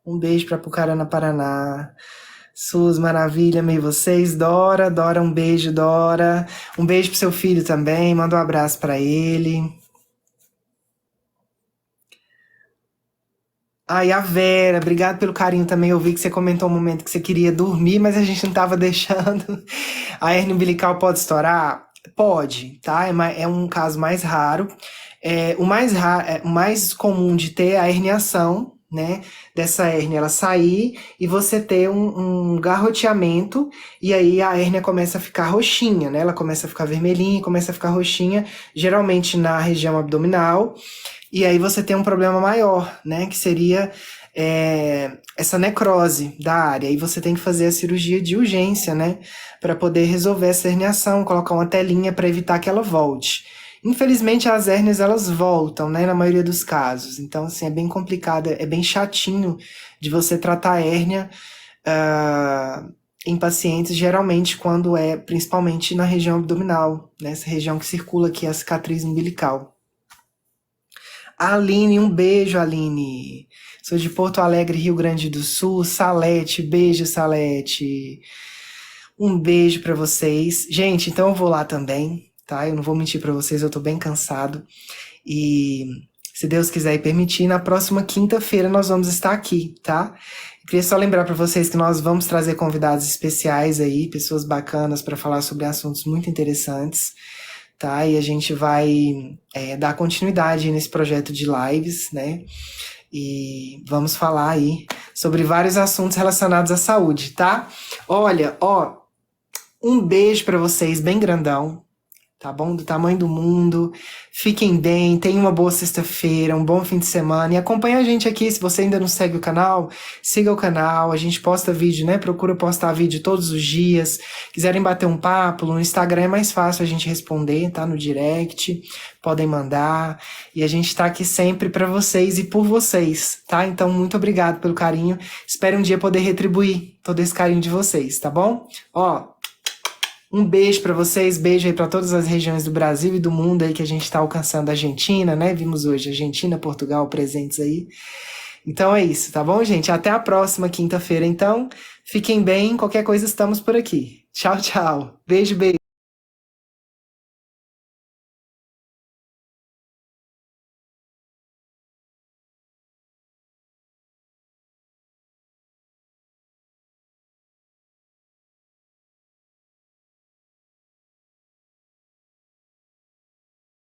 Um beijo para Apucarana, Paraná. SUS, maravilha, amei vocês. Dora, um beijo, Dora. Um beijo pro seu filho também, manda um abraço para ele. Ai, a Vera, obrigado pelo carinho também. Eu vi que você comentou um momento que você queria dormir, mas a gente não tava deixando. A hérnia umbilical pode estourar? Pode, tá? É um caso mais raro. O mais comum de ter é a herniação, né? Dessa hérnia ela sair e você ter um garroteamento, e aí a hérnia começa a ficar roxinha, né? Ela começa a ficar vermelhinha, começa a ficar roxinha, geralmente na região abdominal. E aí você tem um problema maior, né? Que seria essa necrose da área. E você tem que fazer a cirurgia de urgência, né? Para poder resolver essa herniação, colocar uma telinha para evitar que ela volte. Infelizmente, as hérnias, elas voltam, né? Na maioria dos casos. Então, assim, é bem complicado, é bem chatinho de você tratar a hérnia em pacientes, geralmente quando principalmente na região abdominal, né? Essa região que circula aqui, a cicatriz umbilical. Aline, um beijo, Aline. Sou de Porto Alegre, Rio Grande do Sul. Salete, beijo, Salete. Um beijo pra vocês. Gente, então eu vou lá também, tá? Eu não vou mentir pra vocês, eu tô bem cansado. E se Deus quiser e permitir, na próxima quinta-feira nós vamos estar aqui, tá? Eu queria só lembrar pra vocês que nós vamos trazer convidados especiais aí, pessoas bacanas pra falar sobre assuntos muito interessantes. Tá? E a gente vai dar continuidade nesse projeto de lives, né? E vamos falar aí sobre vários assuntos relacionados à saúde, tá? Olha, um beijo pra vocês bem grandão, tá bom? Do tamanho do mundo. Fiquem bem, tenham uma boa sexta-feira, um bom fim de semana. E acompanha a gente aqui, se você ainda não segue o canal, siga o canal. A gente posta vídeo, né? Procura postar vídeo todos os dias. Quiserem bater um papo, no Instagram é mais fácil a gente responder, tá? No direct, podem mandar. E a gente tá aqui sempre pra vocês e por vocês, tá? Então, muito obrigado pelo carinho. Espero um dia poder retribuir todo esse carinho de vocês, tá bom? Um beijo pra vocês, beijo aí pra todas as regiões do Brasil e do mundo aí que a gente tá alcançando. A Argentina, né? Vimos hoje Argentina, Portugal presentes aí. Então é isso, tá bom, gente? Até a próxima quinta-feira, então. Fiquem bem, qualquer coisa estamos por aqui. Tchau, tchau. Beijo, beijo.